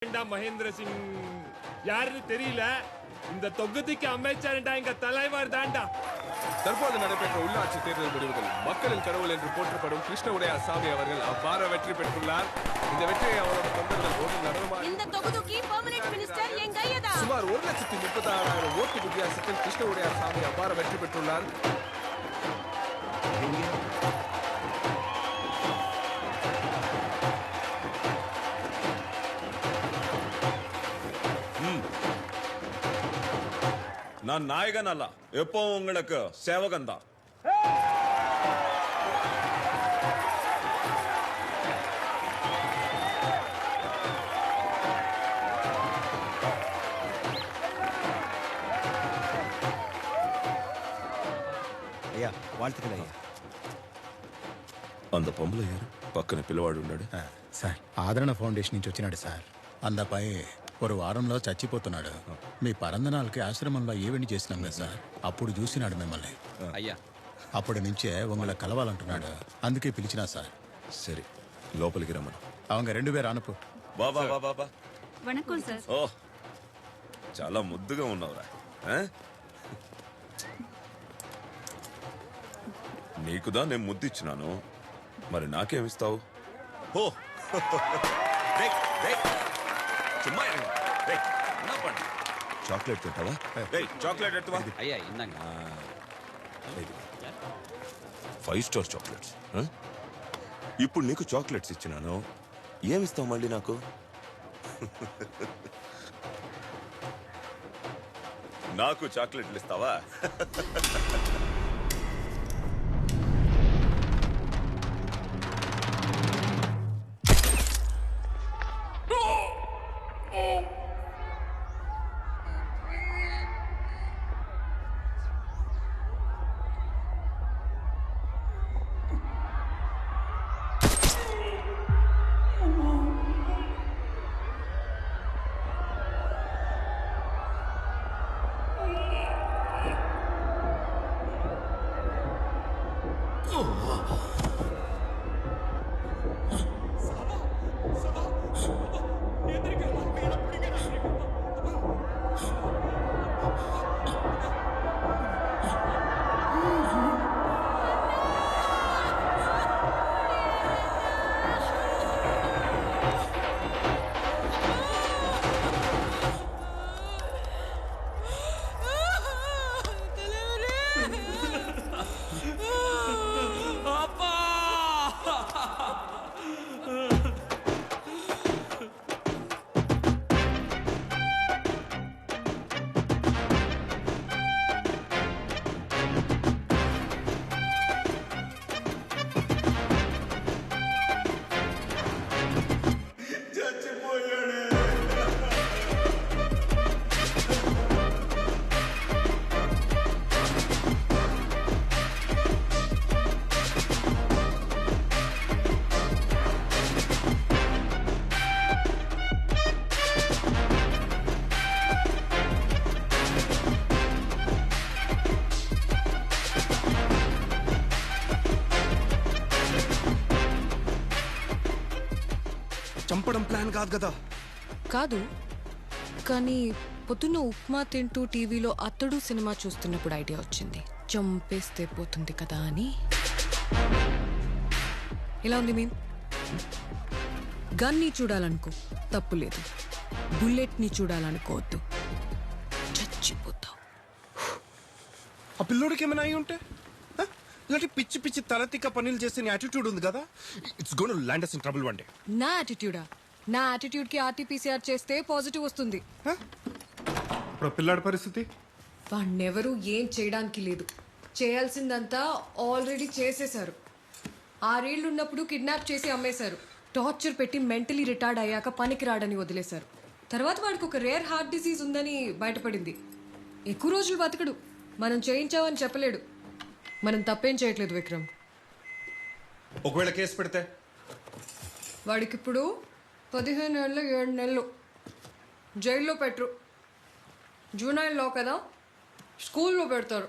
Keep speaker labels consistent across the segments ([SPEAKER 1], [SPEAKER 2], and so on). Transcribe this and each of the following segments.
[SPEAKER 1] மகேந்திர சிங் யாருன்னு தெரியல. இந்த தொகுதிக்கு அமைச்சர்டா எங்க தலைவர் தாண்டா.
[SPEAKER 2] தற்போது நடைபெற்ற உள்ளாட்சி தேர்தல் முடிவுகள் மக்களின் கடவுள் என்று போற்றப்படும் கிருஷ்ண உடையார் சாமி அவர்கள் அபார வெற்றி பெற்றுள்ளார். இந்த வெற்றியை அவரோட தொண்டர்கள் ஓட்டு நடனமாக
[SPEAKER 3] இந்த தொகுதிக்கு பெர்மனன்ட் மினிஸ்டர் என் கையதா.
[SPEAKER 2] சுமார் 1,36,000 ஓட்டு வித்தியாசத்தில் கிருஷ்ண உடையார் சாமி அபார வெற்றி பெற்றுள்ளார்.
[SPEAKER 4] நான் நாயகன் அல்ல, எப்பவும் உங்களுக்கு சேவகன் தான்.
[SPEAKER 5] అయ్యా வாழ்த்துக்கள் అయ్యా.
[SPEAKER 4] அந்த பொம்பளை யாரு పక్కన పిల్లవాడు ఉన్నాడు?
[SPEAKER 6] సార్ ఆదరణ ఫౌండేషన్ నుంచి వచ్చినాడు సార్. అందపై ஒரு వారంలో చచ్చిపోతున్నాడు. మీ పరందనాలకి ఆశ్రమంలో ఈవెంట్ చేసినాం కదా సార్, అప్పుడు చూసినాడు మిమ్మల్ని.
[SPEAKER 5] అయ్యా
[SPEAKER 6] అప్పటి నుంచే ఉங்களை కలవాలంటున్నాడు, అందుకే పిలిచినా సార్.
[SPEAKER 4] సరే, లోపలికి రమ్మను.
[SPEAKER 6] அவங்க 2 பேர் అనుపు.
[SPEAKER 4] బాబా బాబా బాబా.
[SPEAKER 3] வணக்கம் சார்.
[SPEAKER 4] ఓ, చాలా ముద్దుగా ఉన్నావురా. నీకుదా నేను ముద్దిచ్చినాను, మరి నాకేమిస్తావు? ఓ சும்மா என்ன பண்ண? చాక్లెట్ తింటావా? చాక్లెట్ ఎత్తువా.
[SPEAKER 5] అయ్యా ఇందాక
[SPEAKER 4] 5 స్టార్ చాక్లెట్స్. ఇప్పుడు నీకు చాక్లెట్స్ ఇచ్చినాను, ఏమిస్తావు మళ్ళీ నాకు? నాకు చాక్లెట్లు ఇస్తావా?
[SPEAKER 2] చంపడం ప్లాన్ కాదు కదా.
[SPEAKER 7] కాదు, కానీ పొద్దున్న ఉప్మా తింటూ టీవీలో అతడు సినిమా చూస్తున్నప్పుడు ఐడియా వచ్చింది, చంపేస్తే పోతుంది కదా అని. ఎలా ఉంది మేము? గన్ని చూడాలనుకో తప్పులేదు, బుల్లెట్ని చూడాలనుకోవద్దు, చచ్చిపోతావు.
[SPEAKER 2] ఆ పిల్లోడికి ఏమైనా అయి ఉంటే? ఇలాంటి పిచ్చి పిచ్చి తలతిక్క పనులు చేసే యాటిట్యూడ్ ఉంది కదా, it's gonna land us in trouble one day.
[SPEAKER 7] నా యాటిట్యూడా? నా యాటిట్యూడ్ కి ఆర్టీపీసీఆర్ చేస్తే పాజిటివ్ వస్తుంది.
[SPEAKER 2] ఇప్పుడు పిల్లాడి పరిస్థితి?
[SPEAKER 7] వాణ్ణెవరూ ఏం చేయడానికి లేదు, చేయాల్సిందంతా ఆల్రెడీ చేసేశారు. 6 ఏళ్ళు ఉన్నప్పుడు కిడ్నాప్ చేసి అమ్మేశారు, టార్చర్ పెట్టి మెంటలీ రిటార్డ్ అయ్యాక పనికి రాడని వదిలేశారు. తర్వాత వాడికి ఒక రేర్ హార్ట్ డిసీజ్ ఉందని బయటపడింది. ఎక్కువ రోజులు బతకడు, మనం చేయించామని చెప్పలేడు. మనం తప్పేం చేయట్లేదు విక్రమ్.
[SPEAKER 2] ఒకవేళ కేసు పెడితే
[SPEAKER 7] వాడికిప్పుడు 15 ఏళ్ళు 7 నెలలు జైల్లో పెట్టరు. జూనైల్లో కదా, స్కూల్లో పెడతారు.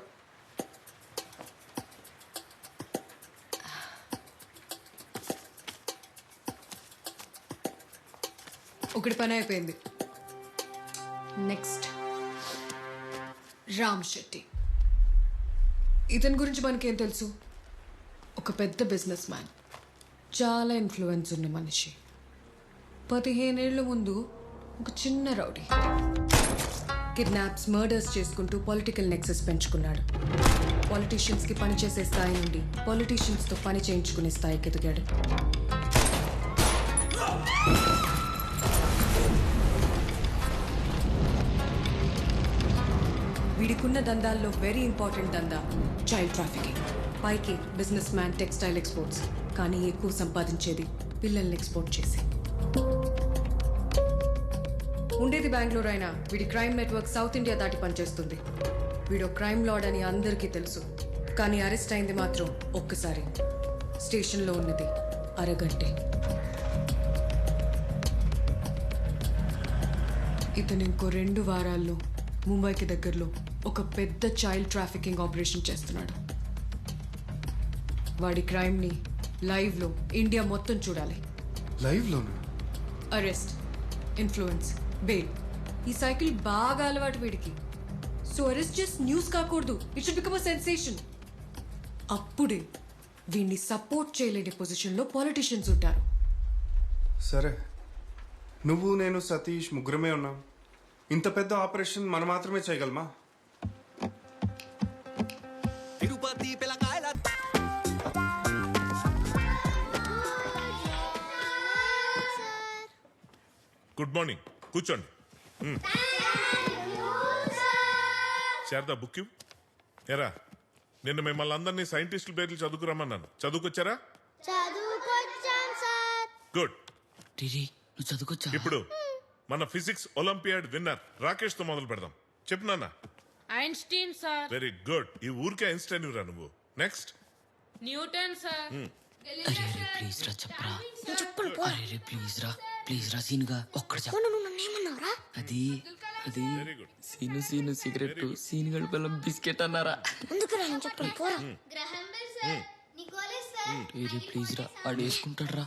[SPEAKER 7] ఒకటి పని అయిపోయింది. నెక్స్ట్ రామ్ శెట్టి. ఇతని గురించి మనకేం తెలుసు? ఒక పెద్ద బిజినెస్ మ్యాన్, చాలా ఇన్ఫ్లుయెన్స్ ఉన్న మనిషి. 15 ఏళ్ల ముందు ఒక చిన్న రౌడీ కిడ్నాప్స్, మర్డర్స్ చేసుకుంటూ పొలిటికల్ నెక్సెస్ పెంచుకున్నాడు. పాలిటీషియన్స్కి పనిచేసే స్థాయి నుండి పాలిటీషియన్స్తో పని చేయించుకునే స్థాయికి ఎదిగాడు. వీడికున్న దందాల్లో వెరీ ఇంపార్టెంట్ దందా చైల్డ్ ట్రాఫికింగ్. పైకి బిజినెస్ మ్యాన్, టెక్స్టైల్ ఎక్స్పోర్ట్స్, కానీ ఎక్కువ సంపాదించేది పిల్లల్ని ఎక్స్పోర్ట్ చేసి. ఉండేది బెంగళూరు అయినా వీడి క్రైమ్ నెట్వర్క్ సౌత్ ఇండియా దాటి పనిచేస్తుంది. వీడో క్రైమ్ లార్డ్ అని అందరికీ తెలుసు, కానీ అరెస్ట్ అయింది మాత్రం ఒక్కసారి. స్టేషన్లో ఉన్నది అరగంటే. ఇతను ఇంకో 2 వారాల్లో ముంబైకి దగ్గరలో ఒక పెద్ద చైల్డ్ ట్రాఫికింగ్ ఆపరేషన్ చేస్తున్నాడు. వాడి క్రైమ్ని లైవ్లో ఇండియా మొత్తం చూడాలి.
[SPEAKER 8] లైవ్లోనా?
[SPEAKER 7] అరెస్ట్, ఇన్ఫ్లుయెన్స్, బెయిల్, ఈ సైకిల్ బాగా అలవాటు వీడికి. సో అరెస్ట్ జస్ట్ న్యూస్ కాకూడదు, it should become a sensation. అప్పుడే వీడిని సపోర్ట్ చేయలేని పొజిషన్లో పాలిటిషియన్స్ ఉంటారు.
[SPEAKER 8] సరే, నువ్వు, నేను, సతీష్ ముగ్గురమే ఉన్నాం. ఇంత పెద్ద ఆపరేషన్ మనం మాత్రమే చేయగలమా?
[SPEAKER 9] గుడ్ మార్నింగ్, కూర్చోండి. శారదా, బుక్ ఇవ్వు. ఎరా, నిన్న మిమ్మల్ని అందరినీ సైంటిస్టుల పేర్లు చదువుకురమ్మన్నాను. చదువుకొచ్చారా? గుడ్.
[SPEAKER 10] నువ్వు చదువుకొచ్చా?
[SPEAKER 9] ఇప్పుడు మన ఫిజిక్స్ ఒలింపియాడ్ విన్నర్ రాకేష్ తో మొదలు పెడదాం. చెప్పు నాన్న.
[SPEAKER 3] Einstein sir.
[SPEAKER 9] Very good. ఈ ఊరికే ఐన్స్టైన్ రా నువ్వు. Next
[SPEAKER 3] Newton sir.
[SPEAKER 10] అరే ప్లీజ్ రా చెప్పరా. అరే ప్లీజ్ రా సీనుగా ఒక్కడు చెప్పు. అది అది సీను సిగరెట్, సీను గడి పిల్లం బిస్కెట్ అన్నారా? అరే ప్లీజ్ రా, వాడు వేసుకుంటాడు రా.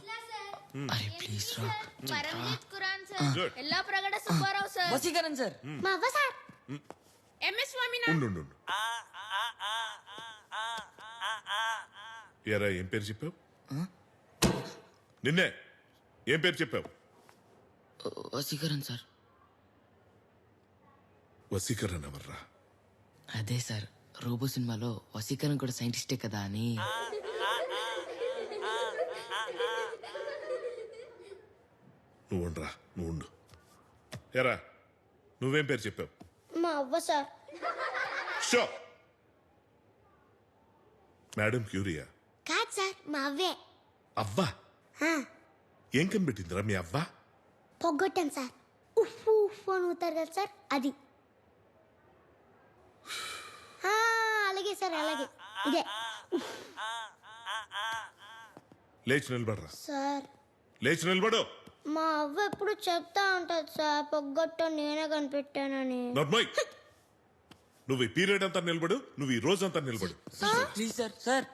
[SPEAKER 10] అరే ప్లీజ్ రా
[SPEAKER 3] ఎలా ప్రగడ సుబ్బారావు సార్.
[SPEAKER 10] వసీకరణ్ సార్.
[SPEAKER 3] మా అవ్వ సార్. ఎంఎస్ స్వామినాథన్.
[SPEAKER 9] ఉండు. ఎరా, ఏం పేరు చెప్పావు? నిన్నే ఏం పేరు చెప్పావు?
[SPEAKER 10] వసీకరణ్ సార్.
[SPEAKER 9] వసీకరణ్ ఎవర్రా?
[SPEAKER 10] అదే సార్, రోబో సినిమాలో వసీకరణ్ కూడా సైంటిస్టే కదా అని.
[SPEAKER 9] నువ్వుండ్రా, నువ్వు ఉండు. ఎరా, నువ్వేం పేరు చెప్పావు?
[SPEAKER 3] మా అవ్వ సార్.
[SPEAKER 9] షో. మేడం క్యూరియా?
[SPEAKER 3] కాదు సార్, మా అవ్వే.
[SPEAKER 9] అవ్వా? ఏం కనిపెట్టిందిరా మీ అవ్వ?
[SPEAKER 3] పొగ్గొట్టాం సార్. ఉఫ్ ఉఫ్ అని ఊతారు కదా సార్, అది. అలాగే సార్, అలాగే. ఇదే
[SPEAKER 9] లేచి నిలబడరా.
[SPEAKER 3] సార్,
[SPEAKER 9] లేచి నిలబడు.
[SPEAKER 3] మా అవ్వ ఎప్పుడు చెప్తా ఉంటది సార్, పొగ్గొట్టం నేనే కనిపెట్టానని.
[SPEAKER 9] నర్మయ్, నువ్వు ఈ పీరియడ్ అంతా నిలబడు, నువ్వు ఈ రోజు అంతా నిలబడు.
[SPEAKER 10] Please sir. సార్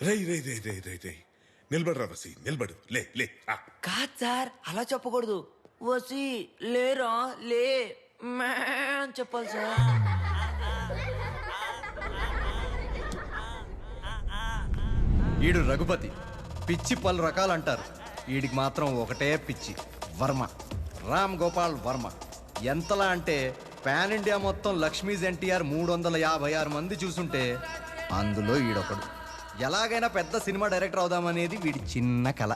[SPEAKER 9] రై నిలబడరా వసి, నిలబడు. లే.
[SPEAKER 10] కాదు సార్, అలా చెప్పకూడదు. వసి లేరా, లే అని చెప్పాలి సార్.
[SPEAKER 5] ఈడు రఘుపతి, పిచ్చి పలు రకాలు అంటారు. వీడికి మాత్రం ఒకటే పిచ్చి, వర్మ. రామ్ గోపాల్ వర్మ. ఎంతలా అంటే పాన్ ఇండియా మొత్తం లక్ష్మీస్ ఎన్టీఆర్ 356 మంది చూసుంటే అందులో ఈడొకడు. ఎలాగైనా పెద్ద సినిమా డైరెక్టర్ అవుదామనేది వీడి చిన్న కళ.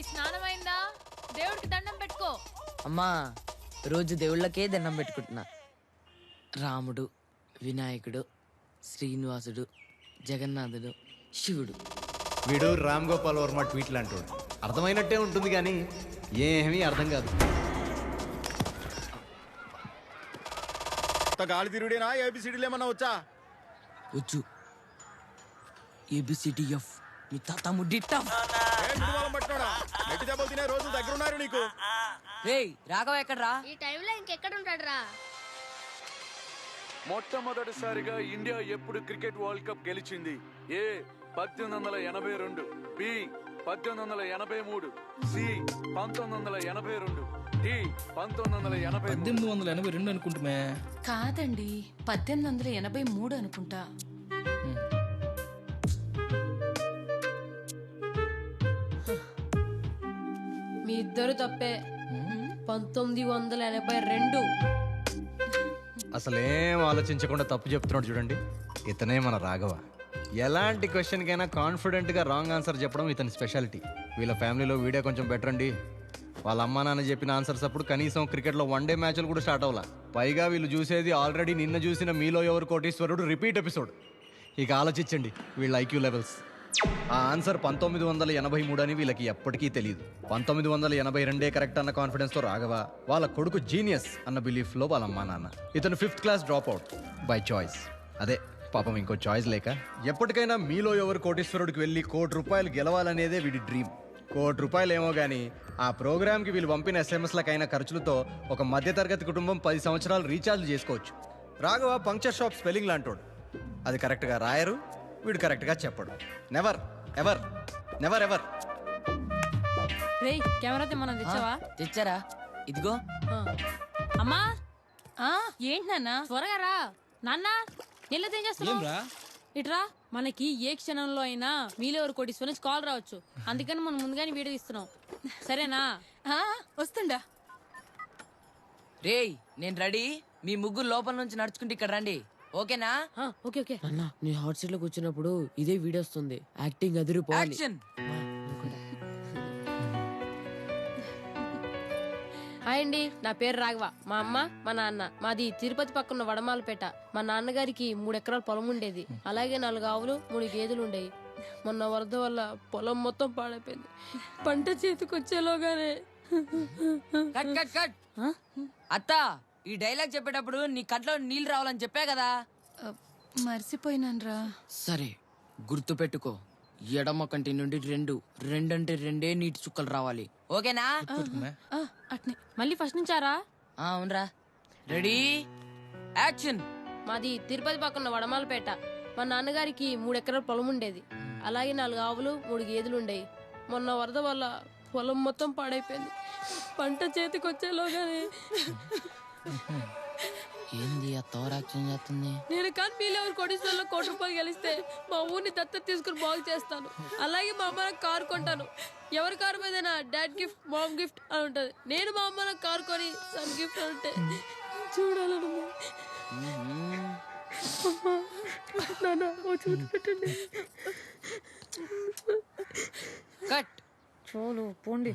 [SPEAKER 3] స్నానమైందా? దేవుడికి దండం పెట్టుకో.
[SPEAKER 10] అమ్మా, రోజు దేవుళ్ళకే దండం పెట్టుకుంటున్నా. రాముడు, వినాయకుడు, శ్రీనివాసుడు, జగన్నాథుడు, శివుడు.
[SPEAKER 5] వీడు రామ్ గోపాల్ వర్మ ట్వీట్లు అంటాడు. అర్థమైనట్టే ఉంటుంది కానీ ఏమీ అర్థం కాదు.
[SPEAKER 6] గాలి తిరుగుడేనా? ఏబిసిడీలు ఏమన్నా వచ్చా?
[SPEAKER 10] వచ్చు. ABCDF మీ తాత ముడ్డి టఫ్.
[SPEAKER 6] రోజు దగ్గర ఉన్నారు నీకు.
[SPEAKER 10] రేయ్ రాఘవ ఎక్కడ్రా?
[SPEAKER 3] ఈ టైంలో ఇంకెక్కడ ఉంటాడు రా?
[SPEAKER 11] మొట్టమొదటిసారిగా ఇండియా ఎప్పుడు క్రికెట్ వరల్డ్ కప్ గెలిచింది? A 1882, B 1883, C 1982, D 1980.
[SPEAKER 10] 1882 అనుకుంటుమే.
[SPEAKER 12] కాదండి 1883 అనుకుంటా.
[SPEAKER 7] మీ ఇద్దరు తప్పే. 1982.
[SPEAKER 5] అసలేం ఆలోచించకుండా తప్పు చెప్తున్నాడు చూడండి. ఇతనే మన రాఘవ. ఎలాంటి క్వశ్చన్కైనా కాన్ఫిడెంట్గా రాంగ్ ఆన్సర్ చెప్పడం ఇతని స్పెషాలిటీ. వీళ్ళ ఫ్యామిలీలో వీడియో కొంచెం బెటర్ అండి. వాళ్ళ అమ్మా నాన్న చెప్పిన ఆన్సర్స్ అప్పుడు కనీసం క్రికెట్లో 1 డే మ్యాచ్లు కూడా స్టార్ట్ అవ్వాల. పైగా వీళ్ళు చూసేది ఆల్రెడీ నిన్న చూసిన మీలో ఎవరు కోటీశ్వరుడు రిపీట్ ఎపిసోడ్. ఇక ఆలోచించండి వీళ్ళ ఐక్యూ లెవెల్స్. ఆ ఆన్సర్ 1983 అని వీళ్ళకి ఎప్పటికీ తెలియదు. 1982 కరెక్ట్ అన్న కాన్ఫిడెన్స్తో రాఘవ వాళ్ళ కొడుకు జీనియస్ అన్న బిలీఫ్లో వాళ్ళ అమ్మా నాన్న. ఇతను 5th class drop out by choice. అదే పాపం ఇంకో చాయిస్ లేక ఎప్పటికైనా మీలో ఎవరు కోటీశ్వరుడికి వెళ్ళి ₹1 కోటి గెలవాలనేదే వీడి డ్రీమ్. ₹1 కోటి ఏమో కానీ ఆ ప్రోగ్రామ్కి వీళ్ళు పంపిన ఎస్ఎంఎస్లకైన ఖర్చులతో ఒక మధ్యతరగతి కుటుంబం 10 సంవత్సరాలు రీఛార్జ్ చేసుకోవచ్చు. రాఘవ పంక్చర్ షాప్ స్పెల్లింగ్ లాంటోడు. అది కరెక్ట్గా రాయరు, వీడు కరెక్ట్గా చెప్పడు. Never ever never ever.
[SPEAKER 13] రేయ్ కెమెరా తెమ్మన్నా తెచ్చావా?
[SPEAKER 10] తెచ్చారా? ఇదిగో.
[SPEAKER 13] అమ్మా ఏంటి నాన్న త్వరగా రా. నాన్న నీళ్ళతో ఏం చేస్తున్నావు? ఇట్రా. మనకి ఏ క్షణంలో అయినా మీలో ఎవరు కోటీశ్వరు నుంచి కాల్ రావచ్చు. అందుకని మనం ముందుగానే వీడియో తీస్తున్నాం. సరేనా?
[SPEAKER 12] వస్తుండా.
[SPEAKER 10] రేయ్ నేను రెడీ. మీ ముగ్గురు లోపల నుంచి నడుచుకుంటే ఇక్కడ రండి. ఓకేనా?
[SPEAKER 13] ఓకే ఓకే అన్న. నీ హాట్ సీట్ లో కూర్చున్నప్పుడు ఇదే వీడియో వస్తుంది. యాక్టింగ్ అదిరిపోవాలి. హాయ్ అండి, నా పేరు రాఘవ. మా అమ్మ మా నాన్న మాది తిరుపతి పక్కన వడమాలపేట. మా నాన్నగారికి 3 ఎకరాల పొలం ఉండేది. అలాగే 4 ఆవులు 3 గేదెలు ఉండేవి. మొన్న వరద వల్ల పొలం మొత్తం పాడైపోయింది. పంట చేతికొచ్చేలోగానే
[SPEAKER 10] కట్ కట్ కట్. అత్త ఈ డైలాగ్ చెప్పేటప్పుడు నీ కట్లో నీళ్ళు రావాలని చెప్పా కదా.
[SPEAKER 12] మర్చిపోయినాన్రా.
[SPEAKER 10] సరే గుర్తు పెట్టుకో. ఎడమ కంటి నుండి 2 అంటే 2 నీటి చుక్కలు రావాలి. ఓకేనా?
[SPEAKER 13] అట్నే మళ్ళీ ఫస్ట్ నుంచారా?
[SPEAKER 10] అవునరా. Ready action.
[SPEAKER 13] మాది తిరుపతి పక్కన వడమాలపేట. మా నాన్నగారికి 3 ఎకరాల పొలం ఉండేది. అలాగే 4 ఆవులు 3 గేదెలు ఉండేవి. మొన్న వరద వల్ల పొలం మొత్తం పాడైపోయింది. పంట చేతికొచ్చేలోగానే
[SPEAKER 10] ఏంది ఆ తోర యాక్షన్ చేస్తుంది?
[SPEAKER 13] నేను కానీ మీలో ఎవరు కోటీశ్వరులో ₹1 కోటి గెలిస్తే మా ఊరిని దత్తత తీసుకుని బాగు చేస్తాను. అలాగే మా అమ్మ నాకు కారు కొంటాను. ఎవరి కారు మీద డాడ్ గిఫ్ట్ మామ్ గిఫ్ట్ అని ఉంటుంది. నేను మా అమ్మ నాకు కారు కొని సన్ గిఫ్ట్ అంటే చూడాలను. పెట్టండి.
[SPEAKER 10] కట్.
[SPEAKER 13] చూడు పోండి.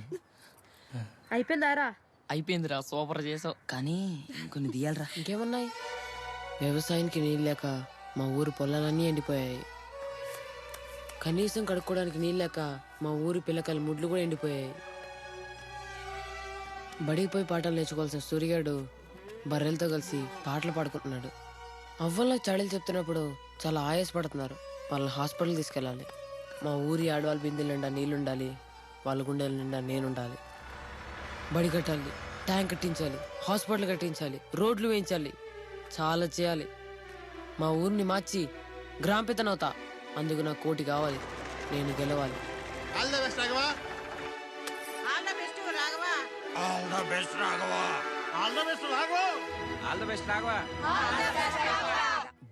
[SPEAKER 13] అయిపోయిందారా?
[SPEAKER 10] అయిపోయిందిరా. సూపర్ చేసావు. కానీ ఇంకొన్ని తీయాలరా.
[SPEAKER 13] ఇంకేమున్నాయి? వ్యవసాయానికి నీళ్ళు లేక మా ఊరు పొలాలన్నీ ఎండిపోయాయి. కనీసం కడుక్కోవడానికి నీళ్ళు లేక మా ఊరి పిల్లకాయల ముడ్లు కూడా ఎండిపోయాయి. బడికి పోయి పాటలు నేర్చుకోవాల్సిన సూర్యగాడు బర్రెలతో కలిసి పాటలు పాడుకుంటున్నాడు. అవ్వలకు చాడీలు చెప్తున్నప్పుడు చాలా ఆయాసపడుతున్నారు. వాళ్ళని హాస్పిటల్ తీసుకెళ్ళాలి. మా ఊరి ఆడవాళ్ళ బిందెల నిండా నీళ్ళుండాలి. వాళ్ళ గుండెల నిండా నేనుండాలి. బడి కట్టాలి, ట్యాంక్ కట్టించాలి, హాస్పిటల్ కట్టించాలి, రోడ్లు వేయించాలి. చాలా చేయాలి. మా ఊరిని మార్చి గ్రామ పెద్దనవుతా. అందుకు నాకు ₹1 కోటి కావాలి. నేను గెలవాలి.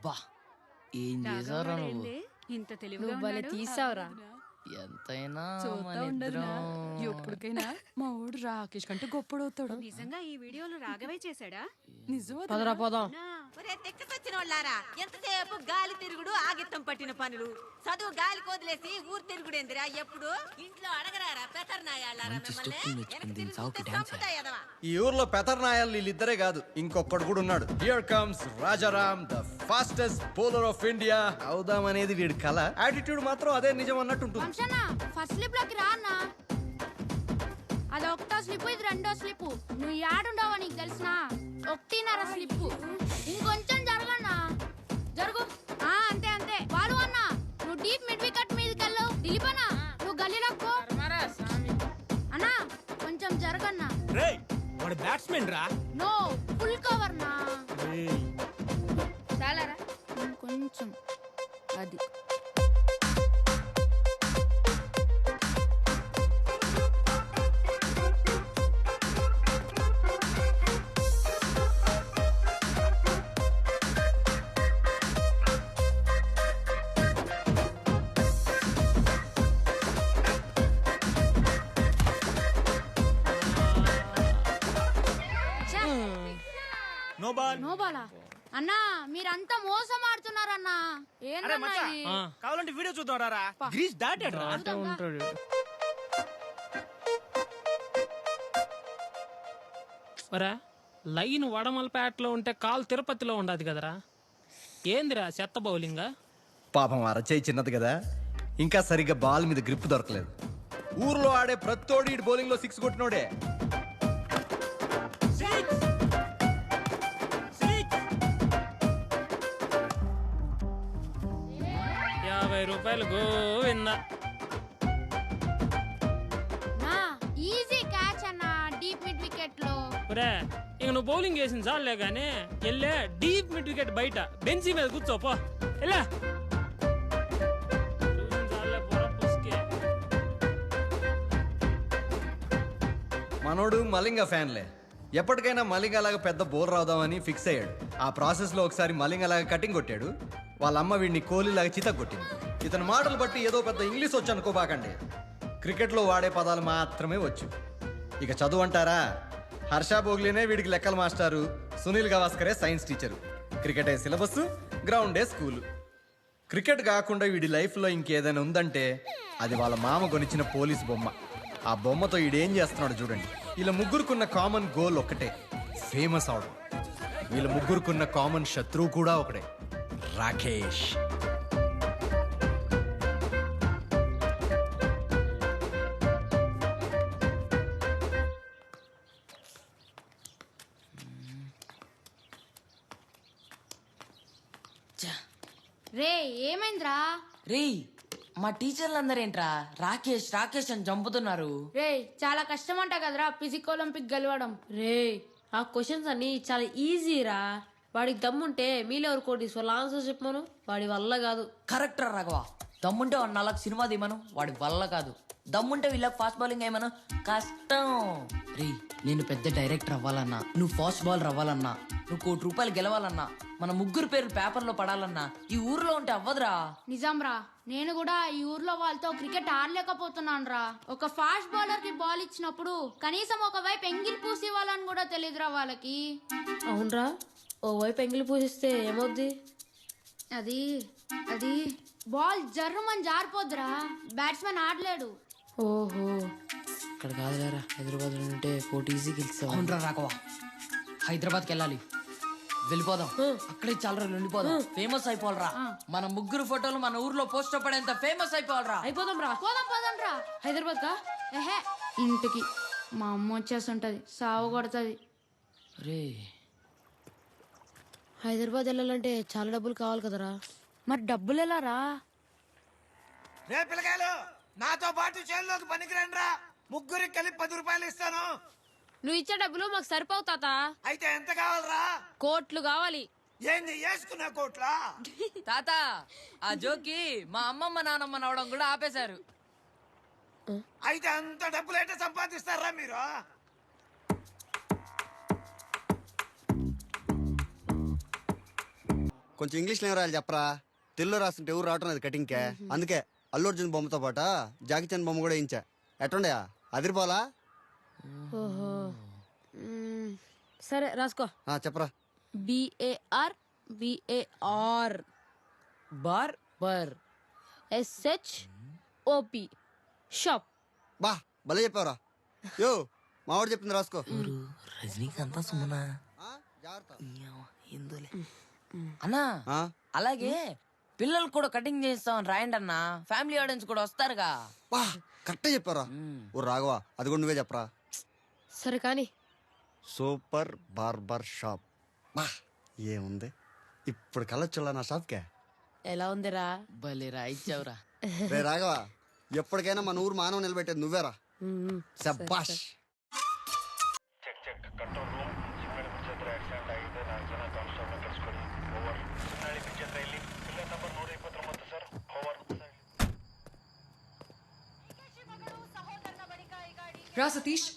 [SPEAKER 10] బా ఏం చేసావురా నువ్వు?
[SPEAKER 12] ఇంత తెలివిగా తీసావురా.
[SPEAKER 10] ఎంతైనా
[SPEAKER 12] ఎప్పటికైనా మా ఊడు రాకేష్ కంటే గొప్పడవుతాడు.
[SPEAKER 14] నిజంగా ఈ వీడియోలో రాఘవే చేశాడా?
[SPEAKER 13] పదరా పోదాం.
[SPEAKER 14] తెక్కసొచ్చిన వాళ్ళారా, ఎంతసేపు గాలి తిరుగుడు ఆగిత్తం పట్టిన పనులు. చదువు గాలి కోదిలేసి ఊరు తిరుగుడేందిరా. ఎప్పుడు ఇంట్లో అడగరారా పెతర్నాయాలారా?
[SPEAKER 5] ఈ ఊర్లో పెతర్నాయాలు వీళ్ళిద్దరే కాదు, ఇంకొకడు కూడా ఉన్నాడు. Here comes Rajaram, the fastest bowler of India. అవుదాం అనేది వీడి కళ. యాటిట్యూడ్ మాత్రం అదే నిజం అన్నట్టు ఉంటుంది.
[SPEAKER 3] ఫస్ట్ స్లిప్ లోకి రా అన్న. అది 1వ స్లిప్, ఇది 2వ స్లిప్. నువ్వు యాడుండవా నీకు తెలిసిన? 1.5 స్లిప్. ఇంకొంచెం జరగన్నా. జరుగు. అంతే అంతే. వాడు అన్న నువ్వు డీప్ మిడ్ వికెట్ మీదకి వెళ్ళవు. దిలీపనా నువ్వు గల్లీలోకి అన్నా కొంచెం జరగన్నా.
[SPEAKER 1] వాడు బ్యాట్స్మెన్ రా.
[SPEAKER 3] నో ఫుల్ కవర్ నా. చాలారా కొంచెం. అది నో బాలా అన్నా మీరంతా మోసం ఆడుతున్నారన్నా. ఏంటన్నా ఇది?
[SPEAKER 15] కావాలంటే వీడియో చూద్దాం రారా. గ్రీస్ దాటాడు
[SPEAKER 13] ఉంటాడు.
[SPEAKER 16] ఒరా లైన్ వడమలపేటలో ఉంటే కాలు తిరుపతిలో ఉండదు కదరా. ఏందిరా చెత్త బౌలింగ్?
[SPEAKER 5] పాపం అరచేయి చిన్నది కదా, ఇంకా సరిగ్గా బాల్ మీద గ్రిప్ దొరకలేదు. ఊర్లో ఆడే ప్రతోడి బౌలింగ్ లో 6 కొట్టినోడే.
[SPEAKER 16] ₹50 గోవిందా.
[SPEAKER 3] ఈజీ క్యాచ్ అన్నా డీప్ మిడ్ వికెట్ లో.
[SPEAKER 16] ఒరే ఇక నువ్వు బౌలింగ్ వేసిన చాలే గానీ వెళ్ళే డీప్ మిడ్ వికెట్ బయట బెంచీ మీద కూర్చోపో. వెళ్ళా
[SPEAKER 5] మనోడు మలింగ ఫ్యాన్లే. ఎప్పటికైనా మలింగ అలాగా పెద్ద బౌలర్ అవుదామని ఫిక్స్ అయ్యాడు. ఆ ప్రాసెస్లో ఒకసారి మలింగ అలాగా కటింగ్ కొట్టాడు. వాళ్ళ అమ్మ వీడిని కోహ్లీలాగా చితక్ కొట్టింది. ఇతని మాటలు బట్టి ఏదో పెద్ద ఇంగ్లీష్ వచ్చు అనుకోబాకండి. క్రికెట్లో వాడే పదాలు మాత్రమే వచ్చు. ఇక చదువు అంటారా, హర్ష భోగ్లీనే వీడికి లెక్కల మాస్టారు, సునీల్ గవాస్కరే సైన్స్ టీచరు. క్రికెటే సిలబస్, గ్రౌండే స్కూలు. క్రికెట్ కాకుండా వీడి లైఫ్లో ఇంకేదైనా ఉందంటే అది వాళ్ళ మామ కొనిచ్చిన పోలీస్ బొమ్మ. ఆ బొమ్మతో ఈడేం చేస్తున్నాడు చూడండి. వీళ్ళ ముగ్గురుకున్న కామన్ గోల్ ఒక్కటే, ఫేమస్ అవడం. వీళ్ళ ముగ్గురుకున్న కామన్ శత్రువు కూడా ఒకటే, రాకేష్.
[SPEAKER 3] రే ఏమైందిరా?
[SPEAKER 13] రే మా టీచర్లందరేంట్రా రాకేష్ రాకేష్ అని చంపుతున్నారు.
[SPEAKER 3] రే చాలా కష్టం అంట కదరా ఫిజిక్ ఒలింపిక్ గెలవడం.
[SPEAKER 17] రే ఆ క్వశ్చన్స్ అన్ని చాలా ఈజీరా. వాడికి దమ్ముంటే మీలో కోటీశ్వర్ల ఆన్సర్ చెప్పమను. వాడి వల్ల కాదు.
[SPEAKER 13] కరెక్ట్ రా రాఘవ. దమ్ముంటే వాడు 4 సినిమా తీమను. వాడి వల్ల కాదు. దమ్ముంటే వీళ్ళకి ఫాస్ట్ బౌలింగ్ ఏమను. కష్టం. రే నేను పెద్ద డైరెక్టర్ అవ్వాలన్నా, నువ్వు ఫాస్ట్ బౌలర్ అవ్వాలన్నా, నువ్వు ₹1 కోటి గెలవాలన్నా, మన ముగ్గురు పేర్లు పేపర్లో పడాలన్నా ఈ ఊర్లో ఉంటే అవ్వదురా.
[SPEAKER 3] నిజం రా, నేను కూడా ఈ ఊర్లో వాళ్ళతో క్రికెట్ ఆడలేకపోతున్నాను రా. ఒక ఫాస్ట్ బౌలర్ కి బాల్ ఇచ్చినప్పుడు కనీసం ఒకవైపు ఎంగిల్ పూసి ఇవ్వాలని కూడా తెలియదురా వాళ్ళకి.
[SPEAKER 17] అవునరా, ఓ వైపు ఎంగిలి పూజిస్తే ఏమవుద్ది?
[SPEAKER 3] అది అది బాల్ జర్రుమని జారిపోద్దురా, బ్యాట్స్మెన్ ఆడలేడు.
[SPEAKER 17] ఓహో
[SPEAKER 13] ఇక్కడ కాదులేరా, హైదరాబాద్ ఉంటే పోటీ ఈజీ గెలుస్తావు. అవునరా రాఘవ, హైదరాబాద్కి వెళ్ళాలి. వెళ్ళిపోదాం. అక్కడే చాలా రోజులు ఉండిపోదాం. ఫేమస్ అయిపోవాలరా. మన ముగ్గురు ఫోటోలు మన ఊర్లో పోస్టర్ పడేంత ఫేమస్ అయిపోవాలరా.
[SPEAKER 17] అయిపోదాం రా.
[SPEAKER 3] పోదాం రా.
[SPEAKER 17] హైదరాబాద్ కా?
[SPEAKER 3] ఏహే ఇంటికి. మా అమ్మ వచ్చేస్తుంటది, సాగు కొడుతుంది.
[SPEAKER 13] రే
[SPEAKER 17] హైదరాబాద్ వెళ్ళాలంటే చాలా డబ్బులు కావాలి కదరా. మరి డబ్బులు ఎలా రా?
[SPEAKER 15] రే పిల్లకాయలు, నాతో పాటు చేనులోకి పనికిరండి రా. ముగ్గురికి కలిపి ₹10 ఇస్తాను.
[SPEAKER 17] నువ్వు ఇచ్చే డబ్బులు మాకు సరిపోవు తాత.
[SPEAKER 15] అయితే ఎంత కావాలరా?
[SPEAKER 17] కోట్లు కావాలి.
[SPEAKER 15] ఏంది వేసుకున్న కోట్లా?
[SPEAKER 13] తాత ఆ జోకి మా అమ్మమ్మ నానమ్మ నవ్వడం కూడా ఆపేశారు.
[SPEAKER 15] అయితే అంత డబ్బులు ఏంటో సంపాదిస్తారా మీరు?
[SPEAKER 18] కొంచెం ఇంగ్లీష్ లో రాయాలి చెప్పరా. తెలుగులో రాస్తుంటే ఎవరు రావటం లేదు కటింగ్కే. అందుకే అల్లు అర్జున్ బొమ్మతో పాటు జాకీ చాన్ బొమ్మ కూడా వేయించా. ఎట్టుండయా, అదిరిపోలా?
[SPEAKER 17] ఓహో సరే రాసుకో.
[SPEAKER 18] చెప్పరా.
[SPEAKER 17] BAR
[SPEAKER 13] బార్ బర్
[SPEAKER 17] SHOP షాప్.
[SPEAKER 18] బా భలే చెప్పావరా. యో మావాడు చెప్పింది రాసుకో.
[SPEAKER 13] రజనీకాంత్ సుమనా ఇందులే అన్నా. అలాగే పిల్లలు కూడా కటింగ్ చేస్తామని రాయండి అన్నా. ఫ్యామిలీ ఆడియన్స్ కూడా వస్తారుగా.
[SPEAKER 18] బా కరెక్టే చెప్పారా. ఓ రాఘవా, అది కూడా నువ్వే చెప్పరా.
[SPEAKER 17] సరే కానీ
[SPEAKER 18] సూపర్ బార్బర్ షాప్. బా ఏముంది, ఇప్పుడు కలొచ్చులా నా షాప్కే.
[SPEAKER 17] ఎలా ఉందిరా?
[SPEAKER 13] భలేరా ఇచ్చావురా.
[SPEAKER 18] రే రాఘవ, ఎప్పటికైనా మన ఊరు మానవ నిలబెట్టేది నువ్వేరా. శబ్బాష్.
[SPEAKER 7] రా సతీష్,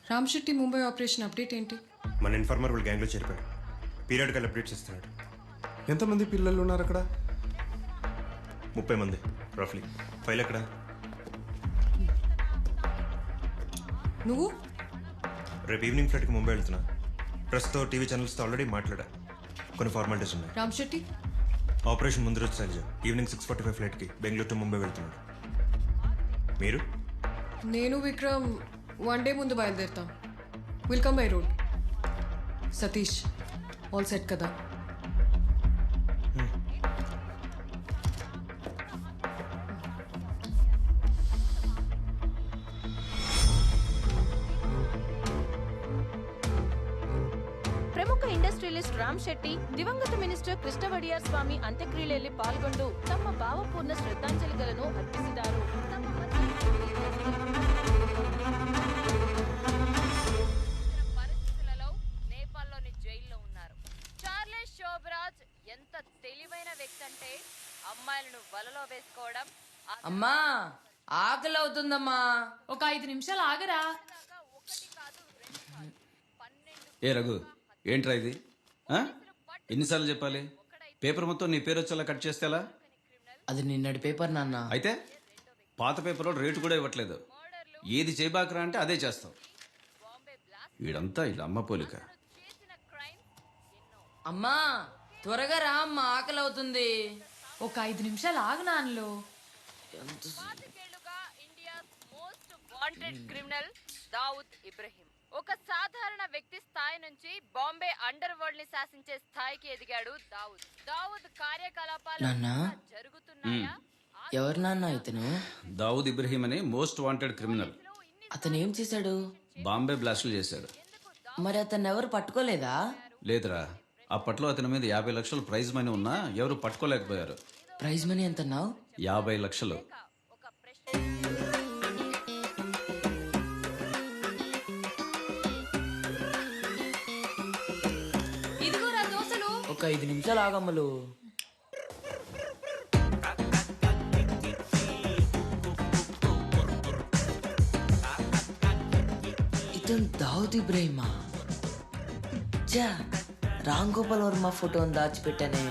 [SPEAKER 7] రామ్ శెట్టి ముంబై ఆపరేషన్ అప్డేట్ ఏంటి?
[SPEAKER 19] మన ఇన్ఫార్మర్ వాళ్ళ గ్యాంగ్లో చేరిపోయాడు. పీరియడ్కల్ అప్డేట్స్ ఇస్తున్నాడు.
[SPEAKER 8] ఎంతమంది పిల్లలు ఉన్నారు అక్కడ?
[SPEAKER 19] 30 మంది రఫ్లీ. ఫైల్ ఎక్కడ?
[SPEAKER 7] నువ్వు?
[SPEAKER 19] రేపు ఈవినింగ్ ఫ్లైట్కి ముంబై వెళ్తున్నా. ప్రెస్తో టీవీ ఛానల్స్తో ఆల్రెడీ మాట్లాడా. కొన్ని ఫార్మాలిటీస్ ఉన్నాయి.
[SPEAKER 7] రామ్ శెట్టి
[SPEAKER 19] ఆపరేషన్ ముందు రోజు శైలజ ఈవినింగ్ 6:45 ఫ్లైట్కి బెంగళూరు టు ముంబై వెళ్తున్నాడు. మీరు?
[SPEAKER 7] నేను విక్రమ్ 1 డే ముందు బయలుదేరుతాం. Will come by road. Satish all set కదా?
[SPEAKER 20] ಪ್ರಮುಖ ಇಂಡಸ್ಟ್ರಿಯಲಿಸ್ಟ್ ರಾಮ್ ಶೆಟ್ಟಿ ದಿವಂಗತ ಮಿನಿಸ್ಟರ್ ಕೃಷ್ಣ ವಡಿಯಾರ್ ಸ್ವಾಮಿ ಅಂತ್ಯಕ್ರಿಯೆಯಲ್ಲಿ ಪಾಲ್ಗೊಂಡು ತಮ್ಮ ಭಾವಪೂರ್ಣ ಶ್ರದ್ಧಾಂಜಲಿಗಳನ್ನು ಅರ್ಪಿಸಿದರು.
[SPEAKER 21] పరిస్థితులలో నేపాల్లోని జైల్లో ఉన్నారు. చార్లెస్ శోభరాజ్ ఎంత తెలివైన వ్యక్తి అంటే అమ్మాయిలను వలలో వేసుకోవడం.
[SPEAKER 10] అమ్మా ఆకలి అవుతుందమ్మా.
[SPEAKER 12] ఒక 5 నిమిషాలు ఆగరా.
[SPEAKER 22] ఏ రఘు, ఏంట్రా ఇది? ఎన్నిసార్లు చెప్పాలి? పేపర్ మొత్తం నీ పేరు వచ్చేలా కట్ చేస్తే ఎలా?
[SPEAKER 10] అది నిన్నటి పేపర్ నాన్న.
[SPEAKER 22] అయితే పాత పేపర్లో రేటు కూడా ఇవ్వట్లేదు. ఏది చేయబాకరా అంటే అదే చేస్తావు. వీడంతా ఇది అమ్మ పోలిక.
[SPEAKER 10] అమ్మా త్వరగా రా అమ్మా, ఆకలి అవుతుంది.
[SPEAKER 12] ఒక 5 నిమిషాలు ఆగు నాన్నలో.
[SPEAKER 21] వాంటెడ్ క్రిమినల్ దావుద్ ఇబ్రహీం ఒక సాధారణ వ్యక్తి స్థాయి నుంచి బాంబే అండర్ వరల్డ్ ని శాసించే స్థాయికి ఎదిగాడు. దావుద్ కార్యకలాపాలు జరుగుతున్నాయా?
[SPEAKER 10] ఎవరు నాన్న ఇతను?
[SPEAKER 22] దావుద్ ఇబ్రహీం అని మోస్ట్ వాంటెడ్ క్రిమినల్.
[SPEAKER 10] అతను ఏం చేశాడు?
[SPEAKER 22] బాంబే బ్లాస్టులు చేశాడు.
[SPEAKER 10] మరి అతను ఎవరు పట్టుకోలేదా?
[SPEAKER 22] లేదురా, అప్పట్లో అతని మీద 50 లక్షలు ప్రైజ్ మనీ ఉన్నా ఎవరు పట్టుకోలేకపోయారు.
[SPEAKER 10] ప్రైజ్ మనీ ఎంత అన్నావు?
[SPEAKER 22] 50 లక్షలు.
[SPEAKER 12] ఇదిగోరా దోశలు.
[SPEAKER 10] ఒక 5 నిమిషాలు ఆగమ్మలు. ఇతను దావుద్ ఇబ్రహీమా? చా, రామ్ గోపాల్ వర్మ ఫోటోని దాచిపెట్టానే.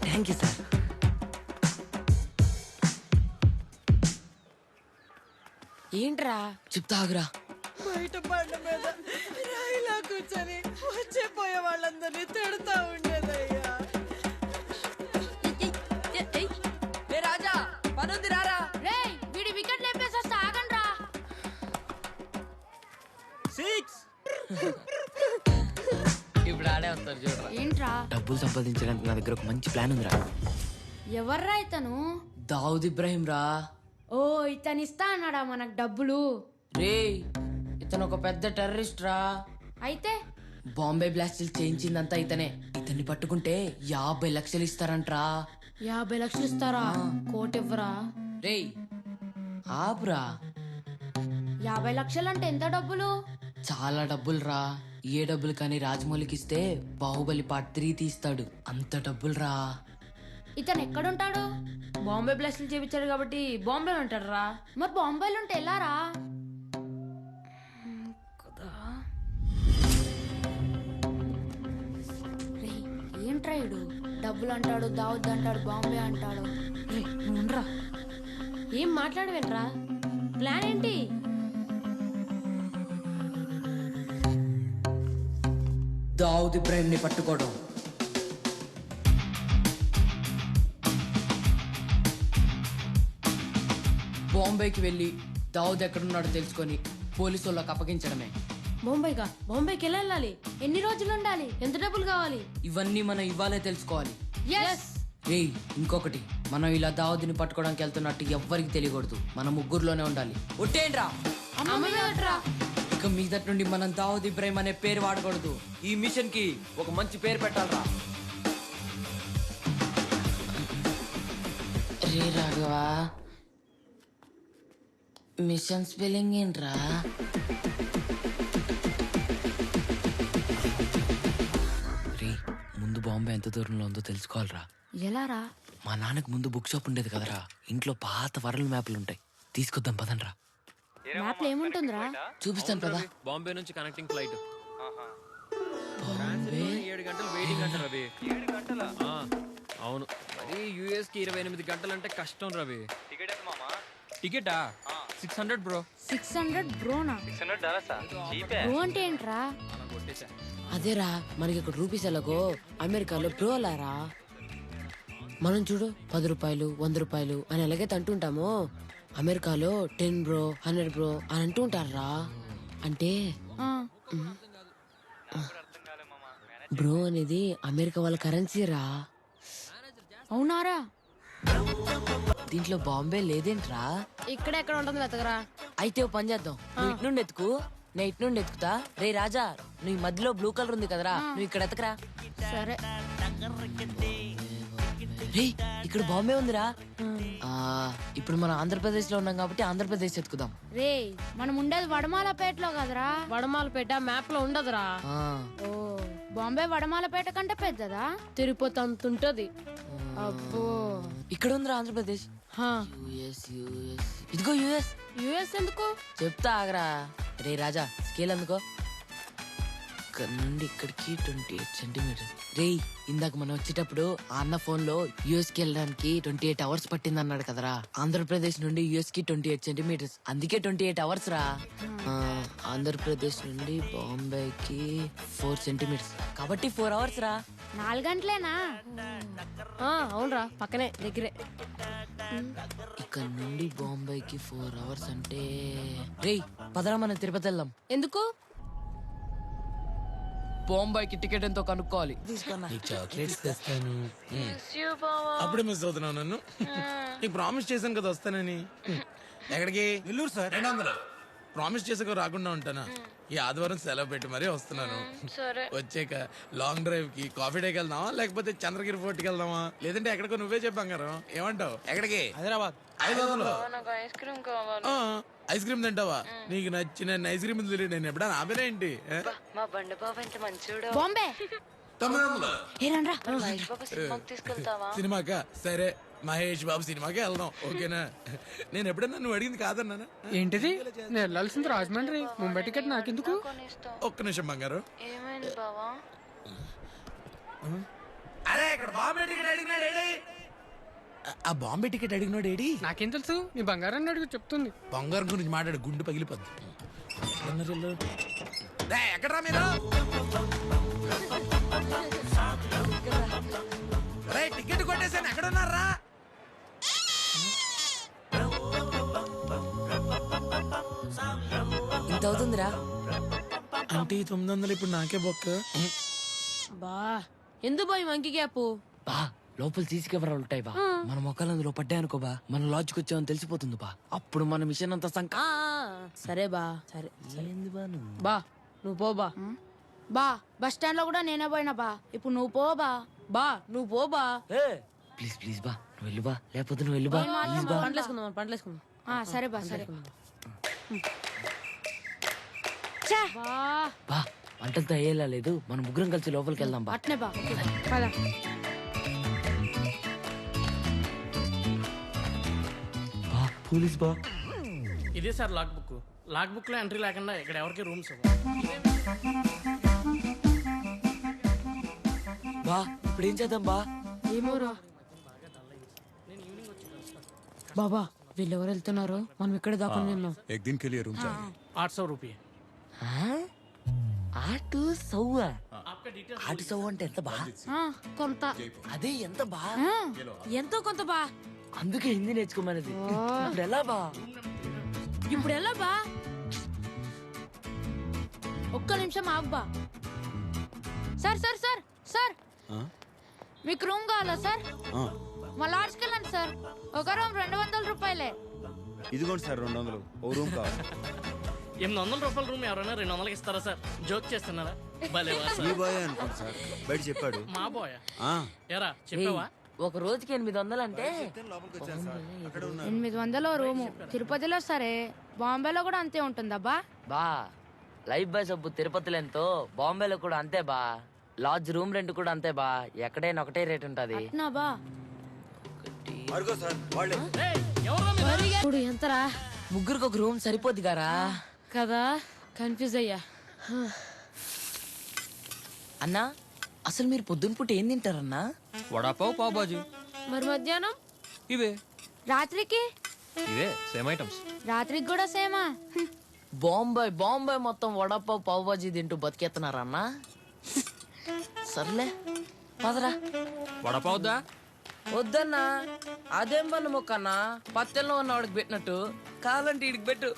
[SPEAKER 10] Thank you sir. ఏంట్రా చెప్తాగురా.
[SPEAKER 23] బయట బండ మీద రాయిలా కూర్చొని వచ్చే పోయే వాళ్ళందరినీ తిడతా ఉండేదయ్యా.
[SPEAKER 10] రాజా పనుంది రారా.
[SPEAKER 3] రేయ్ వీడి వికెట్ లేపేసి వస్తే ఆగండ్రా.
[SPEAKER 10] 6 ఇప్పుడు ఆడే వస్తారు చూడరా.
[SPEAKER 3] ఏంట్రా?
[SPEAKER 10] డబ్బులు సంపాదించడానికి నా దగ్గర ఒక మంచి ప్లాన్ ఉందిరా.
[SPEAKER 3] ఎవర్రా ఇతను?
[SPEAKER 10] దావుద్ ఇబ్రహీం రా.
[SPEAKER 3] ఓ ఇతను ఇస్తా అన్నాడా మనకు డబ్బులు?
[SPEAKER 10] రేయ్ ఇతను ఒక పెద్ద టెర్రరిస్ట్ రా.
[SPEAKER 3] అయితే
[SPEAKER 10] బాంబే బ్లాస్టులు చేయించిందంతా ఇతనే. ఇతన్ని పట్టుకుంటే 50 లక్షలు ఇస్తారంట్రా.
[SPEAKER 3] 50 లక్షలు ఇస్తారా? కోటి ఇవ్వరా?
[SPEAKER 10] రేయ్ ఆపురా.
[SPEAKER 3] 50 లక్షలు అంటే ఎంత డబ్బులు?
[SPEAKER 10] చాలా డబ్బులు రా. ఏ డబ్బులు కానీ రాజమౌళికి ఇస్తే బాహుబలి పార్ట్ 3 తీస్తాడు. అంత డబ్బులు రా.
[SPEAKER 3] ఇతను ఎక్కడుంటాడు?
[SPEAKER 17] బాంబే బ్లాస్టులు చేపించాడు కాబట్టి బాంబేలో ఉంటాడు రా.
[SPEAKER 3] మరి బాంబేలో ఉంటే ఎలా రా? ఏంట్రా ఇడు డబ్బులు అంటాడు, దావుద్ అంటాడు, బాంబే అంటాడు.
[SPEAKER 17] నువ్వురా, ఏం మాట్లాడవేంట్రా? ప్లాన్ ఏంటి?
[SPEAKER 10] దావుద్ ఇబ్రహీం ని పట్టుకోవడం. బాంబేకి వెళ్ళి దావుద్ ఎక్కడున్నాడో తెలుసుకొని పోలీసు వాళ్ళకి అప్పగించడమే.
[SPEAKER 17] బాంబేకి ఎలా వెళ్ళాలి?
[SPEAKER 3] ఎన్ని రోజులు ఉండాలి? ఎంత డబ్బులు కావాలి?
[SPEAKER 10] ఇవన్నీ మనం ఇవ్వాలే తెలుసుకోవాలి.
[SPEAKER 3] yes
[SPEAKER 10] ఏయ్ ఇంకొకటి, మనం ఇలా దావుద్ని పట్టుకోవడానికి వెళ్తున్నట్టు ఎవ్వరికి తెలియకూడదు. మనం ముగ్గురులోనే ఉండాలి. ఒట్టేంట్రా. ఇక మీదటి నుండి మనం దావుద్ ఇబ్రహీం అనే పేరు వాడకూడదు. ఈ మిషన్ కి ఒక మంచి పేరు పెట్టాలరా. రే రాఘవా, మిషన్ స్పెల్లింగ్ ఏంట్రా? రే ముందు బాంబే ఎంత దూరంలో ఉందో తెలుసుకోవాలరా.
[SPEAKER 3] ఎలా రా?
[SPEAKER 10] మా నాన్నకు ముందు బుక్ షాప్ ఉండేది కదరా. ఇంట్లో పాత వరల్డ్ మ్యాప్లు ఉంటాయి, తీసుకొద్దాం పదండ్రా.
[SPEAKER 3] మ్యాప్లో ఏముంటుందిరా?
[SPEAKER 10] చూపిస్తాను కదా.
[SPEAKER 16] బాంబే నుంచి కనెక్టింగ్ ఫ్లైట్.
[SPEAKER 2] గంటలు వెయిటింగ్ అంట రవి.
[SPEAKER 11] 7 గంటలా?
[SPEAKER 2] అవును, మరి యూఎస్ కి 28 గంటలు అంటే కష్టం రవి.
[SPEAKER 11] టికెట్ ఎంత మామా?
[SPEAKER 2] టికెటా 600 బ్రో.
[SPEAKER 3] 600 బ్రోనా?
[SPEAKER 11] $600
[SPEAKER 3] బ్రో అంటే ఏంట్రా?
[SPEAKER 13] అదేరా మనకి ఇక్కడ రూపీస్ ఎలాగో అమెరికాలో బ్రోలారా. మనం చూడు 10 రూపాయలు 100 రూపాయలు అని ఎలాగైతే అంటుంటామో అమెరికాలో 10 బ్రో 100 బ్రో అని అంటూ ఉంటారా. అంటే బ్రో అనేది అమెరికా వాళ్ళ కరెన్సీ రా.
[SPEAKER 3] అవునారా?
[SPEAKER 13] దీంట్లో బాంబే లేదేంట్రా?
[SPEAKER 17] ఇక్కడెక్కడ ఉంటుంది వెతకరా.
[SPEAKER 13] అయితే ఓ పని చేద్దాం, నువ్వు ఇటు నుండి ఎత్తుకు, నేను ఇటు నుండి ఎత్తుకుతా. రే రాజా, నువ్వు ఈ మధ్యలో బ్లూ కలర్ ఉంది కదరా, నువ్వు ఇక్కడ ఎత్తకరా.
[SPEAKER 3] సరే.
[SPEAKER 13] రే ఇక్కడ బాంబే ఉందిరా. ఇప్పుడు మనం ఆంధ్రప్రదేశ్ లో ఉన్నాం కాబట్టి ఆంధ్రప్రదేశ్ ఎత్తుకుదాం.
[SPEAKER 3] రే మనం ఉండేది వడమాలపేటలో కదరా.
[SPEAKER 17] వడమాలపేట మ్యాప్ లో ఉండదురా.
[SPEAKER 3] ఓ బాంబే వడమాలపేట కంటే పెద్దదా?
[SPEAKER 17] తిరుపతి అంత ఉంటది.
[SPEAKER 3] అబ్బో
[SPEAKER 13] ఇక్కడ ఉందిరా ఆంధ్రప్రదేశ్. ఇదిగో యుఎస్.
[SPEAKER 17] యుఎస్ ఎందుకు
[SPEAKER 13] చెప్తా ఆగరా. రే రాజా స్కేల్ అందుకో. ఇక్కడ నుండి ఇక్కడికి 28 సెంటీమీటర్. రే ఇందాక మనం వచ్చేటప్పుడు ఆ అన్న ఫోన్ లో యుఎస్ కి వెళ్ళడానికి 28 అవర్స్ పట్టింది అన్నాడు కదరా. ఆంధ్రప్రదేశ్ నుండి యుఎస్ కి 28 సెంటీమీటర్స్, అందుకే 28 అవర్స్ రా. ఆంధ్రప్రదేశ్ నుండి బాంబేకి 4 సెంటీమీటర్స్ కాబట్టి 4 అవర్స్ రా.
[SPEAKER 3] 4 గంటలేనా?
[SPEAKER 17] అవునరా, పక్కనే దగ్గరే.
[SPEAKER 13] ఇక్కడ నుండి బాంబేకి 4 అవర్స్ అంటే రే పదరా మనం తిరుపతి వెళ్దాం.
[SPEAKER 17] ఎందుకు?
[SPEAKER 13] బాంబేకి టికెట్ ఎంతో కనుక్కోవాలి.
[SPEAKER 4] చాక్లెట్స్ తెస్తాను. అప్పుడే మిస్ అవుతున్నావు నన్ను. నీకు ప్రామిస్ చేశాను కదా వస్తానని. ఎక్కడికి? నెల్లూరు సార్. 200. ప్రామిస్ చేసాక రాకుండా ఉంటానా? ఈ ఆదివారం సెలవు పెట్టి మరీ వస్తున్నాను. వచ్చాక లాంగ్ డ్రైవ్ కి కాఫీ డేకి వెళ్దామా, లేకపోతే చంద్రగిరి ఫోర్ట్ కి వెళ్దామా, లేదంటే ఎక్కడికో నువ్వే చెప్పాం. ఏమంటావు? ఎక్కడికి? హైదరాబాద్. 500. ఐస్ క్రీమ్ తింటావా? నీకు నచ్చిన ఐస్ క్రీమ్ నేను ఎప్పుడైనా ఆపేనా ఏంటి?
[SPEAKER 21] మా బండి బాబు ఎంత మంచోడు.
[SPEAKER 3] బాంబే
[SPEAKER 4] 900. సినిమాకా? సరే మహేష్ బాబు సినిమాకే వెళ్దాం, ఓకేనా? నేను ఎప్పుడన్నా నువ్వు అడిగింది కాదన్నానా?
[SPEAKER 16] ఏంటిది? నేను వెళ్ళాల్సింది రాజమండ్రి. ముంబై టికెట్ నాకెందుకు?
[SPEAKER 4] ఒక్క నిమిషం బంగారు.
[SPEAKER 21] ఏమైంది బావా?
[SPEAKER 4] అరే ఇక్కడ బాంబే టికెట్ అడిగినాడు. ఆ బాంబే టికెట్ అడిగినాడు ఏడి?
[SPEAKER 16] నాకేం తెలుసు? నీ బంగారాన్ని అడుగు చెప్తుంది.
[SPEAKER 4] బంగారం గురించి మాట్లాడు, గుండు పగిలిపోద్ది. ఎక్కడరా మీరు? టికెట్ కొట్టేసాను, ఎక్కడ ఉన్నారా?
[SPEAKER 13] ఇంత అవుతుందిరా.
[SPEAKER 4] అంటే 900 ఇప్పుడు నాకే బొక్క.
[SPEAKER 17] బా ఎందుకు బాయ్ మంకీ గ్యాప్?
[SPEAKER 13] బా లోపల సీసీ కెమెరాలు ఉంటాయి బా. మన మొక్కలు అందులో పడ్డాయి అనుకో బా, మన లాడ్జ్కి వచ్చామని తెలిసిపోతుంది బా. అప్పుడు మన మిషన్ అంతా
[SPEAKER 17] సరే బా. సరే
[SPEAKER 13] ఏంది బా నువ్వు?
[SPEAKER 17] బా నువ్వు పో బా.
[SPEAKER 3] బా బస్ స్టాండ్ లో కూడా నేనే పోయినా బా. ఇప్పుడు నువ్వు పో బా.
[SPEAKER 17] బా నువ్వు పో బా.
[SPEAKER 13] ప్లీజ్ ప్లీజ్ బా, నువ్వు వెళ్ళు బా. లేకపోతే నువ్వు వెళ్ళు బా. ప్లీజ్ బా.
[SPEAKER 17] పంటలేసుకుందాం.
[SPEAKER 3] సరే బా. సరే
[SPEAKER 13] బా వంటలతో అయ్యేలా లేదు, మనం ముగ్గురం కలిసి లోపలికి వెళ్దాం బా.
[SPEAKER 3] అట్నే బా. పద.
[SPEAKER 13] బా పోలీస్ బా.
[SPEAKER 16] ఇదే sir lock book. Lock book లో ఎంట్రీ లేకుండా ఇక్కడ ఎవరికి రూమ్స్
[SPEAKER 13] బా. ఇప్పుడు ఏం చేద్దాం బా?
[SPEAKER 17] ఏమోరా బాబా, వీళ్ళెవరు వెళ్తున్నారు? మనం ఇక్కడ దాకా ఉన్నాం.
[SPEAKER 6] एक दिन के लिए रूम चाहिए.
[SPEAKER 16] 800 రూపాయ.
[SPEAKER 13] 800? 800 అంటే ఎంత బా?
[SPEAKER 17] కొంత.
[SPEAKER 13] అదే ఎంత బా?
[SPEAKER 17] ఎంతో కొంత బా.
[SPEAKER 13] అందుకే హిందీ నేర్చుకోమనేది. ఇప్పుడు ఎలా బా?
[SPEAKER 3] ఇప్పుడు ఎలా బా? ఒక్క నిమిషం ఆగు బా. సార్ సార్ సార్ సార్, మీకు రూమ్ కావాలా సార్? మా లాడ్జ్కి వెళ్ళండి సార్. ఒక రూమ్ 200 రూపాయలే.
[SPEAKER 18] ఇదిగోండి సార్ 200. ఓ రూమ్ కావాలి.
[SPEAKER 16] 800 రూపాయల రూమ్ ఎవరైనా 200కి ఇస్తారా సార్? జోక్ చేస్తున్నారా?
[SPEAKER 18] ఈ బాయ్ అనుకోండి సార్, బయట చెప్పాడు.
[SPEAKER 16] మా బాయ్ ఎరా చెప్పావా?
[SPEAKER 13] ఒక రోజుకి 800 అంటే
[SPEAKER 3] 800 రూము. తిరుపతిలో సరే, బాంబేలో కూడా అంతే ఉంటుందబ్బా.
[SPEAKER 13] బా లైఫ్ బాయ్ సబ్బు తిరుపతిలో ఎంతో, బాంబేలో కూడా అంతే బా. లాడ్జ్ రూమ్ రెంట్ కూడా అంతే బా. ఎక్కడైనా ఒకటే రేట్ ఉంటది.
[SPEAKER 3] బా
[SPEAKER 17] ఇప్పుడు ఎంతరా?
[SPEAKER 13] ముగ్గురికి ఒక రూమ్ సరిపోద్ది గారా
[SPEAKER 17] కదా, కన్ఫ్యూజ్ అయ్యా.
[SPEAKER 13] అన్నా
[SPEAKER 10] అసలు మీరు పొద్దున పూట ఏం తింటారన్నా?
[SPEAKER 2] వడాపావ్ పావ్ బాజీ
[SPEAKER 17] మరి మధ్యాహ్నం?
[SPEAKER 2] ఇవే
[SPEAKER 3] రాత్రికి
[SPEAKER 2] ఇవే సేమ్ ఐటమ్స్.
[SPEAKER 3] రాత్రికి కూడా సేమా?
[SPEAKER 10] బాంబాయి మొత్తం వడపావ్ పావ్ బాజీ తింటూ బతికేస్తున్నారన్నా. సర్లే పదరా.
[SPEAKER 2] వడాపావ్ వద్దా?
[SPEAKER 10] వద్దన్నా, అదేం పన్ను మొక్కన్నా, పత్తెల్లో ఉన్న వాడికి పెట్టినట్టు కావాలంటే ఇడికి పెట్టు.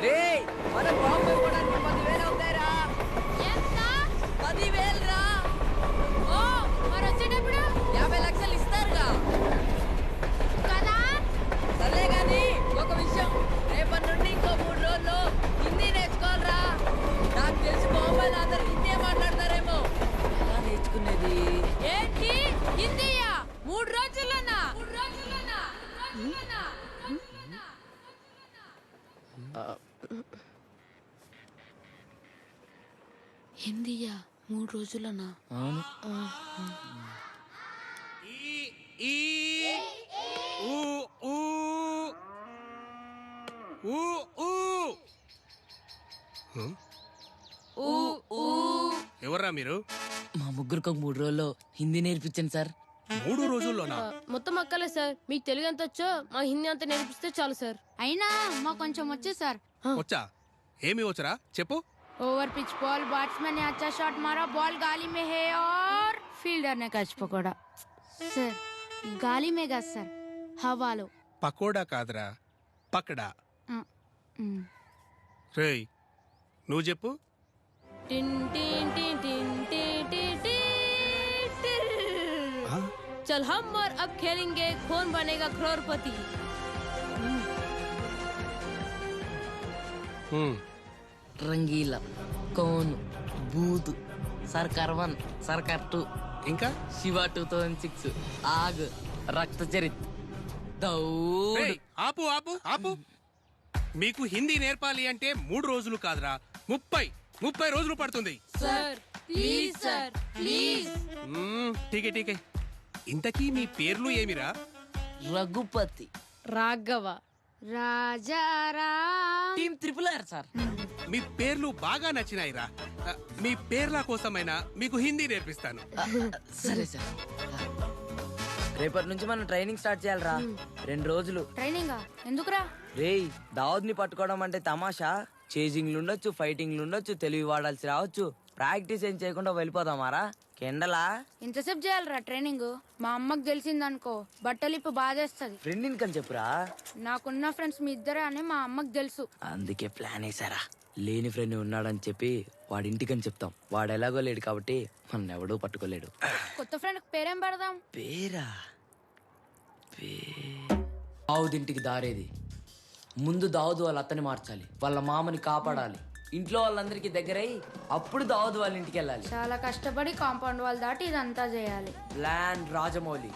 [SPEAKER 10] రేయ్, మన బాంబే పోవడానికి 10,000 అవుతాయిరా. 10,000 రా.
[SPEAKER 3] ఓ మరి వచ్చేటప్పుడు
[SPEAKER 10] 50 లక్షలు ఇస్తారుగా
[SPEAKER 3] కదా.
[SPEAKER 10] సర్లే గాని ఒక విషయం, రేపటి నుండి ఇంకో 3 రోజులు హిందీ నేర్చుకోవాలరా. నాకు తెలిసి బాంబేలో అందరు హిందీ మాట్లాడతారేమో. ఎలా నేర్చుకునేది?
[SPEAKER 3] ఏంటి హిందీయా? 3 రోజుల్లోనా? హిందీయా 3 రోజులనా?
[SPEAKER 10] అవును.
[SPEAKER 4] ఎవర్రా మీరు?
[SPEAKER 10] మా ముగ్గురికి ఒక 3 రోజుల్లో హిందీ నేర్పించండి సార్.
[SPEAKER 4] 3 రోజుల్లోనా?
[SPEAKER 17] మొత్తం అక్కలే సార్, మీకు తెలుగు ఎంత వచ్చో మా హిందీ అంతా నేర్పిస్తే చాలు సార్.
[SPEAKER 3] అయినా మాకు కొంచెం వచ్చు సార్.
[SPEAKER 4] వచ్చా? ఏమి వచ్చరా చెప్పు.
[SPEAKER 3] ओवर पिच बॉल, बैट्समैन ने अच्छा शॉट मारा, बॉल गाली में है और फील्डर ने कैच पकड़ा. सर गाली में गा सर, हवालो.
[SPEAKER 4] పకోడా కాదురా, పకడా. రేయ్ నువ్వు చెప్పు.
[SPEAKER 17] Tin tin tin tin tin tin tin tin. चल हम और अब खेलेंगे कौन बनेगा करोड़पति.
[SPEAKER 10] రంగీలా, కోను, బూతు, సర్కార్ 1, సర్కార్ 2,
[SPEAKER 4] ఇంకా
[SPEAKER 10] శివ 2006, ఆగ్, రక్త చరిత్, దౌడ్.
[SPEAKER 4] ఆపు ఆపు ఆపు. మీకు హిందీ నేర్పాలి అంటే 3 రోజులు కాదురా, 30 రోజులు పడుతుంది.
[SPEAKER 17] Sir please sir please.
[SPEAKER 4] ఠీకే ఠీకే. ఇంతకీ మీ పేర్లు ఏమిరా?
[SPEAKER 10] Raghupathi,
[SPEAKER 17] Raghava,
[SPEAKER 3] Rajaram.
[SPEAKER 10] Team RRR sir.
[SPEAKER 4] మీ పేర్లు బాగా నచ్చినాయిరా. మీ పేర్ల కోసమైనా మీకు హిందీ నేర్పిస్తాను.
[SPEAKER 10] సరే సార్. రేపటి నుంచి మనం ట్రైనింగ్ స్టార్ట్ చేయాలరా. 2 రోజులు
[SPEAKER 3] ట్రైనింగా? ఎందుకురా?
[SPEAKER 10] రేయ్, దావుద్ ని పట్టుకోవడం అంటే తమాషా. చేజింగ్లు ఉండొచ్చు, ఫైటింగ్లు ఉండొచ్చు, తెలివి వాడాల్సి రావచ్చు. ప్రాక్టీస్ ఏం చేయకుండా వెళ్ళిపోదామారా కెండలా?
[SPEAKER 3] ఇంతసేపు చేయాలరా ట్రైనింగ్? మా అమ్మకి తెలిసిందనుకో బట్టలిప్పు బాధేస్తుంది.
[SPEAKER 10] ఫ్రెండ్ ఇన్కని చెప్పురా.
[SPEAKER 3] నాకున్న ఫ్రెండ్స్ మీ ఇద్దరే అని మా అమ్మకి తెలుసు.
[SPEAKER 10] అందుకే ప్లాన్ వేసారా. లేని ఫ్రెండ్ ఉన్నాడని చెప్పి వాడి ఇంటికని చెప్తాం. వాడు ఎలాగో లేడు కాబట్టి మన ఎవడూ పట్టుకోలేడు.
[SPEAKER 3] కొత్త ఫ్రెండ్ పేరేం పెడదాం?
[SPEAKER 10] పేరా? దావుద్ ఇంటికి దారేది. ముందు దావుద్ వాళ్ళ అత్తని మార్చాలి, వాళ్ళ మామని కాపాడాలి, ఇంట్లో వాళ్ళందరికీ దగ్గరై అప్పుడు దావుద్ వాళ్ళ ఇంటికి వెళ్ళాలి.
[SPEAKER 3] చాలా కష్టపడి కాంపౌండ్ వాల్ దాటి ఇదంతా చేయాలి.
[SPEAKER 10] ప్లాన్ రాజమౌళి.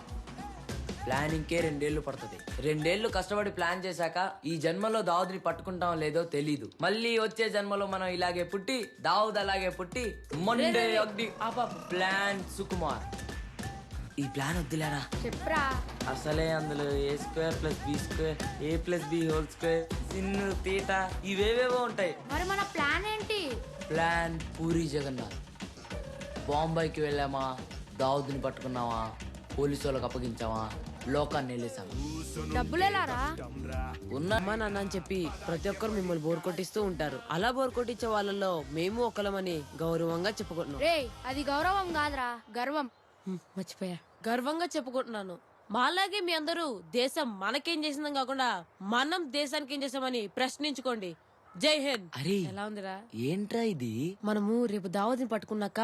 [SPEAKER 10] ప్లానింగ్కే 2 ఏళ్ళు పడుతుంది. 2 ఏళ్ళు కష్టపడి ప్లాన్ చేశాక ఈ జన్మలో దావుద్ని పట్టుకుంటాం లేదో తెలీదు. మళ్ళీ వచ్చే జన్మలో మనం ఇలాగే పుట్టి దావుద్ అలాగే పుట్టి మొండే అగ్ని. ప్లాన్ సుకుమార్. ఈ ప్లాన్ వద్దులేరా.
[SPEAKER 3] చెప్పరా.
[SPEAKER 10] అసలే అందులో A² + B² A+B² సిన్ను తీట ఇవేవేవో ఉంటాయి.
[SPEAKER 3] మరి మన ప్లాన్ ఏంటి?
[SPEAKER 10] ప్లాన్ పూరి జగన్నాథ్. బాంబేకి వెళ్ళామా, దావుద్ని పట్టుకున్నావా, పోలీసు వాళ్ళకి అప్పగించావా, లోకాన్ని వెళ్ళేసామా.
[SPEAKER 3] డబ్బులు ఎలారా?
[SPEAKER 13] అమ్మా నాన్న అని చెప్పి ప్రతి ఒక్కరు మిమ్మల్ని బోర్ కొట్టిస్తూ ఉంటారు. అలా బోర్ కొట్టించే వాళ్ళలో మేము ఒకలమని గౌరవంగా చెప్పుకుంటున్నాం.
[SPEAKER 3] రే అది గౌరవం కాదురా, గర్వం.
[SPEAKER 13] మర్చిపోయా. గర్వంగా చెప్పుకుంటున్నాను. మాలాగే మీ అందరూ దేశం మనకేం చేసిందని కాకుండా మనం దేశానికి ఏం చేసామని ప్రశ్నించుకోండి. జై హింద్.
[SPEAKER 10] అరే
[SPEAKER 13] ఎలా ఉందిరా?
[SPEAKER 10] ఏంట్రా ఇది?
[SPEAKER 13] మనము రేపు దావతిని పట్టుకున్నాక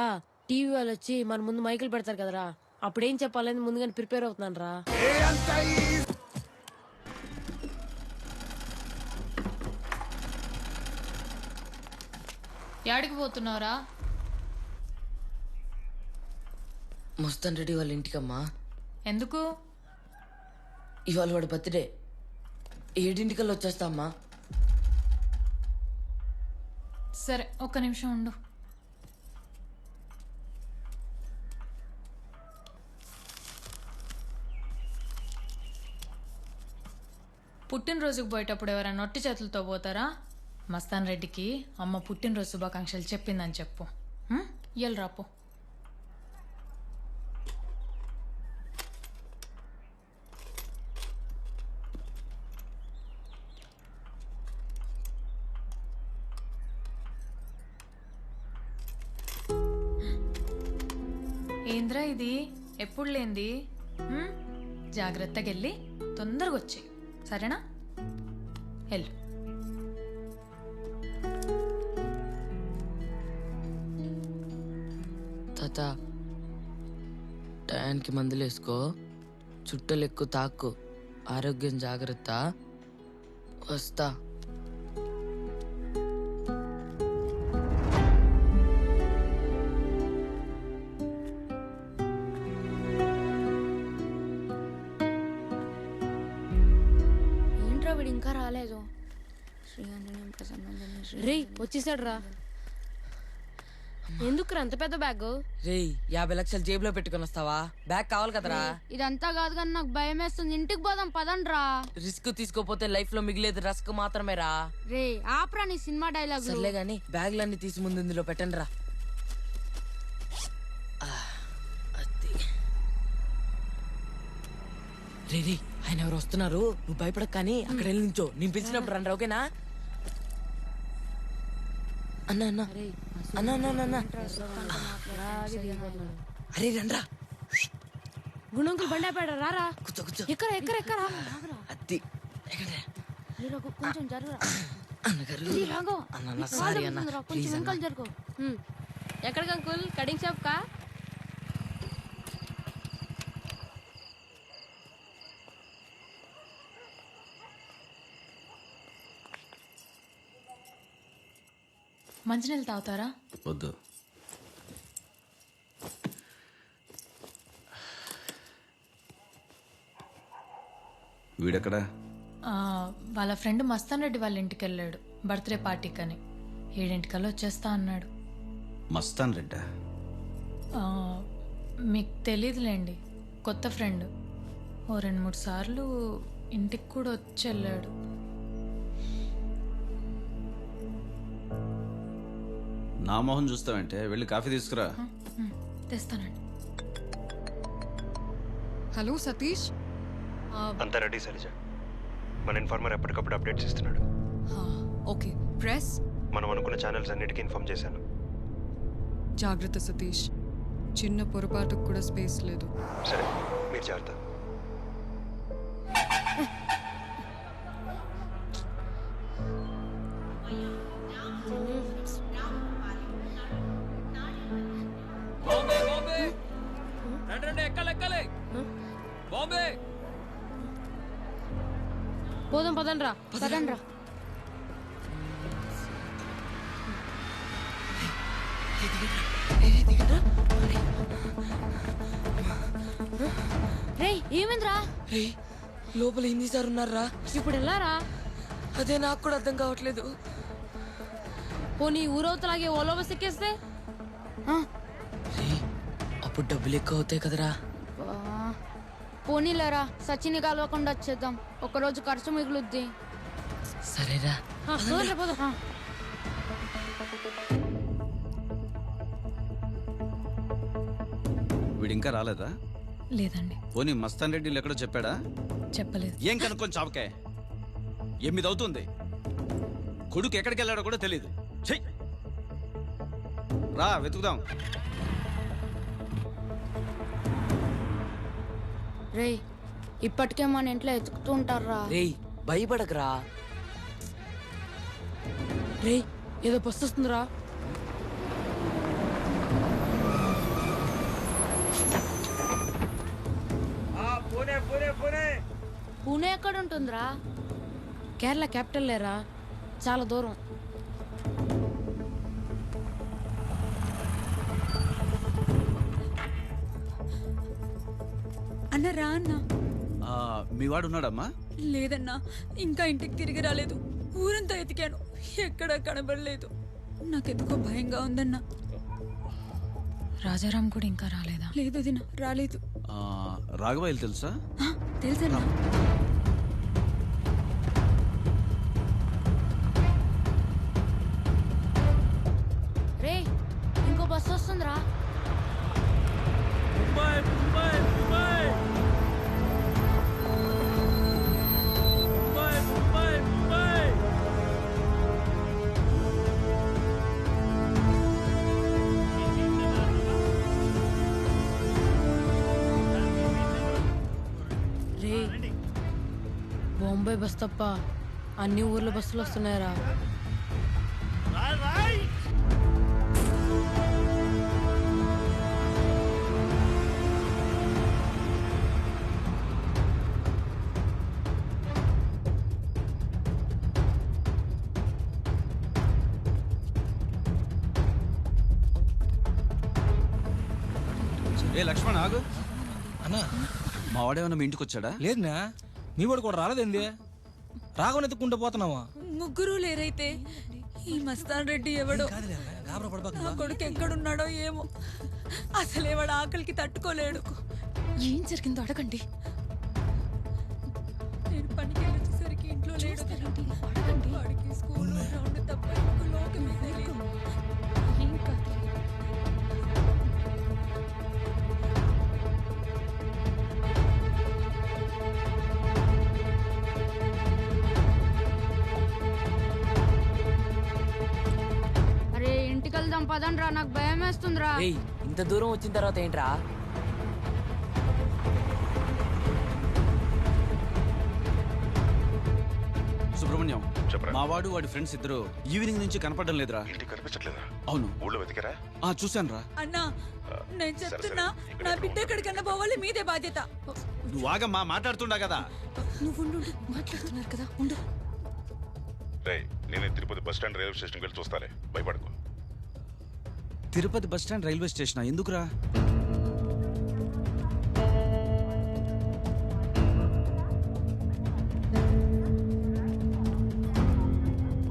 [SPEAKER 13] టీవీ వాళ్ళు వచ్చి మన ముందు మైకులు పెడతారు కదరా, అప్పుడేం చెప్పాలని ముందుగానే ప్రిపేర్ అవుతున్నాను రా.
[SPEAKER 12] యాడికి పోతున్నావురా?
[SPEAKER 10] మస్తాన్ రెడ్డి వాళ్ళ ఇంటికమ్మా.
[SPEAKER 12] ఎందుకు?
[SPEAKER 10] ఇవాళ వాడి బర్త్డే. 7 వచ్చేస్తా అమ్మా.
[SPEAKER 12] సరే ఒక్క నిమిషం ఉండు. పుట్టినరోజుకు పోయేటప్పుడు ఎవరైనా నొట్టి చేతులతో పోతారా? మస్తాన్ రెడ్డికి అమ్మ పుట్టినరోజు శుభాకాంక్షలు చెప్పిందని చెప్పు. ఎల్ రాపో. ఏంద్రా ఇది ఎప్పుడు లేంది? జాగ్రత్తగా వెళ్ళి తొందరగా వచ్చి సరేనా? వెళ్ళు.
[SPEAKER 13] తాత టయానికి మందులు వేసుకో, చుట్టలు ఎక్కువ తాక్కు, ఆరోగ్యం జాగ్రత్త. వస్తా.
[SPEAKER 3] ఏంట్రా వీడు ఇంకా రాలేదు?
[SPEAKER 17] రే వచ్చేసాడు రా. ఎందుకు అంత పెద్ద బ్యాగ్?
[SPEAKER 13] రే 50 లక్షలు జేబులో పెట్టుకుని వస్తావా? బ్యాగ్ కావాలి కదరా.
[SPEAKER 3] ఇదంతా కాదు కానీ నాకు భయం వేస్తుంది. ఇంటికి పోదాం పదండ్రా.
[SPEAKER 13] రిస్క్ తీసుకోపోతే లైఫ్ లో మిగిలేదు రస్క్ మాత్రమే రా.
[SPEAKER 3] రే ఆప్రా నీ సినిమా డైలాగ్.
[SPEAKER 13] సర్లే గాని బ్యాగ్లన్నీ తీసి ముందు ఇందులో పెట్టండి రా. రే రే ఆయన ఎవరు వస్తున్నారు, నువ్వు భయపడక కానీ అక్కడ వెళ్ళి నించో, నేను పిలిచినప్పుడు రండి. ఓకేనా? అన్న అన్న అన్న అన్న అన్న అరే రండ్రా.
[SPEAKER 17] గుణంకులు బండి ఆపాడు. రారా.
[SPEAKER 13] కూర్చో కూర్చో.
[SPEAKER 17] ఎక్కరా ఎక్కరా ఎక్కరా.
[SPEAKER 13] అత్తి
[SPEAKER 3] కొంచెం జరుగురా.
[SPEAKER 13] అన్నగారు అన్న సారీ అన్న ప్లీజ్ అన్న.
[SPEAKER 3] జరుగు.
[SPEAKER 17] ఎక్కడికి అంకుల్? కటింగ్ షాప్ కా?
[SPEAKER 12] మంచినీళ్ళు తాగుతారా?
[SPEAKER 22] వద్దు. వీడెక్కడా?
[SPEAKER 12] వాళ్ళ ఫ్రెండ్ మస్తాన్ రెడ్డి వాళ్ళ ఇంటికి వెళ్ళాడు బర్త్డే పార్టీకి అని. 7 వచ్చేస్తా అన్నాడు.
[SPEAKER 22] మస్తాన్ రెడ్డా?
[SPEAKER 12] మీకు తెలీదులేండి, కొత్త ఫ్రెండ్. ఓ 2-3 సార్లు ఇంటికి కూడా వచ్చి వెళ్ళాడు.
[SPEAKER 22] నా మొహం చూస్తావంటే వెళ్ళి కాఫీ తీసుకురా.
[SPEAKER 12] తెస్తానండి.
[SPEAKER 7] హలో సతీష్.
[SPEAKER 8] అంతా రెడీ శైలజ. మన ఇన్ఫార్మర్ ఎప్పటికప్పుడు అప్డేట్స్ ఇస్తున్నాడు.
[SPEAKER 7] ఓకే. ప్రెస్
[SPEAKER 8] మనం అనుకున్న ఛానల్స్ అన్నిటికీ ఇన్ఫార్మ్ చేశాను.
[SPEAKER 7] జాగ్రత్త సతీష్, చిన్న పొరపాటుకు కూడా స్పేస్ లేదు.
[SPEAKER 8] సరే మీరు జాగ్రత్త.
[SPEAKER 2] బాంబే
[SPEAKER 17] పోదాం పదండ్రా.
[SPEAKER 3] పదండ్రా.
[SPEAKER 17] రే ఏమైందిరా?
[SPEAKER 13] రే లోపల హిందీ సార్ ఉన్నారా?
[SPEAKER 17] ఇప్పుడు వెళ్ళారా?
[SPEAKER 13] అదే నాకు కూడా అర్థం కావట్లేదు.
[SPEAKER 17] పోనీ ఊరవతలాగే ఓలో బస్ ఎక్కేస్తే?
[SPEAKER 13] అప్పుడు డబ్బులు ఎక్కువ అవుతాయి కదరా.
[SPEAKER 3] పోనీలేరా, సచిని కలవకుండా వచ్చేద్దాం. ఒకరోజు ఖర్చు మిగులుద్ది.
[SPEAKER 13] సరేరా.
[SPEAKER 22] వీడు ఇంకా రాలేదా?
[SPEAKER 12] లేదండి.
[SPEAKER 22] పోనీ మస్తాన్ రెడ్డి ఎక్కడో చెప్పాడా?
[SPEAKER 12] చెప్పలేదు.
[SPEAKER 22] ఏం కనుక్కొని చావకే. 8 అవుతుంది. కొడుకు ఎక్కడికి వెళ్ళాడో కూడా తెలియదు. రా వెతుకుదాం.
[SPEAKER 3] రే ఇప్పటికే మన ఇంట్లో ఎతుకుతూ ఉంటారా.
[SPEAKER 13] రే భయపడకరా.
[SPEAKER 17] రే ఏదో బస్సు వస్తుందిరా.
[SPEAKER 3] పూణే ఎక్కడ ఉంటుందిరా?
[SPEAKER 17] కేరళ క్యాపిటల్ లేరా, చాలా దూరం.
[SPEAKER 1] అన్న రా అన్న.
[SPEAKER 22] మీ వాడు ఉన్నాడమ్మా?
[SPEAKER 1] లేదన్నా, ఇంకా ఇంటికి తిరిగి రాలేదు. ఊరంతా ఎతికాను, ఎక్కడా కనబడలేదు. నాకెందుకో భయంగా ఉందన్నా.
[SPEAKER 12] రాజారాం కూడా ఇంకా రాలేదా?
[SPEAKER 1] లేదు దిన, రాలేదు.
[SPEAKER 22] రాఘవాయిలు తెలుసా?
[SPEAKER 1] తెలుసన్నా.
[SPEAKER 3] వస్తుందిరా.
[SPEAKER 13] రే బాంబే బస్ తప్ప అన్ని ఊర్ల బస్సులు వస్తున్నాయరా.
[SPEAKER 22] ఏ లక్ష్మణ్ ఆగు.
[SPEAKER 5] అన్నా
[SPEAKER 22] మా వాడేమన్నా మీ ఇంటికి వచ్చాడా?
[SPEAKER 5] లేదునా, మీ వాడు కూడా రాలేదేంది? రాఘవన్ ఎత్తుకుంటూ పోతున్నావా?
[SPEAKER 1] ముగ్గురు లేరైతే ఈ మస్తాన్ రెడ్డి ఎవడో నా కొడుకు ఎక్కడున్నాడో ఏమో. అసలే వాడు ఆకలికి తట్టుకోలేడు.
[SPEAKER 17] ఏం జరిగిందో అడగండి.
[SPEAKER 1] నేను పనికి వెళ్ళొచ్చేసరికి ఇంట్లో లేడు. అడగండి. వాడికి స్కూల్ గ్రౌండ్ తప్ప ఇంకో లోకమే తెలియదు.
[SPEAKER 17] ఏం కాదు.
[SPEAKER 3] అరే ఇంటికి వెళ్దాం పదండ్రా, నాకు భయం వేస్తుందిరా.
[SPEAKER 10] ఇంత దూరం వచ్చిన తర్వాత ఏంట్రా?
[SPEAKER 22] సుబ్రహ్మణ్యం, మా వాడు వాడి ఫ్రెండ్స్ ఇద్దరు ఈవినింగ్ నుంచి కనపడడం లేదురా.
[SPEAKER 9] ఇంటికి కనిపించట్లేదా?
[SPEAKER 22] అవును.
[SPEAKER 9] ఊళ్ళో వెతికారా?
[SPEAKER 22] చూశాను రా.
[SPEAKER 1] అన్నా నేను చెప్తున్నా, నా బిడ్డ ఎక్కడికన్నా పోవాలి, మీదే బాధ్యత.
[SPEAKER 22] నువ్వు ఆగమ్మా, మాట్లాడుతుండా కదా.
[SPEAKER 17] నువ్వు మాట్లాడుతున్నారు కదా, ఉండు.
[SPEAKER 9] నేనే తిరుపతి బస్ స్టాండ్ రైల్వే స్టేషన్కి వెళ్ళి చూస్తాలే, భయపడకు.
[SPEAKER 22] Tirupati bus stand railway station ఎందుకురా?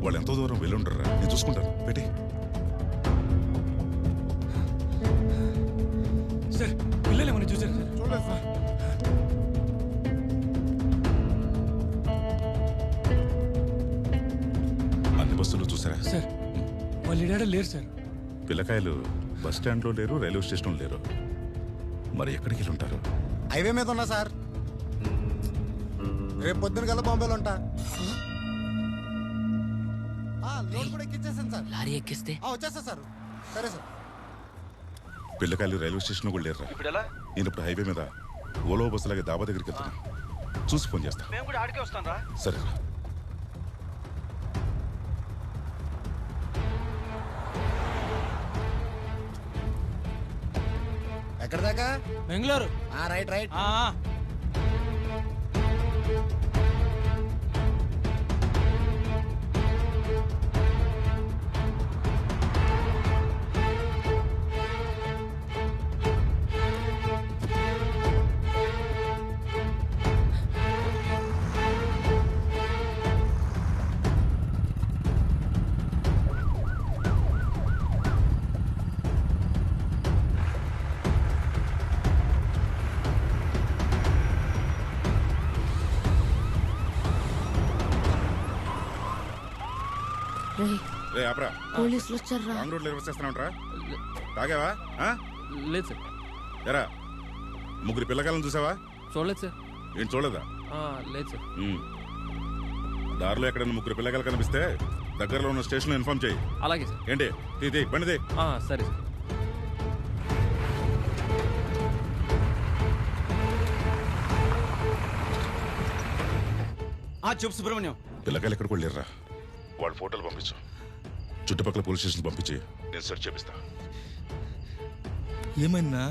[SPEAKER 9] వాళ్ళు ఎంతో దూరం వెళ్ళి ఉంటారా, నేను చూసుకుంటాను. పెట్టి
[SPEAKER 5] సార్ పిల్లలు ఏమన్నా చూసారు సార్?
[SPEAKER 9] చూడలేదు సార్. అన్ని బస్సులు చూసారా
[SPEAKER 5] సార్? వాళ్ళు ఈడ లేరు సార్.
[SPEAKER 9] పిల్లకాయలు బస్ స్టాండ్లో లేరు, రైల్వే స్టేషన్లో లేరు. మరి ఎక్కడికి వెళ్ళి ఉంటారు?
[SPEAKER 6] హైవే మీద ఉన్నా సార్. రేపు పొద్దున కల్లా బాంబేలో ఉంటా. లోన్ కూడా ఎక్కించేసాను సార్.
[SPEAKER 10] లారీ ఎక్కిస్తే
[SPEAKER 6] వచ్చేస్తా సార్. సరే సార్.
[SPEAKER 9] పిల్లకాయలు రైల్వే స్టేషన్లో కూడా లేరు. నేను ఇప్పుడు హైవే మీద ఓలో బస్సులాగే దాబా దగ్గరికి వెళ్తాను. చూసి ఫోన్ చేస్తా.
[SPEAKER 22] మేము కూడా ఆడికే వస్తాం రా.
[SPEAKER 9] సరే.
[SPEAKER 6] ఎక్కడ దాకా?
[SPEAKER 5] బెంగళూరు.
[SPEAKER 6] Right right.
[SPEAKER 9] రే ఆపరా.
[SPEAKER 3] పోలీసులు వచ్చారా?
[SPEAKER 9] రాంగ్ రోడ్ రివర్స్ చేస్తున్నావుట్రా? తాగావా?
[SPEAKER 2] లేదు సార్.
[SPEAKER 9] ఎరా ముగ్గురు పిల్లకాయలను చూసావా?
[SPEAKER 2] చూడలేదు సార్.
[SPEAKER 9] ఏంటి చూడలేదా?
[SPEAKER 2] లేదు సార్.
[SPEAKER 9] దారిలో ఎక్కడైనా ముగ్గురు పిల్లకాయలు కనిపిస్తే దగ్గరలో ఉన్న స్టేషన్లో ఇన్ఫార్మ్ చేయి.
[SPEAKER 2] అలాగే సార్.
[SPEAKER 9] ఏంటి తీది బండిది.
[SPEAKER 2] సరే
[SPEAKER 22] సార్. చెప్పు సుబ్రహ్మణ్యం.
[SPEAKER 9] పిల్లకాయలు ఎక్కడికి వెళ్ళారా? వాళ్ళ ఫోటోలు పంపించు. చుట్టుపక్కల పోలీస్ స్టేషన్ పంపించి నేను సెర్చ్ చేపిస్తా.
[SPEAKER 5] ఏమైనా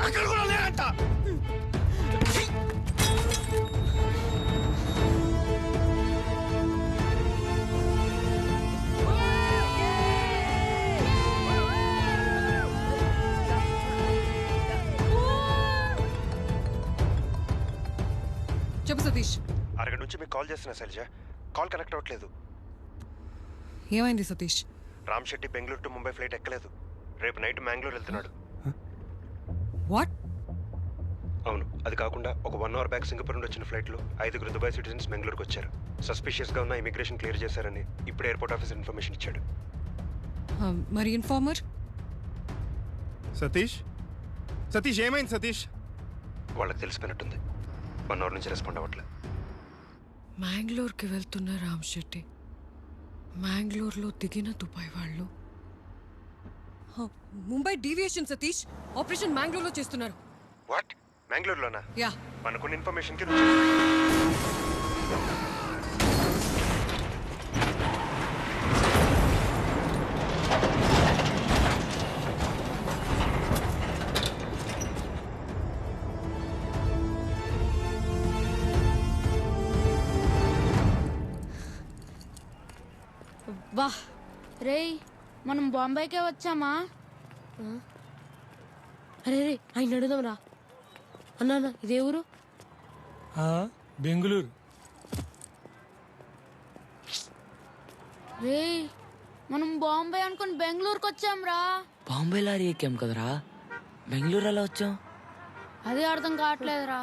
[SPEAKER 15] అక్కడ కూడా లేదంట.
[SPEAKER 7] చెప్పు సతీష్.
[SPEAKER 8] అరగంట నుంచి మీకు కాల్ చేస్తున్నా శైలజ, కాల్ కనెక్ట్ అవ్వట్లేదు.
[SPEAKER 7] ఏమైంది సతీష్?
[SPEAKER 8] రామ్ శెట్టి బెంగళూరు టు ముంబై ఫ్లైట్ ఎక్కలేదు. రేపు నైట్ మ్యాంగ్లూర్ వెళ్తున్నాడు.
[SPEAKER 7] వాట్?
[SPEAKER 8] అవును, అది కాకుండా ఒక 1 hour బ్యాక్ సింగపూర్ నుండి వచ్చిన ఫ్లైట్లో 5 దుబాయ్ సిటిజన్స్ బెంగళూరుకి వచ్చారు. సస్పిషియస్గా ఉన్న ఇమిగ్రేషన్ క్లియర్ చేశారని ఇప్పుడు ఎయిర్పోర్ట్ ఆఫీసర్ ఇన్ఫర్మేషన్ ఇచ్చాడు.
[SPEAKER 7] మరి ఇన్ఫార్మర్?
[SPEAKER 8] సతీష్ సతీష్ ఏమైంది సతీష్?
[SPEAKER 14] వాళ్ళకి తెలిసిపోయినట్టుంది. 1 అవర్ నుంచి రెస్పాండ్ అవ్వట్లే.
[SPEAKER 7] మ్యాంగ్లూర్కి వెళ్తున్న రామ్ శెట్టి మ్యాంగ్లూర్లో దిగిన దుబాయ్ వాళ్ళు ముంబై డీవియేషన్ సతీష్ ఆపరేషన్ మ్యాంగ్లూర్లో చేస్తున్నారు.
[SPEAKER 14] వాట్? మ్యాంగ్లూర్లోనా?
[SPEAKER 7] యా.
[SPEAKER 14] మనకున్న ఇన్ఫర్మేషన్కి
[SPEAKER 3] వా రేయ్ మనం బాంబేకే వచ్చామా?
[SPEAKER 13] అరే రే ఆయన అడుగుదాం రా. అన్నా ఇదే ఊరు?
[SPEAKER 5] బెంగళూరు.
[SPEAKER 3] రేయ్ మనం బాంబే అనుకుని బెంగళూరుకి వచ్చాం రా.
[SPEAKER 10] బాంబే లారీ ఎక్కాం కదరా, బెంగళూరు ఎలా వచ్చాం?
[SPEAKER 3] అదే అర్థం కావట్లేదురా.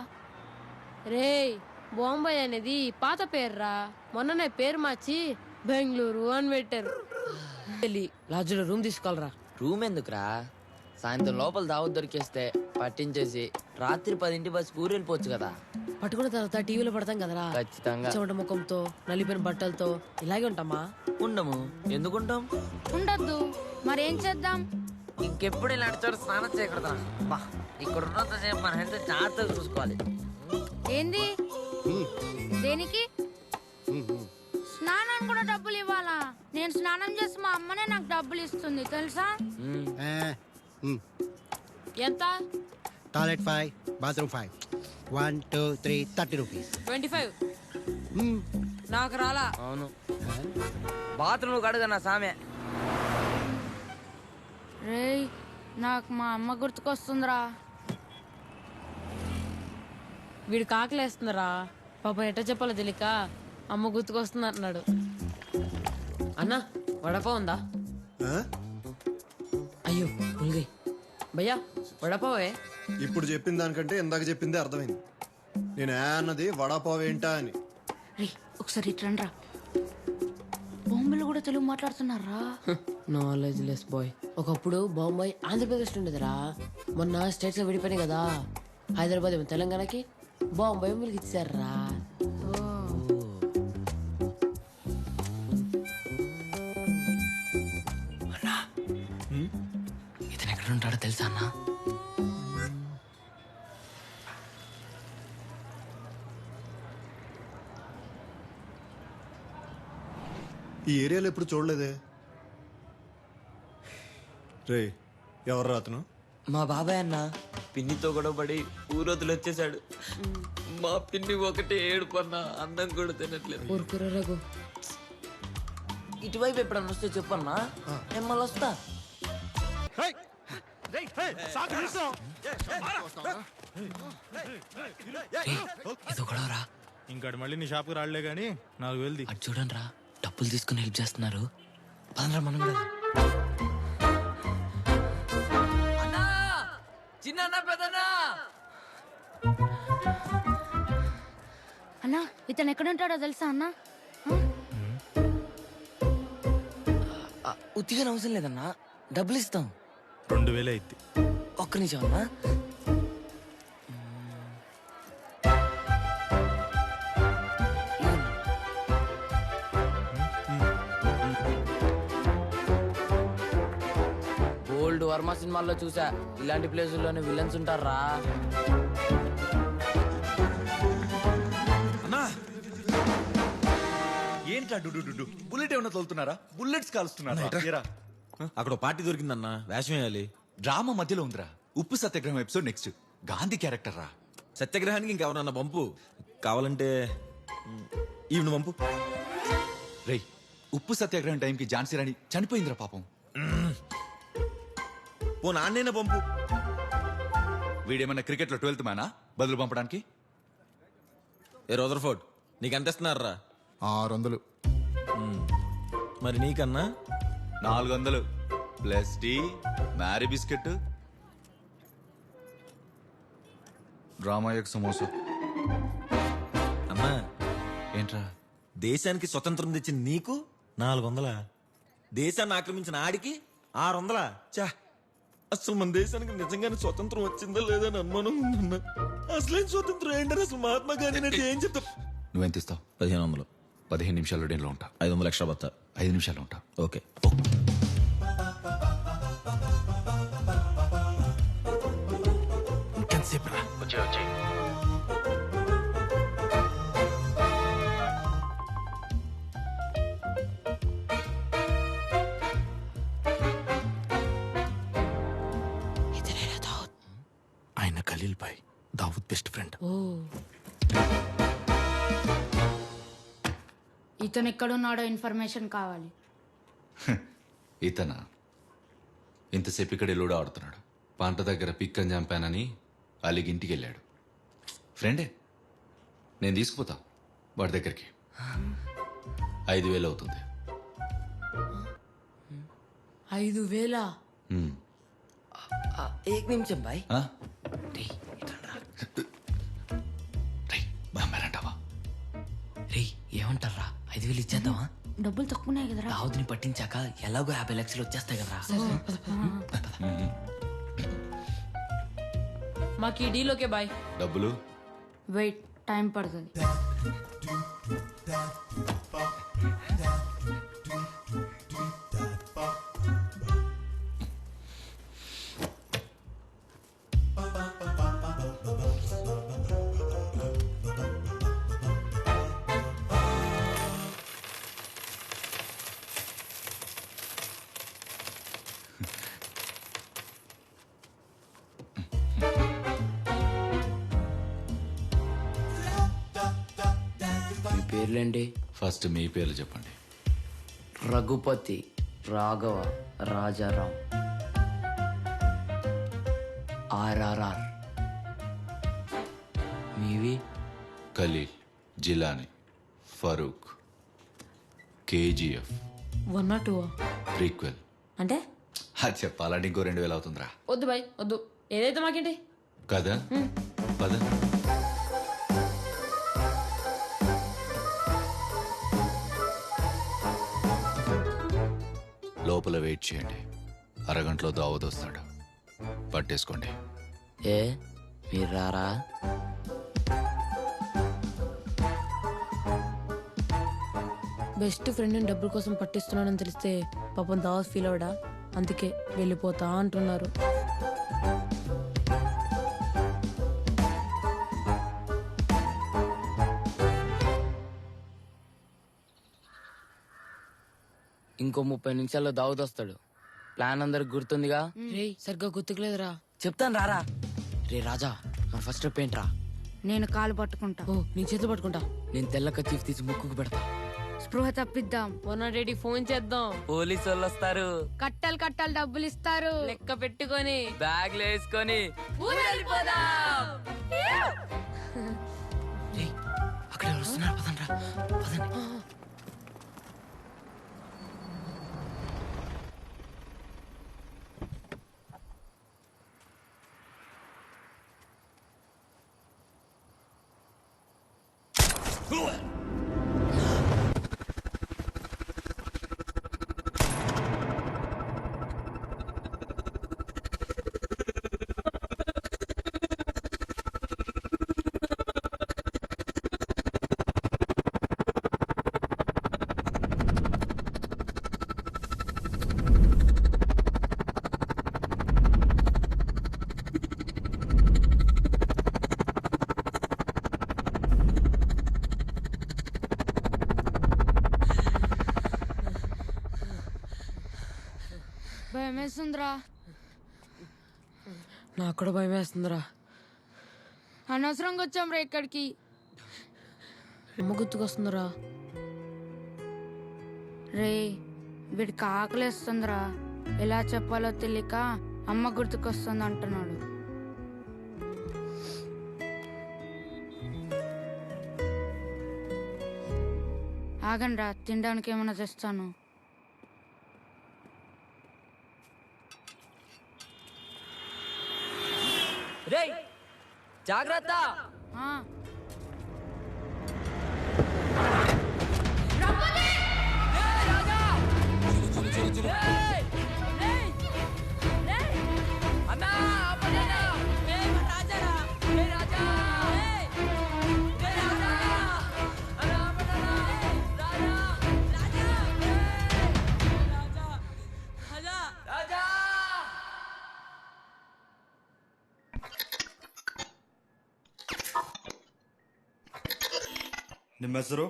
[SPEAKER 17] రేయ్ బాంబే అనేది పాత పేరురా, మొన్ననే పేరు మార్చి బెంగళూరు అని పెట్టారు.
[SPEAKER 13] వెళ్ళి లాడ్జ్లో రూమ్ తీసుకోవాలరా.
[SPEAKER 10] రూమ్ ఎందుకురా, సాయంత్రం లోపల దావత్ దొరికేస్తే పట్టించేసి రాత్రి 10 బస్సు ఊరు వెళ్ళిపోవచ్చు కదా.
[SPEAKER 13] పట్టుకున్న తర్వాత టీవీలో పడతాం కదరా.
[SPEAKER 10] ఖచ్చితంగా.
[SPEAKER 13] చెమట ముఖంతో నలిపిన బట్టలతో ఇలాగే ఉంటామా?
[SPEAKER 10] ఉండము. ఎందుకుంటాం?
[SPEAKER 3] ఉండద్దు. మరేం చేద్దాం?
[SPEAKER 10] ఇంకెప్పుడు ఇలాంటి చోట స్నానం చేయకూడదా? ఇక్కడ ఉన్నంతసేపు మన హెల్త్ జాగ్రత్తగా చూసుకోవాలి.
[SPEAKER 3] ఏంది? దేనికి? స్నానానికి కూడా డబ్బులు ఇవ్వాలా? నేను స్నానం చేసి మా అమ్మనే నాకు డబ్బులు ఇస్తుంది తెలుసా?
[SPEAKER 17] ఎంత?
[SPEAKER 19] Toilet 5, bathroom 5. 1, 2, 3, 30 రూపీస్.
[SPEAKER 17] 25. నాకు రాలా.
[SPEAKER 10] అవును, బాత్రూమ్ కడుగన్నా సామె.
[SPEAKER 3] రేయ్ నాకు మా అమ్మ గుర్తుకొస్తుందిరా.
[SPEAKER 17] వీడు కాకలేస్తుందిరా పాపం, ఎట్ట చెప్పాలో తెలియక అమ్మ గుర్తుకొస్తుంది అంటున్నాడు.
[SPEAKER 13] అన్నా వడపావ్ ఉందా? అయ్యో ఉల్గై భయ్యా వడపావే.
[SPEAKER 20] ఇప్పుడు చెప్పిన దానికంటే ఇందాక చెప్పిందే అర్థమైంది. నేను అన్నది వడాపావ్ ఏంటా అని.
[SPEAKER 3] రేయ్ ఒకసారి ఇట్రండ్రా. బాంబేలో కూడా తెలుగు మాట్లాడుతున్నారా?
[SPEAKER 13] Knowledge less boy. ఒకప్పుడు బాంబాయి ఆంధ్రప్రదేశ్ ఉండేదిరా, మొన్న స్టేట్స్ విడిపోయినాయి కదా. హైదరాబాద్ ఏమో తెలంగాణకి, బాంబాయి మీకు ఇచ్చారా.
[SPEAKER 10] ఇతను ఎక్కడ ఉంటాడో తెలుసా అన్నా?
[SPEAKER 20] ఈ ఏరియాలో ఎప్పుడు చూడలేదే. రే ఎవరు అతను?
[SPEAKER 10] మా బాబాయ్ అన్న. పిన్నితో గొడవపడి ఊరొద్దులు వచ్చేసాడు. మా పిన్ని ఒకటే ఏడుపన్నా, అన్నం కూడా తినట్లేదు.
[SPEAKER 13] ఊరుకురా రఘు.
[SPEAKER 10] ఇటువైపు ఎప్పుడన్నా వస్తే చెప్పన్నా, నేను మళ్ళీ వస్తా. ఏదో గొడవరా.
[SPEAKER 5] ఇంకాడు మళ్ళీ నీ షాప్కి రాలే గానీ 4,000
[SPEAKER 10] అటు చూడండి రా, డబ్బులు తీసుకుని హెల్ప్ చేస్తున్నారు. పదరా మనం కూడా. చిన్న పెద్దనా
[SPEAKER 3] అన్నా ఇతను ఎక్కడ ఉంటాడో తెలుసా అన్నా?
[SPEAKER 10] ఉత్తిగా అవసరం లేదన్నా, డబ్బులు ఇస్తాం.
[SPEAKER 5] 2,000 అయింది.
[SPEAKER 10] ఒక్క నిమిషం అన్నా. ఓల్డ్ వర్మ సినిమాల్లో చూసా, ఇలాంటి ప్లేసుల్లోనే విలన్స్ ఉంటారా.
[SPEAKER 24] ఏంట్రా డు బుల్లెట్ ఏమన్నా తోలుతున్నారా? బుల్లెట్స్ కాలుస్తున్నారా?
[SPEAKER 5] అక్కడ పార్టీ దొరికిందన్నా, వేషం వేయాలి.
[SPEAKER 24] డ్రామా మధ్యలో ఉందిరా. ఉప్పు సత్యాగ్రహం ఎపిసోడ్ నెక్స్ట్. గాంధీ క్యారెక్టర్ రా.
[SPEAKER 5] సత్యాగ్రహానికి ఇంకెవరన్నా పంపు. కావాలంటే ఈవిడ పంపు.
[SPEAKER 24] రేయ్, ఉప్పు సత్యాగ్రహం టైంకి ఝాన్సీ రాణి చనిపోయిందిరా పాపం.
[SPEAKER 5] ఓ నాన్నైనా పంపు.
[SPEAKER 24] వీడేమన్నా క్రికెట్ లో 12th మ్యానా బదులు పంపడానికి?
[SPEAKER 5] ఏ రదర్ఫోర్డ్, నీకు ఎంత ఇస్తున్నారా?
[SPEAKER 6] 600.
[SPEAKER 5] మరి నీకన్నా
[SPEAKER 24] 400 ప్లస్ టీ, మ్యారీ బిస్కెట్, డ్రామాయక్ సమోసా.
[SPEAKER 5] అన్నా
[SPEAKER 24] ఏంట్రా?
[SPEAKER 5] దేశానికి స్వతంత్రం తెచ్చిన నీకు 400, దేశాన్ని ఆక్రమించిన ఆడికి 600. చా
[SPEAKER 11] అసలు మన దేశానికి నిజంగానే స్వతంత్రం వచ్చిందా లేదా అని అనుమానం ఉందన్న. అసలేం స్వతంత్రం ఏంటని అసలు మహాత్మా గాంధీ అంటే ఏం చెప్తా?
[SPEAKER 24] నువ్వెంత ఇస్తావు?
[SPEAKER 5] 1500.
[SPEAKER 24] 15 నిమిషాల్లో డేలో ఉంటా.
[SPEAKER 5] 500 ఎక్స్ట్రా బత్తా.
[SPEAKER 24] 5 నిమిషాల్లో ఉంటా.
[SPEAKER 5] ఓకే.
[SPEAKER 4] ఇంకెంతసేపు రా? ఆయన ఖలీల్ భాయ్, దావుద్ బెస్ట్ ఫ్రెండ్.
[SPEAKER 3] ఇతను ఎక్కడున్నాడో ఇన్ఫర్మేషన్ కావాలి.
[SPEAKER 24] ఇతనా? ఇంతసేపు ఇక్కడ లూడో ఆడుతున్నాడు. పంట దగ్గర పిక్కని చంపానని అలిగి ఇంటికి వెళ్ళాడు. ఫ్రెండే, నేను తీసుకుపోతా వాడి దగ్గరికి. 5000 అవుతుంది.
[SPEAKER 13] 5000?
[SPEAKER 10] एक निमिषం బాయ్. రే ఏమంటారా? 5000 ఇచ్చేద్దామా?
[SPEAKER 3] డబ్బులు తక్కువనే కదరా.
[SPEAKER 10] దావుద్ని పట్టించాక ఎలాగో 50 లక్షలు వచ్చేస్తాయి కదరా.
[SPEAKER 12] మాకు ఈ డీల్ ఓకే బాయ్.
[SPEAKER 24] డబ్బులు
[SPEAKER 3] వెయిట్, టైం పడుతుంది.
[SPEAKER 10] మీ పేర్లేంటి?
[SPEAKER 24] ఫస్ట్ మీ పేర్లు చెప్పండి.
[SPEAKER 10] రఘుపతి, రాఘవ, రాజారాం, ఆర్ఆర్ఆర్. మీవి?
[SPEAKER 24] Khalil, Jilani, Farooq, KGF,
[SPEAKER 12] 1 or 2
[SPEAKER 24] prequel.
[SPEAKER 12] అంటే
[SPEAKER 24] అది చెప్పాలంటే ఇంకో 2000 అవుతుందిరా.
[SPEAKER 12] వద్దు బాయ్ వద్దు, ఏదైతే మాకేంటి
[SPEAKER 24] కదా. పద. లోపల వెయిట్ చేయండి. అరగంటలో దావద్ వస్తాడు. పట్టేసుకోండి.
[SPEAKER 10] ఏ మీరు రారా?
[SPEAKER 13] బెస్ట్ ఫ్రెండ్ని డబ్బుల కోసం పట్టిస్తున్నానని తెలిస్తే పాపం దావత్ ఫీల్ అవడా? అందుకే వెళ్ళిపోతా అంటున్నారు.
[SPEAKER 10] ఇంకో 30 నిమిషాల్లో దావుద్ వస్తాడు. ప్లాన్ అందరికి గుర్తుందిగా?
[SPEAKER 13] రే సరిగ్గా గుర్తుకులేదురా.
[SPEAKER 10] చెప్తాను రారా. రే రాజా, మన ఫస్ట్ స్టెప్ ఏంట్రా?
[SPEAKER 3] నేను కాలు పట్టుకుంటా.
[SPEAKER 13] ఓ నీ చేతులు పట్టుకుంటా.
[SPEAKER 10] నేను తెల్ల కచీఫ్ తీసి ముక్కుకు పెడతా.
[SPEAKER 3] స్పృహ తప్పిద్దాం.
[SPEAKER 17] 180 ఫోన్ చేద్దాం.
[SPEAKER 10] పోలీసు వాళ్ళు వస్తారు.
[SPEAKER 3] కట్టలు కట్టలు డబ్బులు ఇస్తారు.
[SPEAKER 17] లెక్క పెట్టుకొని
[SPEAKER 10] బ్యాగ్లు వేసుకొని
[SPEAKER 17] ఊరెళ్ళిపోదాం.
[SPEAKER 10] అక్కడ ఎవరు వస్తున్నారు? పదండ్రా, పదండి.
[SPEAKER 3] భయమేస్తుందిరా.
[SPEAKER 13] నాకు కూడా భయం వేస్తుందిరా.
[SPEAKER 3] అనవసరంగా వచ్చాం రా ఇక్కడికి.
[SPEAKER 13] అమ్మ గుర్తుకొస్తుందిరా.
[SPEAKER 3] రే వీడికి ఆకలేస్తుందిరా. ఎలా చెప్పాలో తెలియక అమ్మ గుర్తుకొస్తుంది అంటున్నాడు. ఆగండ్రా, తినడానికి ఏమైనా తెస్తాను.
[SPEAKER 10] రేయ్ జాగ్రత్త.
[SPEAKER 8] ನಿಮ್ಮ ಹೆಸರು?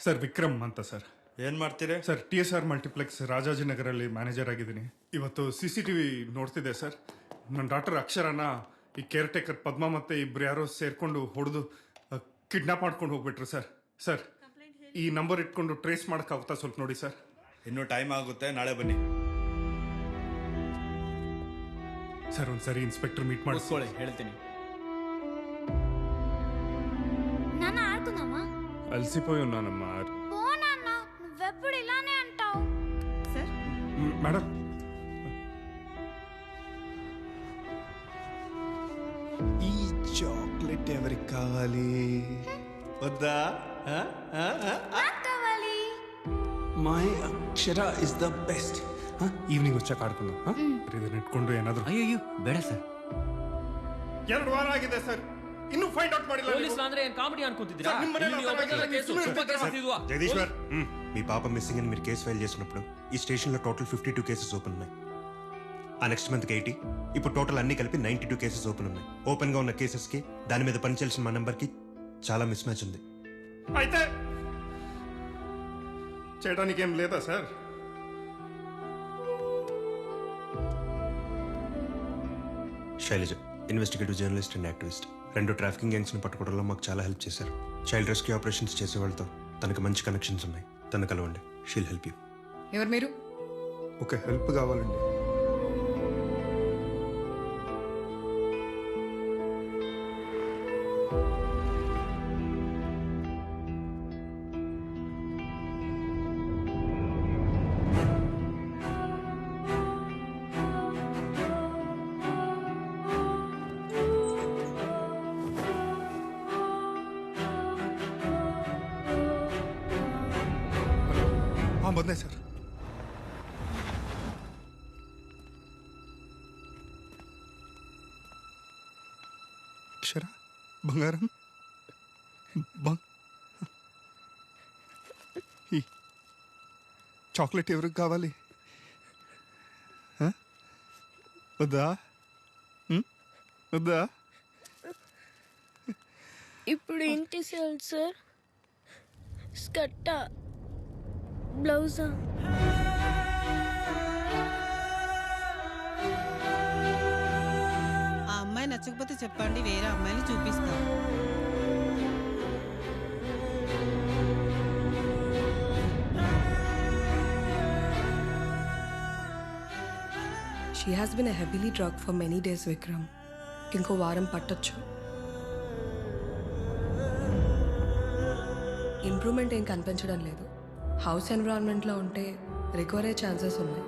[SPEAKER 8] ಸರ್ ವಿಕ್ರಮ್ ಅಂತ ಸರ್. ಏನು ಮಾಡ್ತೀರಿ ಸರ್? TSR ಮಲ್ಟಿಪ್ಲೆಕ್ಸ್ ರಾಜಾಜಿನಗರಲ್ಲಿ ಮ್ಯಾನೇಜರ್ ಆಗಿದ್ದೀನಿ. ಇವತ್ತು CCTV ನೋಡ್ತಿದ್ದೆ ಸರ್. ನನ್ನ ಡಾಕ್ಟರ್ ಅಕ್ಷರನ ಈ ಕೇರ್ ಟೇಕರ್ ಪದ್ಮ ಮತ್ತೆ ಇಬ್ರು ಯಾರೋ ಸೇರ್ಕೊಂಡು ಹೊಡೆದು ಕಿಡ್ನಾಪ್ ಮಾಡ್ಕೊಂಡು ಹೋಗ್ಬಿಟ್ರು ಸರ್. ಸರ್ ಈ ನಂಬರ್ ಇಟ್ಕೊಂಡು ಟ್ರೇಸ್ ಮಾಡೋಕ್ಕಾಗುತ್ತಾ ಸ್ವಲ್ಪ ನೋಡಿ ಸರ್.
[SPEAKER 16] ಇನ್ನೂ ಟೈಮ್ ಆಗುತ್ತೆ, ನಾಳೆ ಬನ್ನಿ.
[SPEAKER 8] ಸರ್ ಒಂದ್ಸರಿ ಇನ್ಸ್ಪೆಕ್ಟರ್ ಮೀಟ್ ಮಾಡಿಸ್ಕೊಳ್ಳಿ,
[SPEAKER 16] ಹೇಳ್ತೀನಿ.
[SPEAKER 3] నాన్న ఆడుకుందామా?
[SPEAKER 8] అలసిపోయి ఉన్నానమ్మా.
[SPEAKER 3] పో నాన్న, నువ్వెప్పుడు ఇలానే అంటావు.
[SPEAKER 1] సార్
[SPEAKER 8] మేడం
[SPEAKER 16] ఈ చాక్లెట్ ఎవరికి కావాలి? వద్దా?
[SPEAKER 3] నాకు కావాలి.
[SPEAKER 16] My Akshara is the best.
[SPEAKER 8] Evening వచ్చాక ಆಡ್ಕೊಂಡ ಇದನ್ನ ಇಟ್ಕೊಂಡು ಏನಾದ್ರು.
[SPEAKER 10] ಅಯ್ಯೋ ಬೇಡ ಸರ್.
[SPEAKER 8] 2 ವಾರ ಆಗಿದೆ ಸರ್, ಇನ್ನೂ ಫೈಂಡ್ ಔಟ್ ಮಾಡಿಲ್ಲ.
[SPEAKER 2] పోలీస్ ಅಂದ್ರೆ ಏನ್ ಕಾಮಿಡಿ ಅನ್ಕೊಂತಿದ್ದೀರಾ?
[SPEAKER 8] ಸರ್, ನಿಮ್ಮನೆಲ್ಲ
[SPEAKER 2] ಇಲ್ಲಿ ಒಬ್ಬ ಕೇಸು, ತುಂಬ ಕೇಸಸ್ ಇದ್ವಾ?
[SPEAKER 14] జగదీశ్వర్, మీ పాప మిస్సింగ్ అని మీరు కేసు ఫైల్ చేసినప్పుడు ఈ స్టేషన్లో టోటల్ 52 కేసెస్ ఓపెన్ ఉన్నాయి. ఆ నెక్స్ట్ మంత్కి 80, ఇప్పుడు టోటల్ అన్ని కలిపి 92 కేసెస్ ఓపెన్ ఉన్నాయి. ఓపెన్గా ఉన్న కేసెస్కి దాని మీద పనిచేయాల్సిన మా నెంబర్కి చాలా మిస్ మ్యాచ్ ఉంది.
[SPEAKER 8] అయితే చేయడానికి ఏం లేదా sir?
[SPEAKER 14] Shailaja investigative journalist and activist. 2 trafficking గ్యాంగ్స్ని పట్టుకోవడంలో మాకు చాలా హెల్ప్ చేశారు. చైల్డ్ రెస్క్యూ ఆపరేషన్స్ చేసే వాళ్ళతో తనకు మంచి కనెక్షన్స్ ఉన్నాయి. తను కలవండి, షీల్ హెల్ప్ యూ.
[SPEAKER 7] ఎవరు మీరు?
[SPEAKER 8] ఒక హెల్ప్ కావాలండి. ಬಂದೆ ಸರ್. అక్షర బంగారం ఈ చాక్లెట్ ఎవరికి కావాలి? వద్దా? వద్దా?
[SPEAKER 17] ఇప్పుడు ఏంటి సార్? స్కర్టా, బ్లౌజా?
[SPEAKER 1] ఆ అమ్మాయి నచ్చకపోతే చెప్పండి, వేరే అమ్మాయిని చూపిస్తాం.
[SPEAKER 7] She has been a heavily drugged for many days, Vikram. ఇంకో వారం పట్టొచ్చు. ఇంప్రూవ్మెంట్ ఏం కనిపించడం లేదు. హౌస్ ఎన్విరాన్మెంట్లో ఉంటే రికవర్ అయ్యే ఛాన్సెస్ ఉన్నాయి.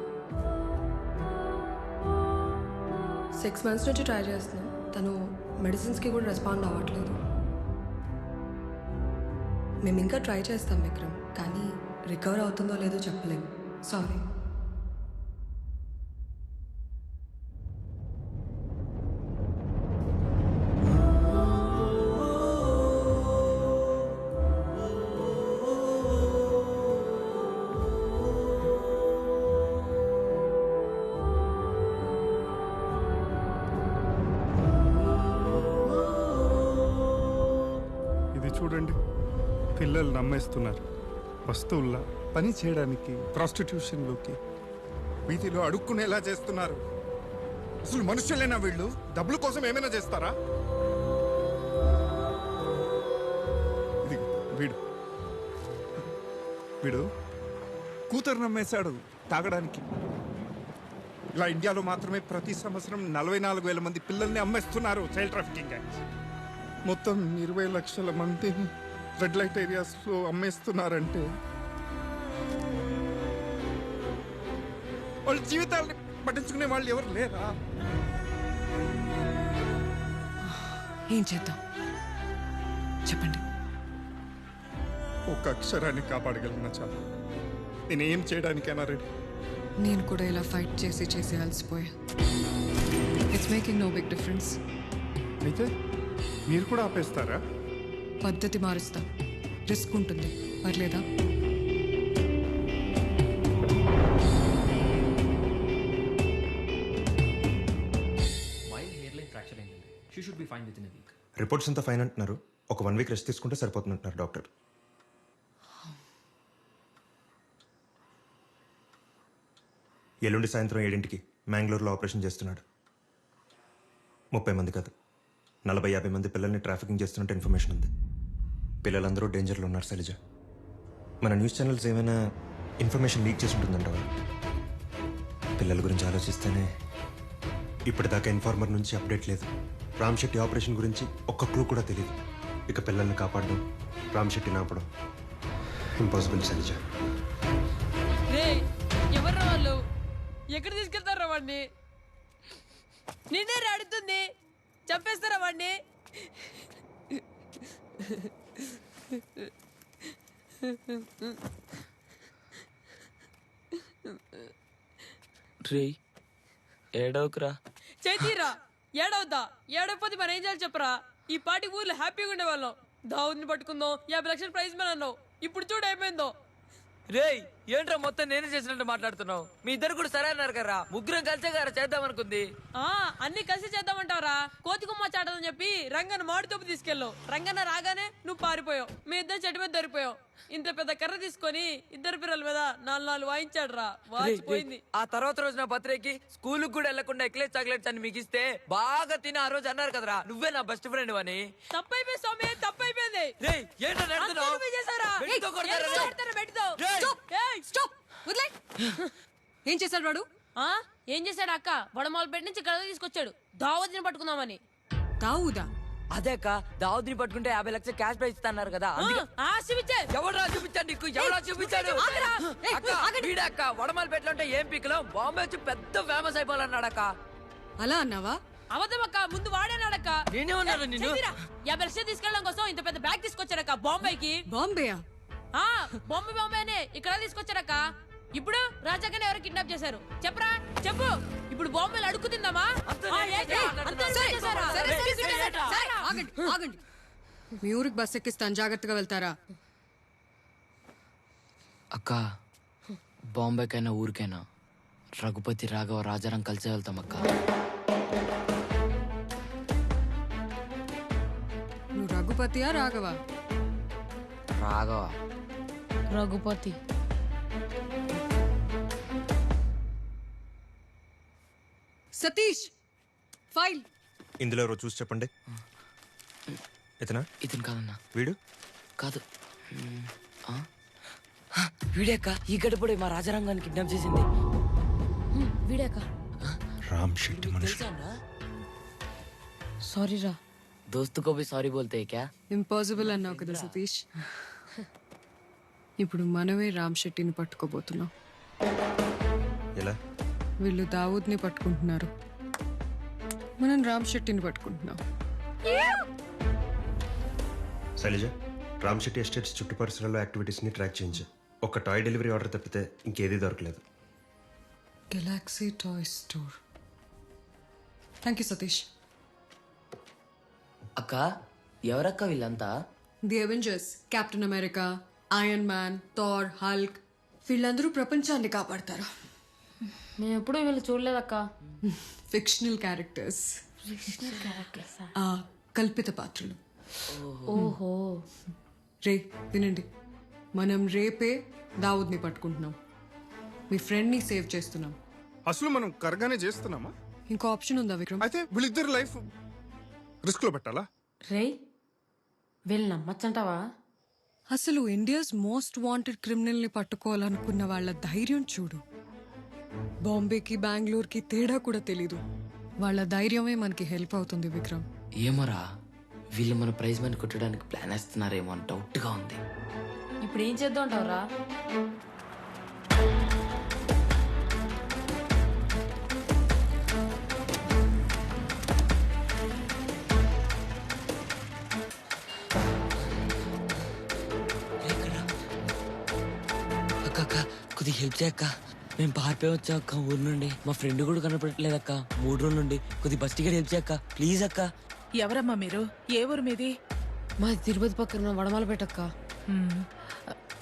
[SPEAKER 7] 6 months నుంచి ట్రై చేస్తున్నాం. తను మెడిసిన్స్కి కూడా రెస్పాండ్ అవ్వట్లేదు. మేము ఇంకా ట్రై చేస్తాం విక్రమ్, కానీ రికవర్ అవుతుందో లేదో చెప్పలేము. సారీ.
[SPEAKER 8] చూడండి, పిల్లలు నమ్మేస్తున్నారు. వస్తువుల్లా పని చేయడానికి ప్రాస్టిట్యూషన్లోకి వీటిలో అడుక్కునేలా చేస్తున్నారు. అసలు మనుషులేనా వీళ్ళు? డబ్బుల కోసం ఏమైనా చేస్తారా? ఇది వీడు వీడు కూతురు నమ్మేశాడు తాగడానికి. ఇలా ఇండియాలో మాత్రమే ప్రతి సంవత్సరం 44,000 మంది పిల్లల్ని అమ్మేస్తున్నారు చైల్డ్ ట్రాఫికింగ్ గ్యాంగ్స్. మొత్తం 20 లక్షల మందిని రెడ్ లైట్ ఏరియాస్లో అమ్మేస్తున్నారంటే వాళ్ళ జీవితాలని పట్టించుకునే వాళ్ళు ఎవరు లేరా?
[SPEAKER 7] ఏం చేద్దాం చెప్పండి.
[SPEAKER 8] ఒక అక్షరాన్ని కాపాడగలిగిన చాలు. నేనేం చేయడానికైనా రెడీ.
[SPEAKER 7] నేను కూడా ఇలా ఫైట్ చేసి చేసి అలసిపోయా. It's making no big difference.
[SPEAKER 8] అయితే మీరు కూడా ఆపేస్తారా?
[SPEAKER 7] పద్ధతి మారుస్తాం. రిస్క్ ఉంటుంది, పర్లేదా?
[SPEAKER 2] మైల్డ్ హెయిర్ లైన్ ఫ్రాక్చర్ అయింది. She should be fine within a week.
[SPEAKER 14] Reports అంతా ఫైన్ అంటున్నారు. ఒక 1 వీక్ రెస్ట్ తీసుకుంటే సరిపోతుందంటున్నారు డాక్టర్. ఎల్లుండి సాయంత్రం 7ంటికి మ్యాంగ్లూర్లో ఆపరేషన్ చేస్తున్నాడు. 30 మంది కాదు, 40-50 మంది పిల్లల్ని ట్రాఫికింగ్ చేస్తున్నట్టు ఇన్ఫర్మేషన్ ఉంది. పిల్లలందరూ డేంజర్లో ఉన్నారు శైలజ. మన న్యూస్ ఛానల్స్ ఏమైనా ఇన్ఫర్మేషన్ లీక్ చేసి ఉంటుందంటావా? పిల్లల గురించి ఆలోచిస్తేనే ఇప్పటిదాకా ఇన్ఫార్మర్ నుంచి అప్డేట్ లేదు. రామ్ శెట్టి ఆపరేషన్ గురించి ఒక్క క్లూ కూడా తెలియదు. ఇక పిల్లల్ని కాపాడడం, రామ్ శెట్టిని ఆపడం ఇంపాసిబుల్ శైలజ.
[SPEAKER 17] ఎవర్రా వాళ్ళు? ఎక్కడ తీసుకెళ్తారా వాడిని? నిన్నే రాడుతుంది, చంపేస్తారా వాడిని?
[SPEAKER 10] రే ఏడవకురా.
[SPEAKER 17] చేతిరా ఏడవద్దా? ఏడవపోతే మరి ఏం చేయాలి చెప్పరా? ఈ పాటి ఊర్లో హ్యాపీగా ఉండేవాళ్ళం. దావుద్ని పట్టుకుందాం, 50 లక్షల ప్రైజ్ మన అన్నావు. ఇప్పుడు చూడు అయిపోయిందో.
[SPEAKER 2] రేయ్ ఏంట్రా మొత్తం నేనే చేసినట్టు మాట్లాడుతున్నావు? మీ ఇద్దరు కూడా సరే అన్నారు కదా, ముగ్గురం కలిసే గారా చేద్దాం అనుకుంది.
[SPEAKER 17] అన్ని కలిసి చేద్దామంటావరా? కోతి కుమ్మ చాటదని చెప్పి రంగన్న మాడితోపు తీసుకెళ్ళావు. రంగన్న రాగానే నువ్వు పారిపోయావు. మీ ఇద్దరు చెట్టు మీద దొరికిపోయావు. ఇంత పెద్ద కర్ర తీసుకొని ఇద్దరు పిల్లల మీద 4 వాయించాడు రా. వాచిపోయింది.
[SPEAKER 2] ఆ తర్వాత రోజు నా బర్త్డేకి స్కూల్ కూడా వెళ్లకుండా ఎక్లెస్ చాక్లెట్స్ అని మీకు ఇస్తే బాగా తిని ఆ రోజు అన్నారు కదరా నువ్వే నా బెస్ట్ ఫ్రెండ్ అని.
[SPEAKER 17] తప్పైపోయింది స్వామి, తప్పైపోయింది.
[SPEAKER 7] ఏం చేశాడు వాడు?
[SPEAKER 17] ఏం చేశాడు అక్క? వడమాలపేట నుంచి గడ తీసుకొచ్చాడు దావద్ని పట్టుకుందామని.
[SPEAKER 7] దావుదా?
[SPEAKER 2] అదే అక్క, దావుద్ని పట్టుకుంటే 50 లక్షలు క్యాష్ ప్రైజ్ ఇస్తున్నారు కదా. ఎవరా చూపించాడు నీకు? ఎవరా చూపించాడు? అక్క వడమాలపేటలో అంటే ఏం పీకలో బాంబే వచ్చి పెద్ద ఫేమస్ అయిపోవాలన్నాడు అక్క.
[SPEAKER 7] అలా అన్నావా?
[SPEAKER 17] అవద్దమక్క, ముందు వాడేనాడక్క.
[SPEAKER 2] నేనే ఉన్నాను నిన్ను.
[SPEAKER 17] 50 లక్షలు తీసుకెళ్ళడం కోసం ఇంత పెద్ద బ్యాగ్ తీసుకొచ్చాడక్క బాంబేకి.
[SPEAKER 7] బాంబేయా?
[SPEAKER 17] బాంబే అని ఇక్కడ తీసుకొచ్చాడక్క. ఇప్పుడు రాజాకనే ఎవరు కిడ్నాప్ చేశారు చెప్పరా? చెప్పు. ఇప్పుడు బాంబేలు అడుగు తిందామా?
[SPEAKER 7] ఆగండి. మీ ఊరికి బస్ ఎక్కిస్తాను, జాగ్రత్తగా వెళ్తారా?
[SPEAKER 10] అక్క బాంబేకైనా ఊరికైనా రఘుపతి రాఘవ రాజారాం కలిసే వెళ్తాం అక్క.
[SPEAKER 7] నువ్వు రఘుపతియా రాఘవా?
[SPEAKER 10] రాఘవ.
[SPEAKER 12] రఘుపతి.
[SPEAKER 7] సతీష్ ఫైల్
[SPEAKER 14] ఇందులో ఎవరో చూసి చెప్పండి. ఇతనా?
[SPEAKER 10] ఇతను కాదన్నా.
[SPEAKER 14] వీడు
[SPEAKER 10] కాదు. వీడేక్క ఈ గడపడే మా రాజారాంగాన్ని కిడ్నాప్ చేసింది.
[SPEAKER 17] వీడేక
[SPEAKER 14] రామ్ శెట్టి మనుషులు.
[SPEAKER 17] సారీ రా.
[SPEAKER 10] దోస్తుకో భీ సారీ బోల్తే క్యా?
[SPEAKER 7] ఇంపాసిబుల్ అన్నావు కదా సతీష్. ఇప్పుడు మనమే రామ్ శెట్టిని పట్టుకోబోతున్నాం.
[SPEAKER 14] ఎలా?
[SPEAKER 7] వీళ్ళు దావూద్ని పట్టుకుంటున్నారు, మనం రామ్ శెట్టిని పట్టుకుంటున్నాం.
[SPEAKER 14] శైలజ, రామ్ శెట్టి ఎస్టేట్స్ చుట్టూ పరిసరాల్లో యాక్టివిటీస్ని ట్రాక్ చేయించు. ఒక టాయ్ డెలివరీ ఆర్డర్ తప్పితే ఇంకేదీ దొరకలేదు.
[SPEAKER 7] Galaxy Toy Store. Thank you Satish.
[SPEAKER 10] అక్క ఎవరక్క వీళ్ళంతా?
[SPEAKER 7] The Avengers, Captain America, Iron Man, Thor, Hulk. వీళ్ళందరూ ప్రపంచాన్ని కాపాడతారు.
[SPEAKER 17] మేము ఎప్పుడూ వీళ్ళు చూడలేదక్క.
[SPEAKER 7] Fictional characters. కల్పిత పాత్రలు.
[SPEAKER 17] ఓహో.
[SPEAKER 7] రే వినండి, మనం రేపే దావుద్ని పట్టుకుంటున్నాం, మీ ఫ్రెండ్ని సేవ్ చేస్తున్నాం.
[SPEAKER 8] అసలు మనం కరగానే చేస్తున్నామా?
[SPEAKER 7] ఇంకో ఆప్షన్ ఉందా విక్రమ్?
[SPEAKER 8] అయితే వీళ్ళిద్దరు లైఫ్ రిస్క్ లో పెట్టాలా?
[SPEAKER 17] రే వీళ్ళు నమ్మచ్చంటావా?
[SPEAKER 7] అసలు ఇండియాస్ మోస్ట్ వాంటెడ్ క్రిమినల్ ని పట్టుకోవాలనుకున్న వాళ్ళ ధైర్యం చూడు. బాంబేకి బెంగళూరుకి తేడా కూడా తెలీదు. వాళ్ళ ధైర్యమే మనకి హెల్ప్ అవుతుంది విక్రమ్.
[SPEAKER 10] ఏమరా వీళ్ళు మన ప్రైజ్ మనీ కొట్టడానికి ప్లాన్ వేస్తున్నారేమో అని డౌట్ గా ఉంది.
[SPEAKER 17] ఇప్పుడు ఏం చేద్దాం అంటావురా?
[SPEAKER 10] అక్క కొద్దిగా హెల్ప్ చేయక్క. మేము పారిపోయి వచ్చా అక్క ఊరు నుండి. మా ఫ్రెండ్ కూడా కనపడట్లేదు అక్క 3 రోజుల నుండి. కొద్ది బస్ టికెట్ హెల్ప్ చేయక్క ప్లీజ్ అక్క.
[SPEAKER 1] ఎవరమ్మా మీరు? ఏ ఊరు మీది?
[SPEAKER 13] మాది తిరుపతి పక్కన వడమాలపేట అక్క.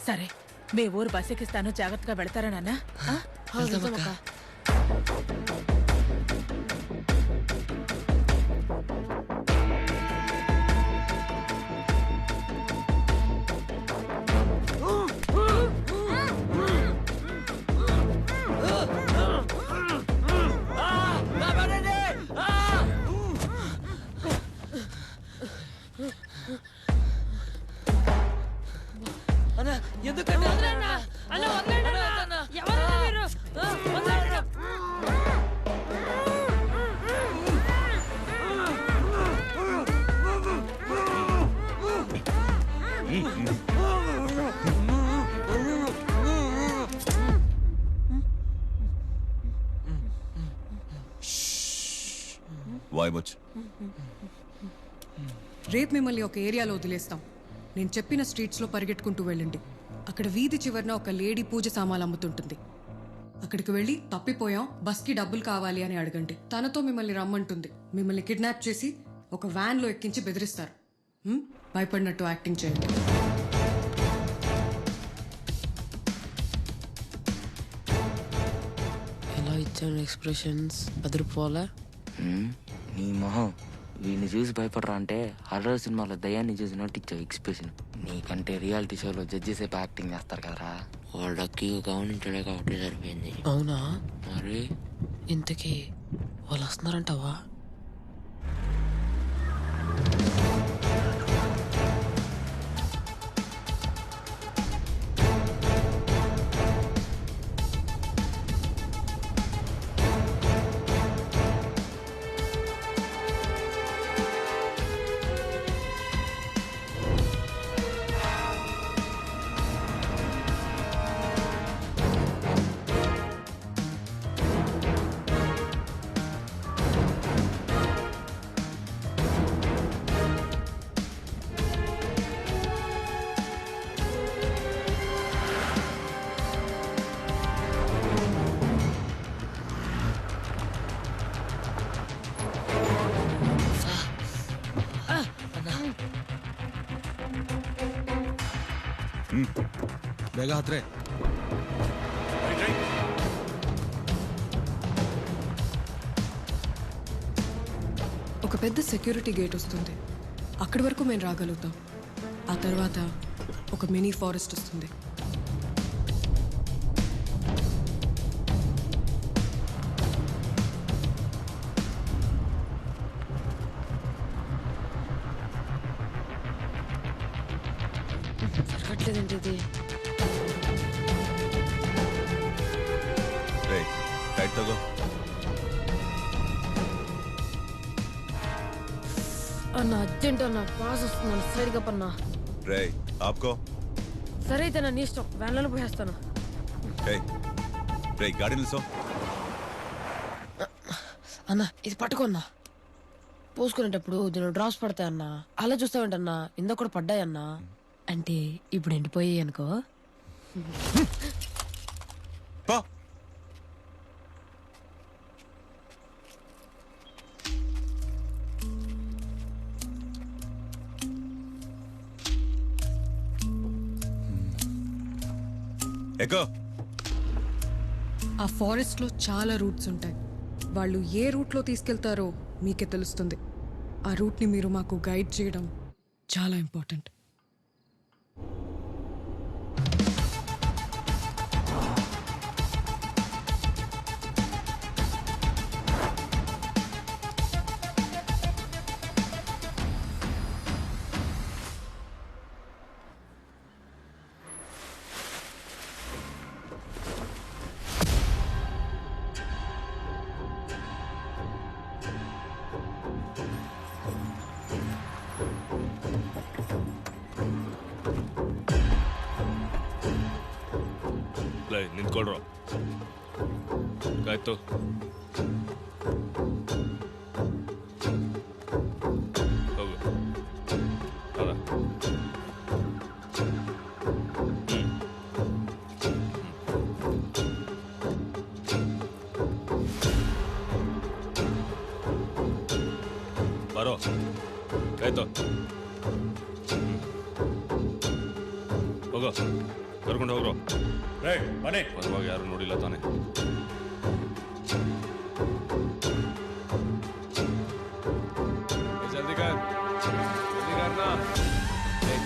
[SPEAKER 1] సరే మీ ఊరు బస్ ఎక్కిస్తాను, జాగ్రత్తగా వెళ్తారా నాన్న?
[SPEAKER 2] అన్నా ఎందుకంటే
[SPEAKER 17] అన్న వదలండి అన్న. ఎవరన్నా మీరు వదలండి.
[SPEAKER 18] వాయిబొచ్చు.
[SPEAKER 7] రేపు మిమ్మల్ని ఒక ఏరియాలో వదిలేస్తాం. నేను చెప్పిన స్ట్రీట్స్లో పరిగెట్టుకుంటూ వెళ్ళండి. అక్కడ వీధి చివరన ఒక లేడీ పూజ సామాన్లు అమ్ముతుంటుంది. అక్కడికి వెళ్ళి తప్పిపోయాం, బస్కి డబ్బులు కావాలి అని అడగండి. తనతో మిమ్మల్ని రమ్మంటుంది. మిమ్మల్ని కిడ్నాప్ చేసి ఒక వ్యాన్లో ఎక్కించి బెదిరిస్తారు. భయపడినట్టు యాక్టింగ్ చేయండి.
[SPEAKER 13] ఎలా ఇచ్చాను ఎక్స్ప్రెషన్స్ బెదిరిపోలే.
[SPEAKER 10] నీ మొహం వీడిని చూసి భయపడరా అంటే హర్రర్ సినిమాలో దయ్యాన్ని చూసినట్టు ఇచ్చావు ఎక్స్ప్రెషన్. నీకంటే రియాలిటీ షోలో జడ్జెస్ యాక్టింగ్ చేస్తారు కదరా. వాళ్ళ లక్కీగా గమనించడే కాబట్టి సరిపోయింది.
[SPEAKER 13] అవునా?
[SPEAKER 10] మరి
[SPEAKER 13] ఇంతకీ వాళ్ళు వస్తున్నారంటావా?
[SPEAKER 5] ಬೇಗ ಹತ್ರೆ.
[SPEAKER 7] ఒక పెద్ద సెక్యూరిటీ గేట్ వస్తుంది. అక్కడి వరకు మేము రాగలుగుతాం. ఆ తర్వాత ఒక మినీ ఫారెస్ట్ వస్తుంది.
[SPEAKER 13] జరగట్లేదంటే ఇది
[SPEAKER 18] టైట్ తగో.
[SPEAKER 13] అన్న అర్జెంట్ అన్న పాస్ వస్తున్నాను. సరిగా పన్నా.
[SPEAKER 18] రే ఆప్కో.
[SPEAKER 13] సరే అయితే నా ఇష్టం. వ్యాన్లను పోయేస్తాను.
[SPEAKER 18] రే గాడి నిల్సో.
[SPEAKER 13] అన్న ఇది పట్టుకోన్నా. పోసుకునేటప్పుడు దీని డ్రాప్స్ పడతాయన్నా. అలా చూస్తావేంటన్నా? ఇందాక కూడా పడ్డాయన్నా. అంటే ఇప్పుడు ఎండిపోయాయి అనుకో.
[SPEAKER 7] ఆ ఫారెస్ట్ లో చాలా రూట్స్ ఉంటాయి. వాళ్ళు ఏ రూట్ లో తీసుకెళ్తారో మీకే తెలుస్తుంది. ఆ రూట్ ని మీరు మాకు గైడ్ చేయడం చాలా ఇంపార్టెంట్.
[SPEAKER 11] ನಿಂತ್ಕೊಳ್ರು ಆಯ್ತು. ಹೋಗು ಅದ ಬರೋ ಆಯ್ತು. ಹೋಗೋ ಕರ್ಕೊಂಡು ಹೋಗ್ರು. ಬನ್ನಿ. ಬರುವಾಗ ಯಾರು ನೋಡಿಲ್ಲ ತಾನೆ. जल्दी कर जल्दी करना.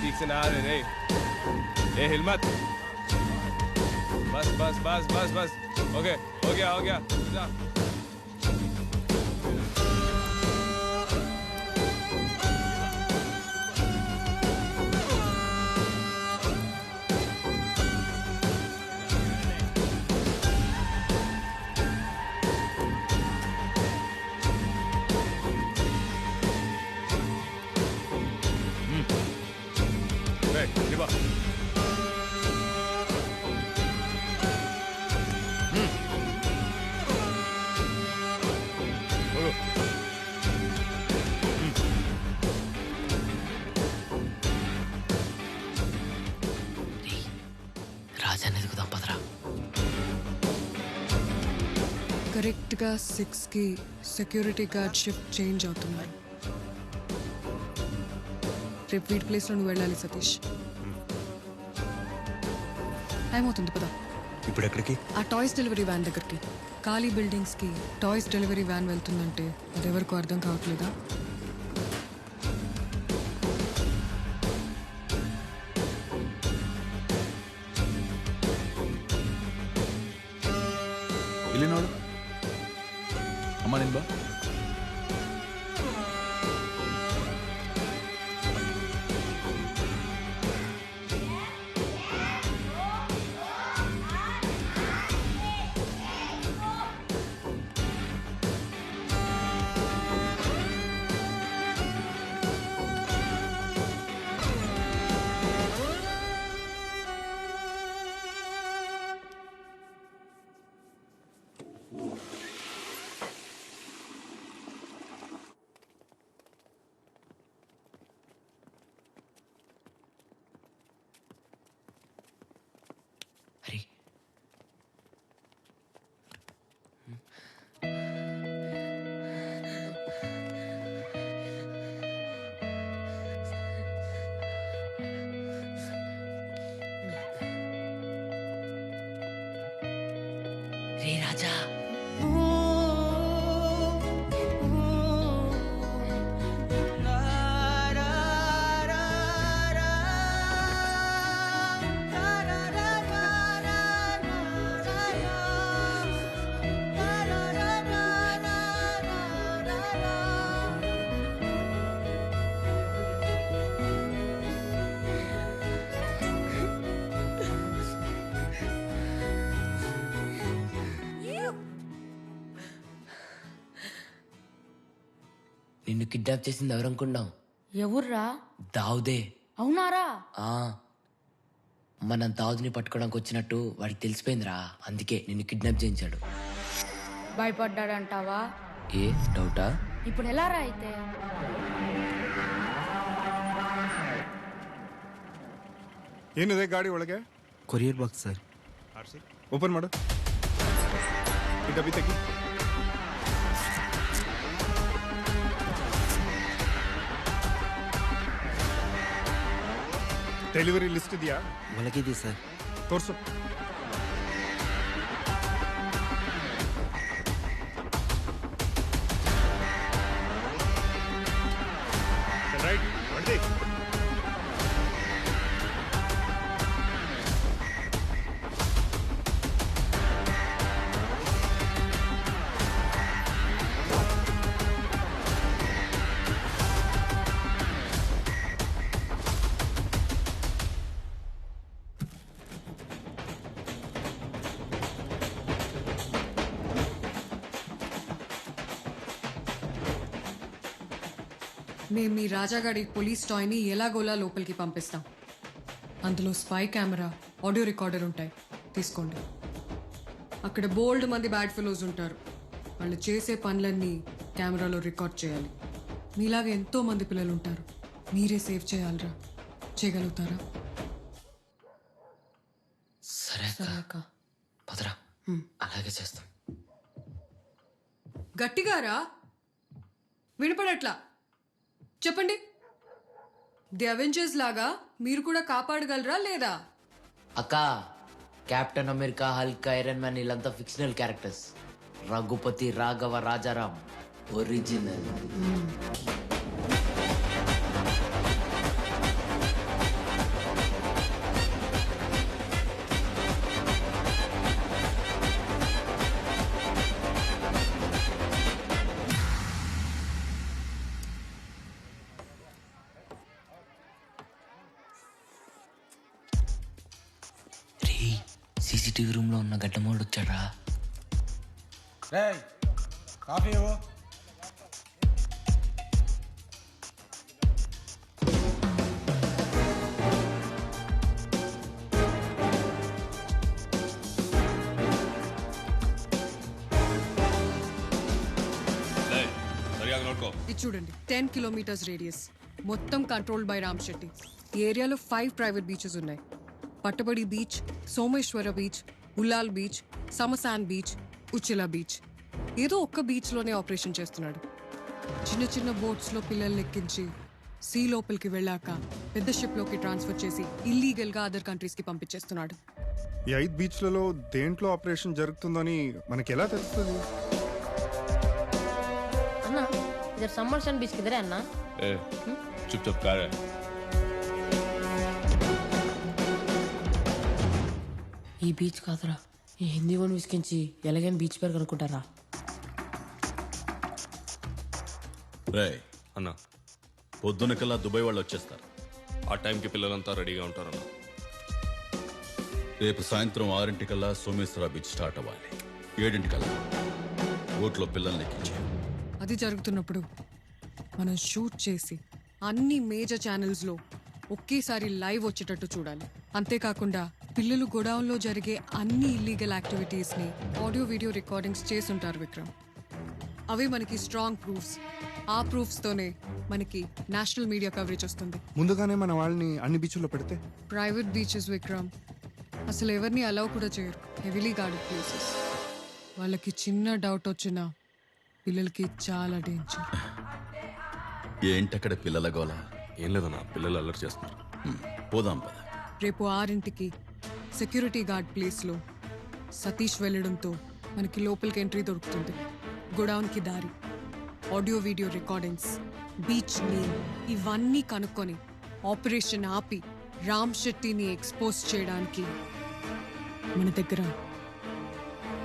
[SPEAKER 11] ठीक से ना आ रहे. ए हिलमत. बस बस बस बस बस. ओके हो गया जा.
[SPEAKER 4] వెళ్ళిపో
[SPEAKER 10] రాజాని ఎదుగుదాం పదరా.
[SPEAKER 7] కరెక్ట్గా 6కి సెక్యూరిటీ గార్డ్ షిఫ్ట్ చేంజ్ అవుతుంది. రేపు వీటి ప్లేస్లో నువ్వు వెళ్ళాలి సతీష్. టైం అవుతుంది పదా.
[SPEAKER 14] ఇప్పుడు ఎక్కడికి?
[SPEAKER 7] ఆ టాయ్స్ డెలివరీ వ్యాన్ దగ్గరికి. ఖాళీ బిల్డింగ్స్కి టాయ్స్ డెలివరీ వ్యాన్ వెళ్తుందంటే అది ఎవరికో అర్థం కావట్లేదా?
[SPEAKER 24] ಇಲ್ಲಿ ನೋಡು ಅಮ್ಮ ನಿನ್ ಬಾ.
[SPEAKER 10] రే రాజా, నిన్ను కిడ్నాప్ చేసింది ఎవరనుకున్నావు?
[SPEAKER 3] ఎవర్రా?
[SPEAKER 10] దావుదే.
[SPEAKER 3] అవునారా?
[SPEAKER 10] ఆ, మనం దావుదిని పట్టుకోవడానికి వచ్చినట్టు వాడికి తెలిసిపోయిందిరా. అందుకే నిన్ను కిడ్నాప్ చేయించాడు.
[SPEAKER 3] భయపడ్డాడంటావా?
[SPEAKER 10] ఏ డౌటా?
[SPEAKER 3] ఇప్పుడు ఎలా రా అయితే?
[SPEAKER 8] ಏನಿದೆ ಗಾಡಿ ಒಳಗೆ?
[SPEAKER 19] Courier box sir.
[SPEAKER 8] ಓಪನ್ ಮಾಡು. ಈ ಡಬ್ಬಿ ತೆಗಿ. ಡೆಲಿವರಿ ಲಿಸ್ಟ್ ಇದೆಯಾ?
[SPEAKER 19] ಒಳಗಿದೆ ಸರ್.
[SPEAKER 8] ತೋರ್ಸು. ರೈಟ್ ಬಂಡಿ.
[SPEAKER 7] మేము మీ రాజాగాడి పోలీస్ టాయ్ని ఎలాగోలా లోపలికి పంపిస్తాం. అందులో స్పై కెమెరా, ఆడియో రికార్డర్ ఉంటాయి, తీసుకోండి. అక్కడ బోల్డ్ మంది బ్యాడ్ ఫెలోస్ ఉంటారు. వాళ్ళు చేసే పనులన్నీ కెమెరాలో రికార్డ్ చేయాలి. మీలాగా ఎంతో మంది పిల్లలు ఉంటారు. మీరే సేవ్ చేయాలరా. చేయగలుగుతారా?
[SPEAKER 10] సరే అక్క, పదరా. అలాగే చేస్తాం.
[SPEAKER 7] గట్టిగారా, వినపడట్లా. చెప్పండి. ది అవెంజర్స్ లాగా మీరు కూడా కాపాడగలరా లేదా?
[SPEAKER 10] అక్క, Captain America, Hulk, Iron Man వీళ్ళంతా fictional characters. Raghupathi Raghava Rajaram original. CCTV room లో ఉన్న గడ్డమోడు వచ్చాడా?
[SPEAKER 5] కాఫీ ఇవ్వు.
[SPEAKER 7] ఇది చూడండి 10 కిలోమీటర్స్ రేడియస్, మొత్తం కంట్రోల్డ్ బై రామ్ శెట్టి. ఈ ఏరియాలో 5 ప్రైవేట్ బీచెస్ ఉన్నాయి. పట్టబడి beach, Someshwara beach, Ullal beach, Samasan beach, Uchila beach. ఏదో ఒక్క బీచ్లోనే ఆపరేషన్ చేస్తున్నాడు. చిన్న చిన్న బోట్స్లో పిల్లల్ని ఎక్కించి సీ లోపలికి వెళ్ళాక పెద్ద షిప్లోకి ట్రాన్స్ఫర్ చేసి ఇల్లీగల్గా అదర్ కంట్రీస్కి పంపించేస్తున్నాడు.
[SPEAKER 8] ఈ 5 బీచ్లలో దేంట్లో ఆపరేషన్ జరుగుతుందని మనకి ఎలా తెలుస్తుంది?
[SPEAKER 13] అన్నా ఇద్దరు సమ్మర్సన్ బీచ్ కిదరే అన్నా.
[SPEAKER 18] चुप कर
[SPEAKER 13] ఈ బీచ్ కాదురా, ఈ హిందీ వన్ విసికించి ఎలాగైనా బీచ్ పేరు కనుక్కుంటారా?
[SPEAKER 18] రే అన్న పొద్దున కల్లా దుబాయ్ వాళ్ళు వచ్చేస్తారు.
[SPEAKER 9] ఆ టైంకి పిల్లలంతా రెడీగా ఉంటారన్న.
[SPEAKER 18] రేపు సాయంత్రం 6 సోమేశ్వర బీచ్ స్టార్ట్ అవ్వాలి. 7 బోట్లో పిల్లల్ని ఎక్కించే.
[SPEAKER 7] అది జరుగుతున్నప్పుడు మనం షూట్ చేసి అన్ని మేజర్ ఛానల్స్లో ఒకేసారి లైవ్ వచ్చేటట్టు చూడాలి. అంతేకాకుండా పిల్లలు గోడౌన్లో జరిగే అన్ని ఇల్లీగల్ యాక్టివిటీస్ని ఆడియో వీడియో రికార్డింగ్స్ చేసుంటారు విక్రమ్. అవి మనకి స్ట్రాంగ్ ప్రూఫ్స్. ఆ ప్రూఫ్స్తోనే మనకి నేషనల్ మీడియా కవరేజ్ వస్తుంది.
[SPEAKER 8] ముందుగానే మన వాళ్ళని అన్ని బీచ్ల్లో పెడితే
[SPEAKER 7] ప్రైవేట్ బీచెస్ విక్రమ్ అసలు ఎవరిని అలౌ కూడా చేయరు. Heavily guarded places. వాళ్ళకి చిన్న డౌట్ వచ్చినా పిల్లలకి చాలా డేంజర్.
[SPEAKER 18] ఏంటక్కడ పిల్లల గోల?
[SPEAKER 9] ఏం లేదన్నా, పిల్లలు అల్లరి చేస్తున్నారు.
[SPEAKER 18] పోదాం పద.
[SPEAKER 7] రేపు 6 సెక్యూరిటీ గార్డ్ ప్లేస్లో సతీష్ వెళ్ళడంతో మనకి లోపలికి ఎంట్రీ దొరుకుతుంది. గోడౌన్కి దారి, audio video recordings, beach name ఇవన్నీ కనుక్కొని ఆపరేషన్ ఆపి రామ్ శెట్టిని ఎక్స్పోజ్ చేయడానికి మన దగ్గర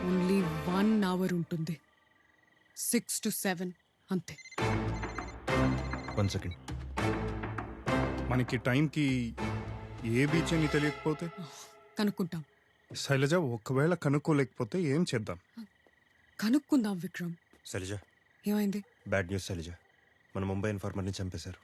[SPEAKER 7] ఓన్లీ 1 hour ఉంటుంది. 6 to 7 అంతే.
[SPEAKER 8] 1 second. మనకి టైంకి ఏ బీచ్ అని తెలియకపోతే
[SPEAKER 7] కనుక్కుంటాం.
[SPEAKER 8] శైలజ, ఒకవేళ కనుక్కోలేకపోతే ఏం చేద్దాం?
[SPEAKER 7] కనుక్కుందాం విక్రమ్.
[SPEAKER 14] శైలజ,
[SPEAKER 7] ఏమైంది?
[SPEAKER 14] Bad news Shailaja. మన ముంబై ఇన్ఫార్మర్ని చంపేశారు.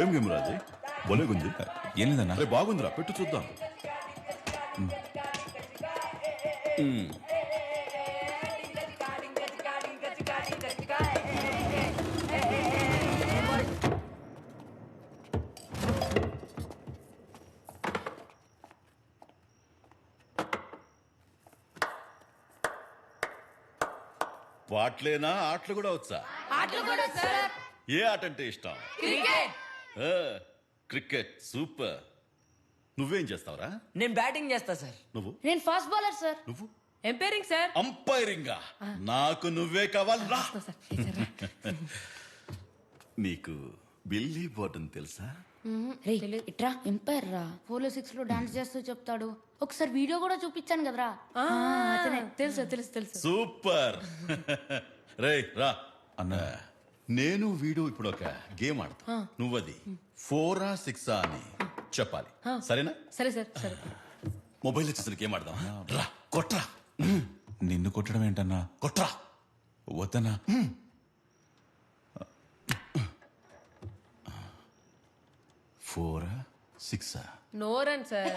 [SPEAKER 18] ఏం గేమ్ రాజీ? బొలేగుంది. ఏం లేదన్నా. బాగుందిరా, పెట్టు చూద్దాం. పాటలేనా, ఆటలు కూడా వచ్చా? ఏ ఆట అంటే ఇష్టం? క్రికెట్. సూపర్. నువ్వేం చేస్తావురా?
[SPEAKER 2] నేను బ్యాటింగ్ చేస్తా సార్.
[SPEAKER 18] నువ్వు?
[SPEAKER 13] నేను ఫాస్ట్ బౌలర్ సార్.
[SPEAKER 18] నువ్వు?
[SPEAKER 2] Umpiring sir.
[SPEAKER 18] అంపైరింగా? నాకు నువ్వే కావాలి రా. నీకు బిల్లీ బోటన్ తెలుసా?
[SPEAKER 3] ఇట్రా ఎంపైర్ రా. 4 6 లో డాన్స్ చేస్తూ చెప్తాడు. ఒకసారి వీడియో కూడా చూపించాను కదరా.
[SPEAKER 2] తెలుసు తెలుసు తెలుసు.
[SPEAKER 18] సూపర్. రే రా అన్న. నేను వీడు ఇప్పుడు ఒక గేమ్ ఆడతా. నువ్వది 4 6 అని చెప్పాలి. సరేనా?
[SPEAKER 2] సరే సార్ సరే.
[SPEAKER 18] మొబైల్ వచ్చేసరికి గేమ్ ఆడదాం. రా కొట్రా. నిన్ను కొట్టడం ఏంటన్నా? కొట్రా. వద్దనా? 4 6
[SPEAKER 2] no run sir.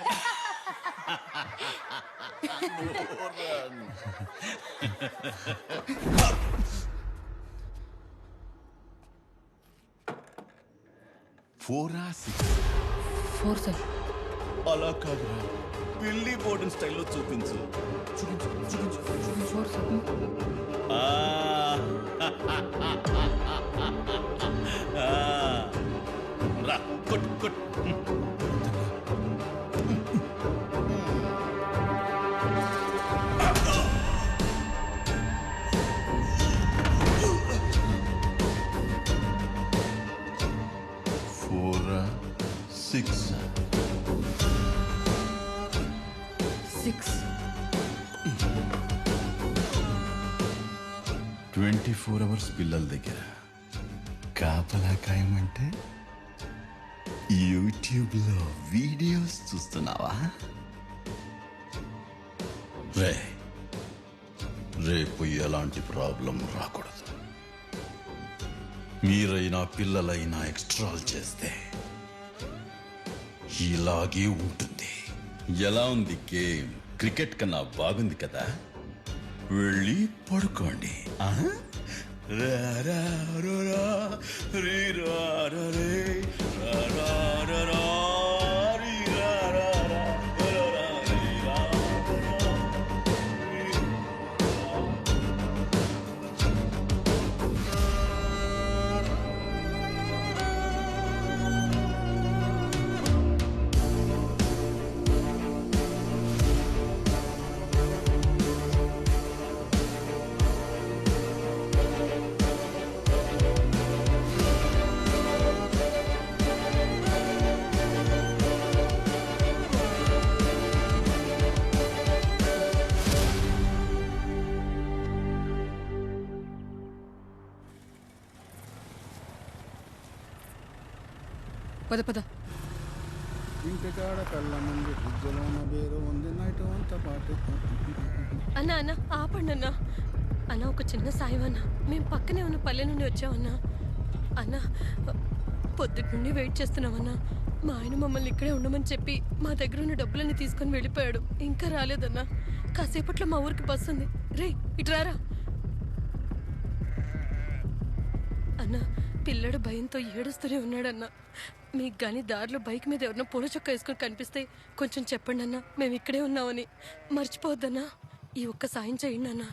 [SPEAKER 13] Four sir.
[SPEAKER 18] అలా కాదురా, బిల్లీ బోర్డన్ స్టైల్లో చూపించు.
[SPEAKER 13] Four sir.
[SPEAKER 18] రా కొట్టు కొట్టు. సిక్స్ 24 hours పిల్లల దగ్గర కాపలా కాయమంటే యూట్యూబ్లో వీడియోస్ చూస్తున్నావా? రేపు ఎలాంటి ప్రాబ్లం రాకూడదు. మీరైనా పిల్లలైనా ఎక్స్ట్రాల్ చేస్తే ఇలాగే ఉంటుంది. ఎలా ఉంది గేమ్? క్రికెట్ కన్నా బాగుంది కదా. వెళ్ళి పడుకోండి. రా రా రా రా, రీ రా రా రే, రా రా రా రా, రీ రా రా రా, రా రా రీ రా రా.
[SPEAKER 7] పద పద.
[SPEAKER 15] ఇంటికాడ కళ్ళ ముందు ఫ్రిడ్జ్లోన బేరు ఉంది నైట్ అంతా పాటు.
[SPEAKER 21] అన్నా అన్న ఆపండి అన్న. అన్న ఒక చిన్న సాయం అన్న. మేము పక్కనే ఉన్న పల్లె నుండి వచ్చామన్నా. అన్న పొద్దుటి నుండి వెయిట్ చేస్తున్నామన్నా. మా ఆయన మమ్మల్ని ఇక్కడే ఉండమని చెప్పి మా దగ్గర ఉన్న డబ్బులన్నీ తీసుకొని వెళ్ళిపోయాడు. ఇంకా రాలేదన్నా. కాసేపట్లో మా ఊరికి బస్సు ఉంది. రే ఇటురారా అన్న. పిల్లడు భయంతో ఏడుస్తూనే ఉన్నాడన్నా. మీకు కానీ దారిలో బైక్ మీద ఎవరినో పూల చొక్క వేసుకొని కనిపిస్తే కొంచెం చెప్పండి అన్న. మేము ఇక్కడే ఉన్నామని మర్చిపోవద్దన్నా. ఈ ఒక్క సాయం చేయండి అన్న.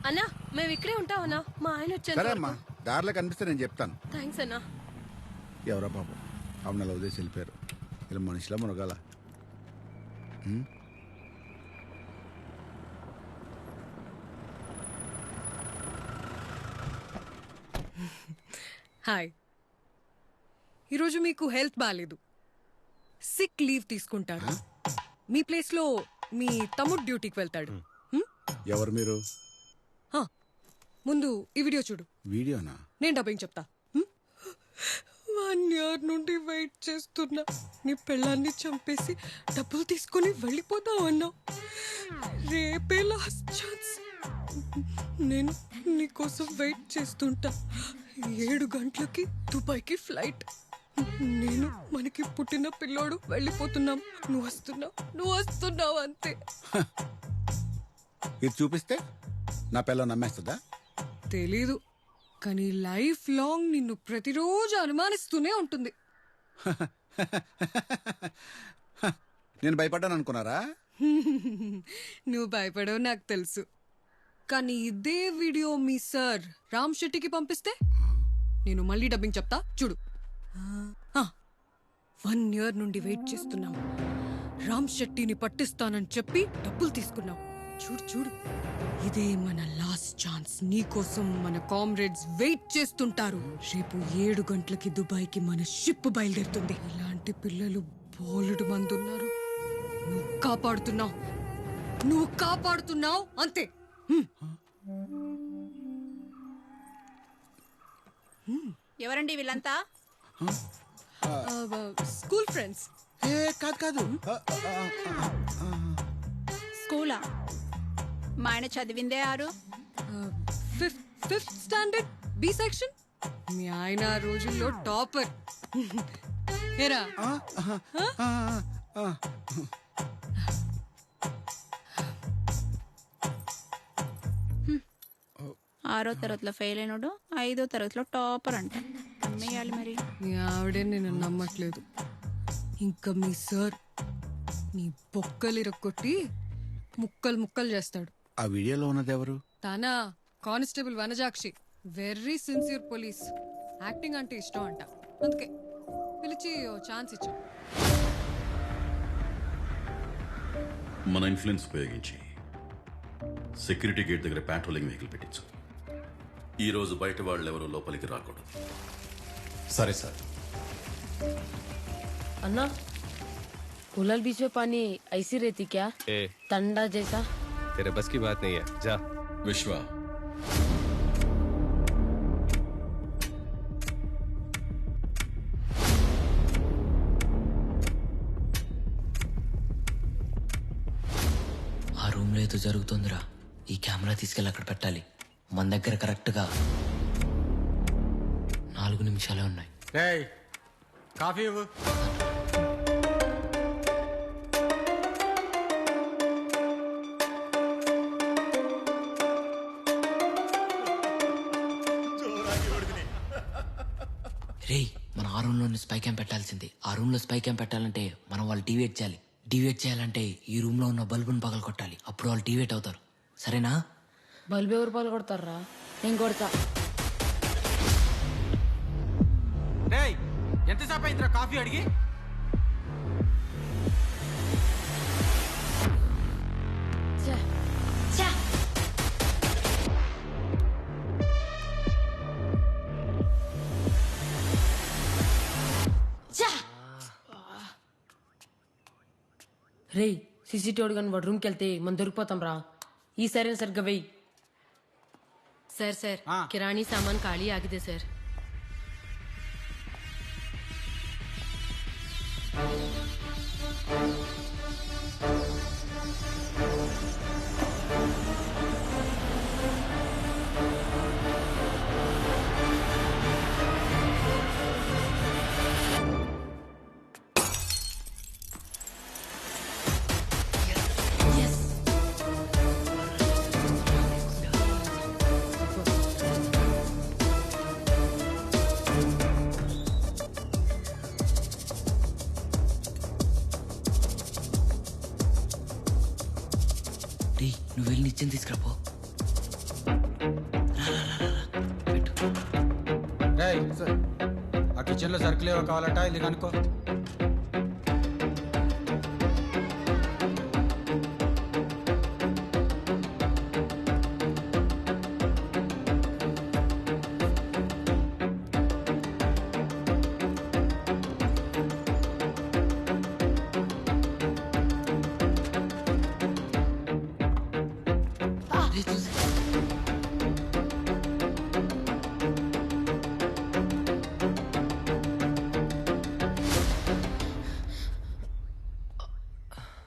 [SPEAKER 21] అన్నా మేము ఇక్కడే ఉంటామన్నా. మా ఆయన వచ్చాను.
[SPEAKER 15] దారిలో కనిపిస్తే నేను చెప్తాను.
[SPEAKER 21] థ్యాంక్స్ అన్నా.
[SPEAKER 15] ఎవరా పాపం అవునా వదిలేసి వెళ్ళిపోయారు. ఇలా మనిషిలా మునగాల.
[SPEAKER 7] హాయ్. ఈరోజు మీకు హెల్త్ బాగాలేదు, సిక్ లీవ్ తీసుకుంటారు. మీ ప్లేస్లో మీ తమ్ముడు డ్యూటీకి వెళ్తాడు.
[SPEAKER 15] ఎవరు మీరు?
[SPEAKER 7] ముందు ఈ వీడియో చూడు.
[SPEAKER 15] వీడియోనా?
[SPEAKER 7] నేను డబ్బింగ్ చెప్తా. 1 year నుండి వెయిట్ చేస్తున్నా. నీ పెళ్ళాన్ని చంపేసి డబ్బులు తీసుకొని వెళ్ళిపోతావు అన్నావు. రేపే లాస్ట్ ఛాన్స్. నేను నీకోసం వెయిట్ చేస్తుంటా. 7 గంటలకి దుబాయ్కి ఫ్లైట్. నేను మనకి పుట్టిన పిల్లోడు వెళ్ళిపోతున్నాం. నువ్వు వస్తున్నావు అంతే.
[SPEAKER 15] ఇది చూపిస్తే నా పిల్ల నమ్మేస్తుందా?
[SPEAKER 7] తెలీదు, కానీ లైఫ్ లాంగ్ నిన్ను ప్రతిరోజు అనుమానిస్తూనే ఉంటుంది.
[SPEAKER 15] నేను భయపడ్డాను అనుకున్నారా?
[SPEAKER 7] నువ్వు భయపడవు నాకు తెలుసు. కానీ ఇదే వీడియో మీ సార్ రామ్ శెట్టికి పంపిస్తే నేను మళ్ళీ డబ్బింగ్ చెప్తా చూడు. 1 year నుండి వెయిట్ చేస్తున్నాం. రామ్ శెట్టిని పట్టిస్తానని చెప్పి డబ్బులు తీసుకున్నాం. చూడు ఇదే మన లాస్ట్ ఛాన్స్. నీకోసం మన కామ్రేడ్స్ వెయిట్ చేస్తుంటారు. రేపు 7 గంటలకి దుబాయ్కి మన షిప్ బయలుదేరుతుంది. ఇలాంటి పిల్లలు బోలెడు మంది ఉన్నారు. నువ్వు కాపాడుతున్నావు అంతే.
[SPEAKER 1] ఎవరండి వీళ్ళంతా?
[SPEAKER 7] School friends.
[SPEAKER 15] కాదు.
[SPEAKER 1] స్కూలా? మా ఆయన చదివిందే 6.
[SPEAKER 7] 5th standard B section. మీ ఆయన ఆ రోజుల్లో టాపర్. ఏరా?
[SPEAKER 1] 6వ తరగతిలో ఫెయిల్ అయినాడు, 5వ తరగతిలో టాపర్ అంట. అమ్మేయాలి మరి.
[SPEAKER 7] మీ ఆవిడే నేను నమ్మట్లేదు. ఇంకా మీ సార్ నీ బొక్కలు ఇరక్కొట్టి ముక్కలు చేస్తాడు.
[SPEAKER 15] ఆ వీడియోలో ఉన్నది ఎవరు?
[SPEAKER 7] తన constable Vanajakshi. Very sincere police. Acting అంటే ఇష్టం అంట. అందుకే పిలిచి ఛాన్స్ ఇచ్చాం.
[SPEAKER 18] మన ఇన్ఫ్లుయెన్స్ ఉపయోగించి సెక్యూరిటీ గేట్ దగ్గర పెట్రోలింగ్ వెహికల్ పెట్టించు. ఈ రోజు బయట వాళ్ళు ఎవరు లోపలికి రాకూడదు.
[SPEAKER 6] సరే సార్.
[SPEAKER 13] अन्ना उलल बीच में पानी ऐसी रहती क्या? ठंडा जैसा?
[SPEAKER 22] तेरे बस की बात नहीं है, जा।
[SPEAKER 18] विश्वा,
[SPEAKER 10] ఆ రూమ్ లో ఏదో జరుగుతుందిరా. ఈ కెమెరా తీసుకెళ్ళి అక్కడ పెట్టాలి. మన దగ్గర కరెక్ట్గా 4 నిమిషాలే ఉన్నాయి.
[SPEAKER 19] కాఫీ ఇవ్వు.
[SPEAKER 10] రేయ్, మన ఆ రూమ్లోని స్పై క్యామ్ పెట్టాల్సింది. ఆ రూమ్లో స్పై క్యామ్ పెట్టాలంటే మనం వాళ్ళు డివేట్ చేయాలి. డివేట్ చేయాలంటే ఈ రూమ్లో ఉన్న బల్బుని పగలు కొట్టాలి. అప్పుడు వాళ్ళు డివేట్ అవుతారు. సరేనా?
[SPEAKER 13] బల్బు ఎవరు పాలు కొడతారా? నేను కొడతా.
[SPEAKER 19] ఎంతసేపు అయిందిరా కాఫీ అడిగి?
[SPEAKER 13] రేయ్, సీసీటీవీ కానీ వాడు రూమ్కి వెళ్తే మనం దొరికిపోతాం రా. ಈ ಸರಿ ಸರ್ ಗವೈ
[SPEAKER 21] ಸರ್ ಕಿರಾಣಿ ಸಾಮಾನ್ ಖಾಲಿ ಆಗಿದೆ ಸರ್.
[SPEAKER 10] నువ్వు వెళ్ళి నిత్యం తీసుకురాపో.
[SPEAKER 19] ఆ కిచెన్లో సరుకులు ఏవో కావాలట, ఇది కనుక్కో.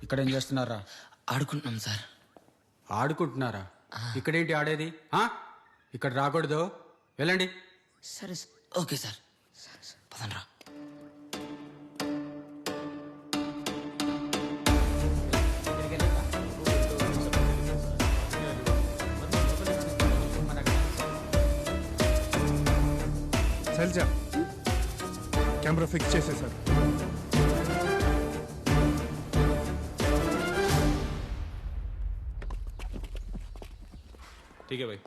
[SPEAKER 19] ఇక్కడ ఏం చేస్తున్నారా?
[SPEAKER 10] ఆడుకుంటున్నాం సార్.
[SPEAKER 19] ఆడుకుంటున్నారా? ఇక్కడేంటి ఆడేది? ఇక్కడ రాకూడదు, వెళ్ళండి.
[SPEAKER 10] సరే ఓకే సార్, పదండ్రా.
[SPEAKER 8] శైలజ, కెమెరా ఫిక్స్ చేసేసారు.
[SPEAKER 22] ठीक है भाई,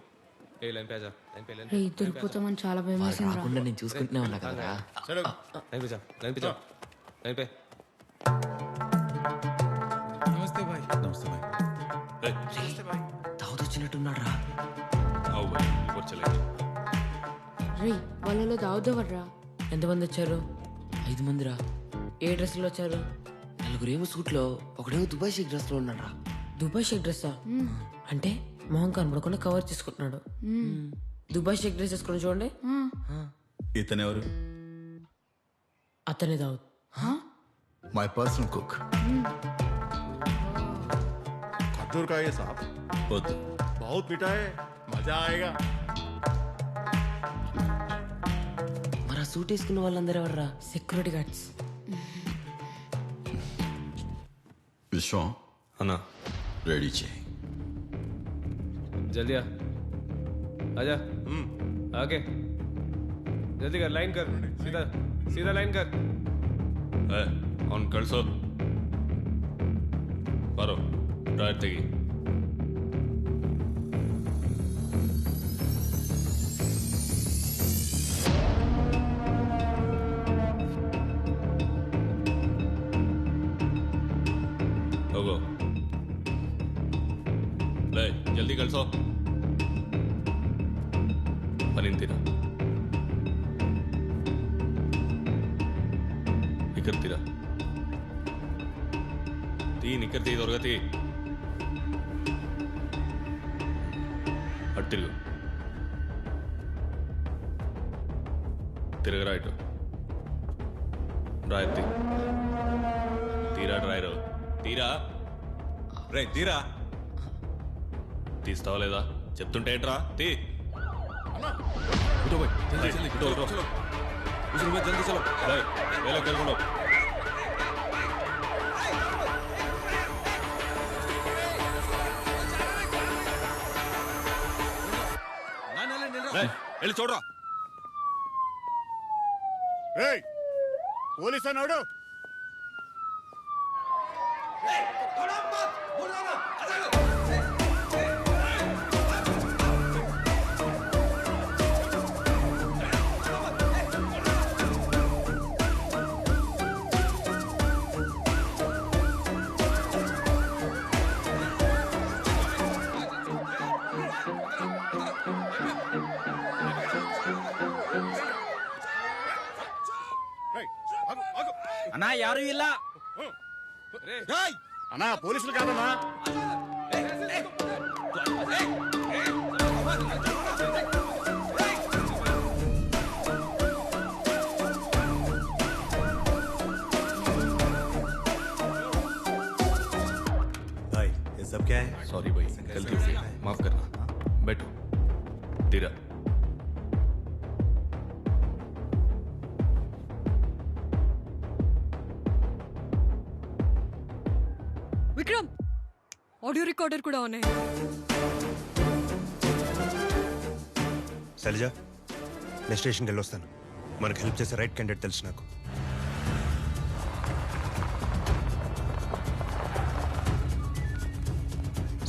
[SPEAKER 22] ए लाइन पे आ जा, लाइन पे
[SPEAKER 13] రేయ్, దొరికిపోతామని చాలా భయం వేసిందిరా.
[SPEAKER 10] రాకుండా నేను చూసుకుంటూనే ఉన్నా కదరా.
[SPEAKER 22] लाइन पे जा, लाइन पे जा, लाइन पे.
[SPEAKER 4] నమస్తే భాయ్.
[SPEAKER 9] నమస్తే భాయ్.
[SPEAKER 10] దావుద్ వచ్చినట్టున్నాడు రా.
[SPEAKER 9] आओ भाई, ऊपर चले.
[SPEAKER 13] రేయ్, వాళ్ళలో దావుదవర్రా. ఎంతమంది వచ్చారు?
[SPEAKER 10] 5 మందిరా.
[SPEAKER 13] ఏ డ్రెస్లో వచ్చారు?
[SPEAKER 10] 4 ఏమో సూట్లో, ఒకడేమో దుబాయ్ షేక్ డ్రెస్ లో ఉన్నాడు రా.
[SPEAKER 13] దుబాయ్ షేక్ డ్రెస్సా? అంటే మొహం కనబడకుండా కవర్ చేసుకుంటున్నాడు. దుబాయ్ షేక్ డ్రెస్ వేసుకుని చూడండి.
[SPEAKER 18] ఇతనెవరు?
[SPEAKER 13] అతనే దావుద్.
[SPEAKER 18] My personal cook.
[SPEAKER 11] खजूर का ये साहब
[SPEAKER 18] వద్దు.
[SPEAKER 11] बहुत मीठा है, मजा आएगा.
[SPEAKER 10] మరి ఆ సూట్ వేసుకున్న వాళ్ళందరూ ఎవర్రా?
[SPEAKER 13] Security guards.
[SPEAKER 18] విశ్వం
[SPEAKER 22] అన్నా
[SPEAKER 18] రెడీ చేయి.
[SPEAKER 22] जल्दी आ, आजा. आगे जल्दी कर, लाइन कर, सीधा सीधा लाइन कर.
[SPEAKER 9] ಅವ್ನು ಕಳ್ಸೋ. ಬರೋ, ಡ್ರಾಯರ್ ತೆಗಿ. ಹೋಗೋ, ಲೇ ಜಲ್ದಿ ಕಳ್ಸೋ. ನಿಂತೀರ ನಿಕ್ಕರ್ತೀರ ತೀ ನಿಕ್ಕರ್ತಿ ದೊರಗತಿ అటు తిరుగు, తిరగరా ఇటు. డ్రా ఎత్తి, తీరా డ్రాయరు, తీరా రే తీరా. తీస్తావా లేదా చెప్తుంటే ఏంట్రా తీ జల్దీ చలో వేలకు వెళ్ళకుండా వెళ్ళి చూడరా
[SPEAKER 15] పోలీస్ అన్నాడు.
[SPEAKER 5] అన్నా యారు ఇలా
[SPEAKER 15] అన్నా పోలీసులు కాదన్నా.
[SPEAKER 14] भाई ये सब क्या है?
[SPEAKER 9] सॉरी भाई गलती हो गई माफ करना बैठो तेरा
[SPEAKER 7] విక్రమ్ ఆడియో రికార్డర్ కూడా ఉన్నాయి.
[SPEAKER 14] శైలజ నేను స్టేషన్కి వెళ్ళొస్తాను. మనకు హెల్ప్ చేసే రైట్ క్యాండిడేట్ తెలుసు నాకు.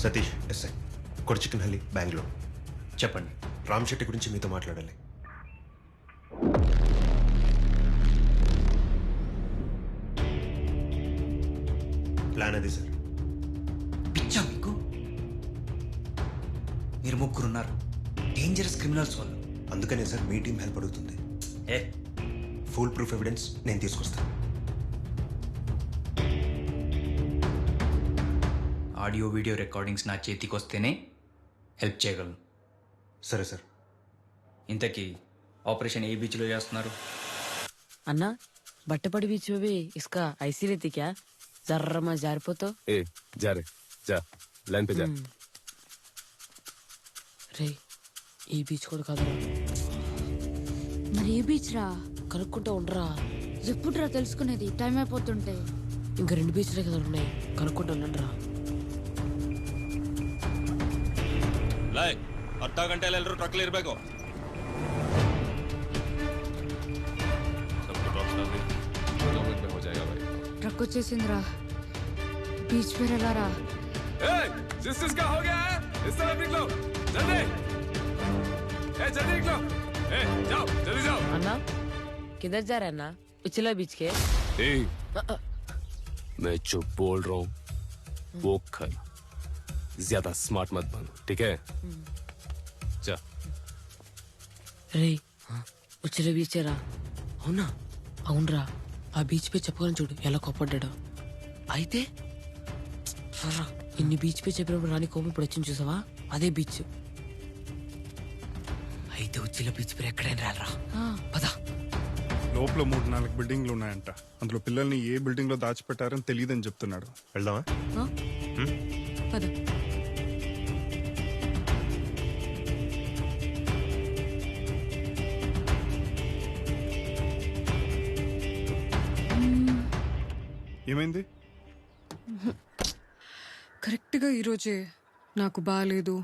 [SPEAKER 14] సతీష్ ఎస్ఐ కొడిచికన్హల్లి బెంగళూరు. చెప్పండి. రామ్ శెట్టి గురించి మీతో మాట్లాడాలి. ప్లాన్ అది సార్.
[SPEAKER 12] పిచ్చా మీకు? మీరు ముగ్గురున్నారు డేంజరస్ క్రిమినల్స్ వాళ్ళు.
[SPEAKER 14] అందుకనే సార్ మీ టీం హెల్ప్ అడుగుతుంది. ఫుల్ ప్రూఫ్ ఎవిడెన్స్ నేను తీసుకొస్తాను.
[SPEAKER 12] ఆడియో వీడియో రికార్డింగ్స్ నా చేతికి వస్తేనే హెల్ప్ చేయగలను.
[SPEAKER 14] సరే సార్.
[SPEAKER 12] ఇంతకీ ఆపరేషన్ ఏ బీచ్లో చేస్తున్నారు?
[SPEAKER 13] అన్నా బట్టపడి బీచ్ में इसका ऐसी रहती क्या जर्रा में जारिपोतो
[SPEAKER 22] ए जा रे जा लाइन पे जा
[SPEAKER 13] రే ఈ బీచ్ కూడా కాదురా.
[SPEAKER 3] మరి ఏ బీచ్ రా?
[SPEAKER 13] కనుక్కుంటా ఉండరా.
[SPEAKER 3] ఎప్పుడురా తెలుసుకునేది? టైం అయిపోతుంటే.
[SPEAKER 13] ఇంకా 2 బీచ్లే కదా ఉన్నాయి, కనుక్కుంటా ఉండండిరా.
[SPEAKER 9] लाए ಅರ್ಧ ಗಂಟೆಯಲ್ಲಿ ಎಲ್ಲರೂ ಟ್ರಕ್ಲಿ ಇರಬೇಕು.
[SPEAKER 3] ట్రక్ వచ్చేసిందిరా. బీచ్ పేరు ఎలా రా?
[SPEAKER 22] जिसका हो गया है इस तरफ निकलो जल्दी जल्दी निकलो जाओ जल्दी जाओ.
[SPEAKER 13] अन्ना किधर जा रहे हैं अन्ना? उछला बीच के.
[SPEAKER 22] मैं जो बोल रहा हूँ वो कर. ज्यादा स्मार्ट मत बनो ठीक है? जा.
[SPEAKER 13] రే ఉచ్చల బీచేరా? అవునా? అవునరా. ఆ బీచ్ పై చెప్పగలను చూడు ఎలా కోపడ్డాడు. అయితే ఇన్ని బీచ్ పై చెప్పినప్పుడు రాని కోపం ఇప్పుడు వచ్చింది చూసావా? అదే బీచ్. అయితే ఉచ్చిల బీచ్ పేరు ఎక్కడైనా రాలరా. పదా.
[SPEAKER 8] లోపల 3-4 బిల్డింగ్లు ఉన్నాయంట. అందులో పిల్లల్ని ఏ బిల్డింగ్ లో దాచిపెట్టారని తెలియదని చెప్తున్నాడు.
[SPEAKER 14] వెళ్దామా?
[SPEAKER 7] పద.
[SPEAKER 8] ఏమైంది?
[SPEAKER 7] కరెక్ట్గా ఈరోజే నాకు బాగాలేదు,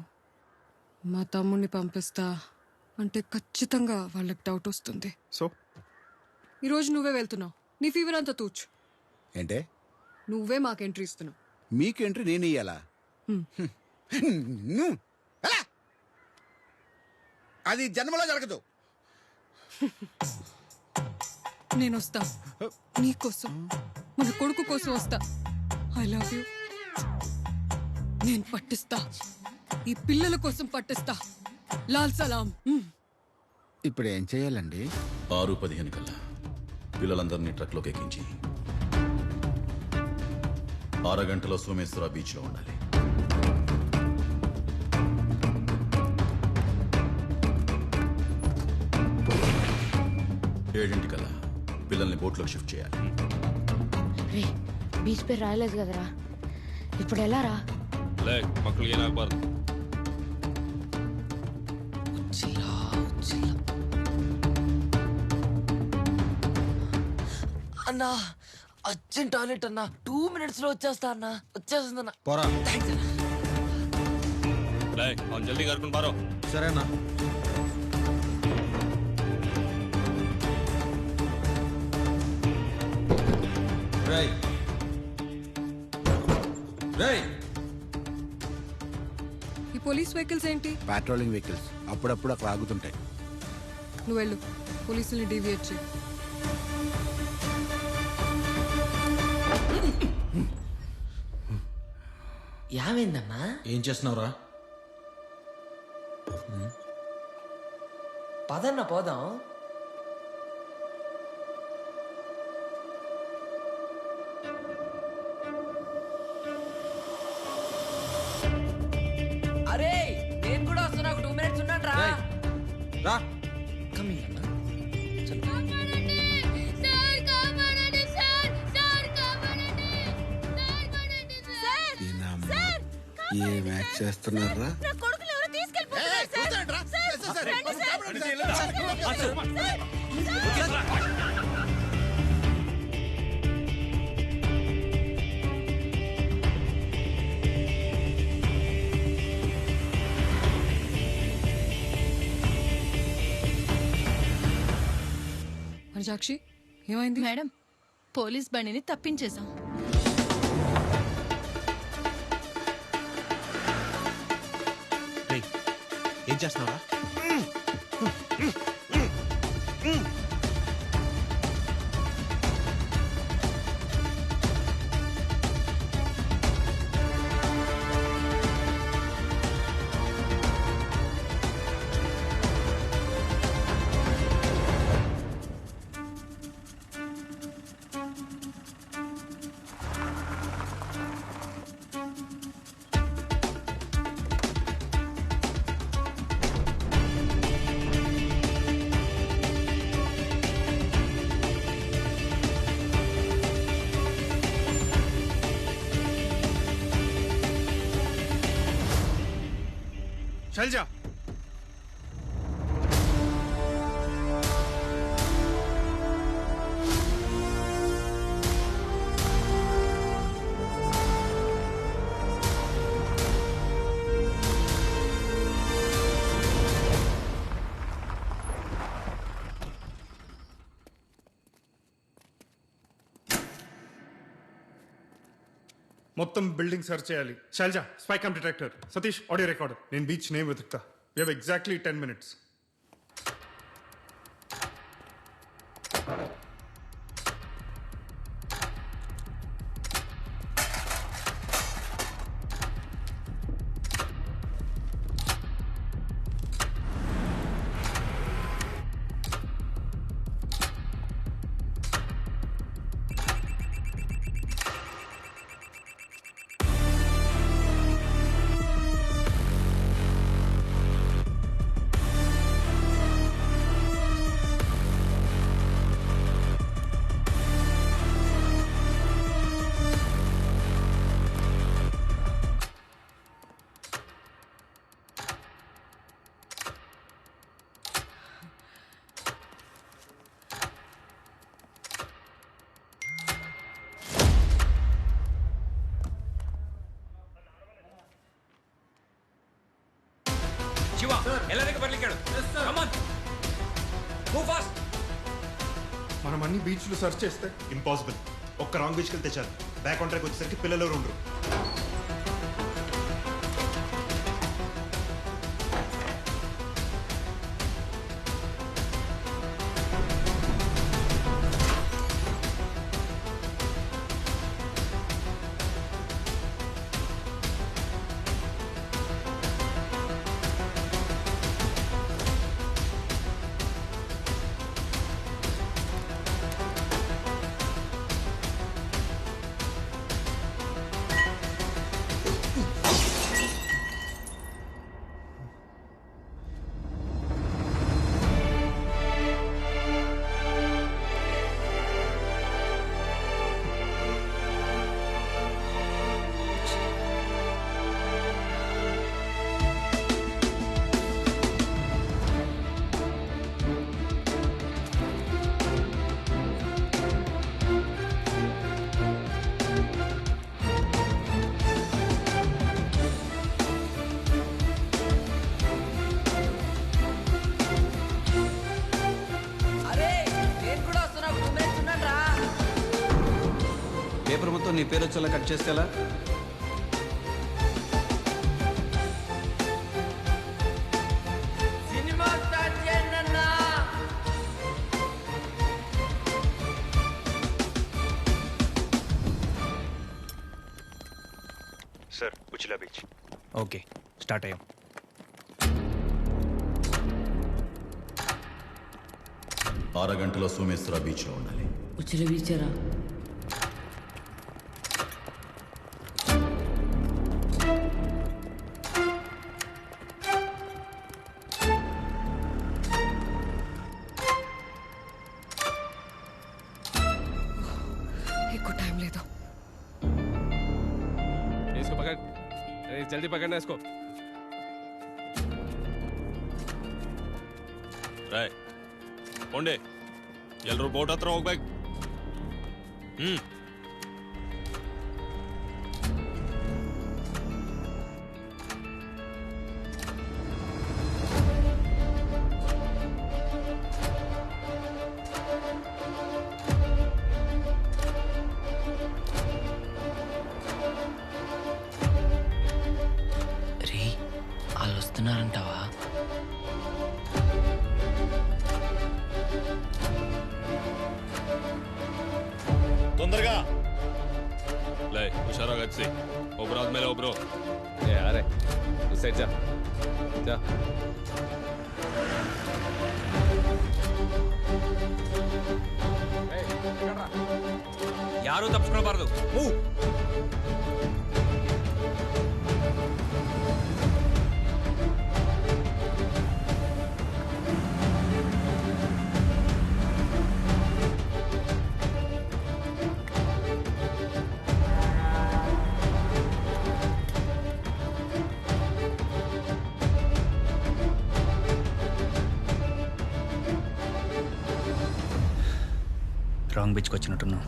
[SPEAKER 7] మా తమ్ముడిని పంపిస్తా అంటే ఖచ్చితంగా వాళ్ళకి డౌట్ వస్తుంది.
[SPEAKER 8] సో
[SPEAKER 7] ఈరోజు నువ్వే వెళ్తున్నావు. నీ ఫీవర్ అంతా తూచు.
[SPEAKER 15] ఏంటే
[SPEAKER 7] నువ్వే మాకు ఎంట్రీ ఇస్తున్నావు.
[SPEAKER 15] మీకు ఎంట్రీ నేను ఇయ్యాలా? అది జన్మలో జరగదు.
[SPEAKER 7] నేను వస్తా, నీకోసం, మన కొడుకు కోసం వస్తా. I love you. నేను పట్టిస్తా, ఈ పిల్లల కోసం పట్టిస్తా. లాల్ సలాం.
[SPEAKER 15] ఇప్పుడు ఏం చేయాలండి?
[SPEAKER 18] 6:15 కల్లా పిల్లలందరినీ ట్రక్లోకి ఎక్కించి 6 గంటలో సోమేశ్వర బీచ్లో ఉండాలి. కల్లా పిల్లల్ని బోట్లోకి షిఫ్ట్ చేయాలి.
[SPEAKER 3] రే బీచ్ పేరు రాయలేదు కదరా, ఇప్పుడు ఎలా రా?
[SPEAKER 9] ಮಕ್ಕಳಿಗೆ ಏನಾಗಬಾರ್ದು.
[SPEAKER 2] అన్నా అర్జెంట్ టాయిలెట్ అన్నా 2 minutes లో వచ్చేస్తా అన్నా. వచ్చేస్తుందన్నా.
[SPEAKER 5] పోరా.
[SPEAKER 2] థ్యాంక్స్ అన్నా.
[SPEAKER 5] అవును జల్దీ కరుకుని పారో. సరేనా? రేయ్ రేయ్,
[SPEAKER 7] ఈ పోలీస్ వెహికల్స్ ఏంటి?
[SPEAKER 15] పెట్రోలింగ్ వెహికల్స్ అప్పుడప్పుడు అక్కడ ఆగుతుంటాయి.
[SPEAKER 7] నువ్వు వెళ్ళు, పోలీసుల్ని డీవియేట్ చేయి.
[SPEAKER 2] ఏమైందన్నా?
[SPEAKER 5] ఏం చేస్తున్నావురా?
[SPEAKER 2] పదన్నా పోదాం. అరే నేను కూడా వస్తున్నా. 2 minutes ఉన్నాను రా.
[SPEAKER 5] రా.
[SPEAKER 15] ఏం యాక్ట్ చేస్తున్నారా?
[SPEAKER 7] మరి సాక్షి ఏమైంది?
[SPEAKER 21] మేడం, పోలీస్ బండిని తప్పించేశాం.
[SPEAKER 15] ఏం చేస్తున్నావా?
[SPEAKER 8] శైలజ, మొత్తం బిల్డింగ్ సర్చ్ చేయాలి. Shailaja, spy cum detector. Satish, audio recorder. నేను బీచ్ నేమ్ వెతుకుతా. We have exactly 10 minutes.
[SPEAKER 22] Shiva ಎಲ್ಲದಕ್ಕೆ ಬರ್ಲಿಕ್ಕೆ ಹೇಳು. Come on. Move fast.
[SPEAKER 8] మనం అన్ని బీచ్లు సర్చ్ చేస్తే
[SPEAKER 14] ఇంపాసిబుల్. ఒక్క రాంగ్ బీచ్కి వెళ్తే చాలు. బ్యాక్ ఆన్ ట్రాక్ వచ్చేసరికి పిల్లలు ఎవరు ఉండరు.
[SPEAKER 16] నీ పేరు వచ్చేలా కట్ చేస్తే ఎలా?
[SPEAKER 2] సినిమా స్టార్ట్ చేయండి అన్నా.
[SPEAKER 14] Sir Uchila beach.
[SPEAKER 12] Okay start అయ్యాం.
[SPEAKER 18] అరగంటలో సోమేశ్వర బీచ్లో ఉండాలి.
[SPEAKER 13] ఉచిల బీచరా?
[SPEAKER 7] ఎక్కువ టైం లేదు.
[SPEAKER 22] इसको पकड़, जल्दी पकड़ना इसको.
[SPEAKER 11] ರಾಯ್ ಒಂಡೆ ಎಲ್ಲರೂ ಬೋಟ್ ಹತ್ರ ಹೋಗ್ಬೇಕು.
[SPEAKER 10] రే వాళ్ళు వస్తున్నారంటావా?
[SPEAKER 11] తొందరగా లే హుషారాగా వచ్చి ಒಬ್ರು ಆದ್ಮೇಲೆ ಒಬ್ರು.
[SPEAKER 22] अरे उस साइड जा जा.
[SPEAKER 5] ಯಾರು ತಪ್ಪಿಸ್ಕೊಳ್ಬಾರ್ದು. ಮೂವ್.
[SPEAKER 12] రాంగ్ బీచ్కి వచ్చినట్టున్నావు.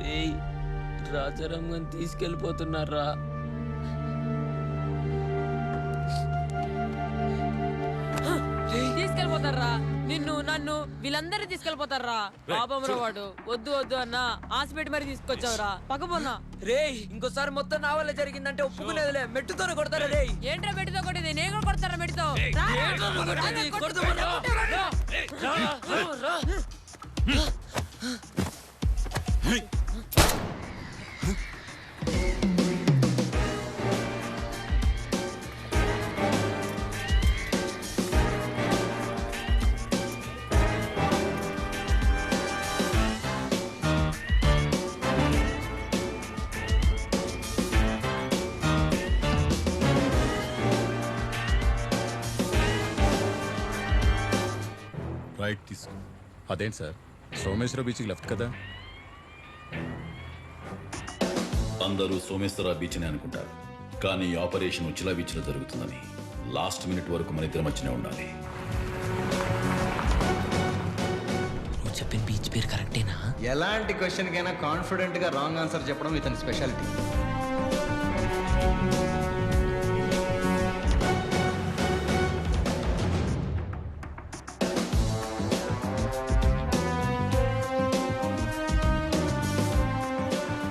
[SPEAKER 13] రేయ్ రాజారామని తీసుకెళ్ళిపోతున్నారా?
[SPEAKER 1] తీసుకెళ్ళిపోతారా? నిన్ను నన్ను వీళ్ళందరినీ తీసుకెళ్ళిపోతారా? పాపం రా వాడు. వద్దు వద్దు అన్న హాస్పిటల్ మరి తీసుకొచ్చావురా. పక్కపోన్నా
[SPEAKER 2] రే ఇంకోసారి మొత్తం నా వల్ల జరిగిందంటే ఒప్పుకునేదిలే. మెట్టుతోనే కొడతారా రే?
[SPEAKER 1] ఏంట్రా మెట్టుతో కొట్టేది? నేను కూడా కొడతారా మెట్టుతో?
[SPEAKER 6] రైట్ తీసుకో. అదేంటి సార్, సోమేశ్వర బీచ్కి లెఫ్ట్ కదా?
[SPEAKER 18] అందరూ సోమేశ్వర బీచ్ అని అనుకుంటారు, కానీ ఈ ఆపరేషన్ ఉచిలా బీచ్లో జరుగుతుందని లాస్ట్ మినిట్ వరకు మన ఇద్దరి మధ్యనే ఉండాలి.
[SPEAKER 10] నువ్వు చెప్పిన బీచ్ పేరు కరెక్టేనా?
[SPEAKER 16] ఎలాంటి క్వశ్చన్కైనా కాన్ఫిడెంట్గా రాంగ్ ఆన్సర్ చెప్పడం ఇతని speciality.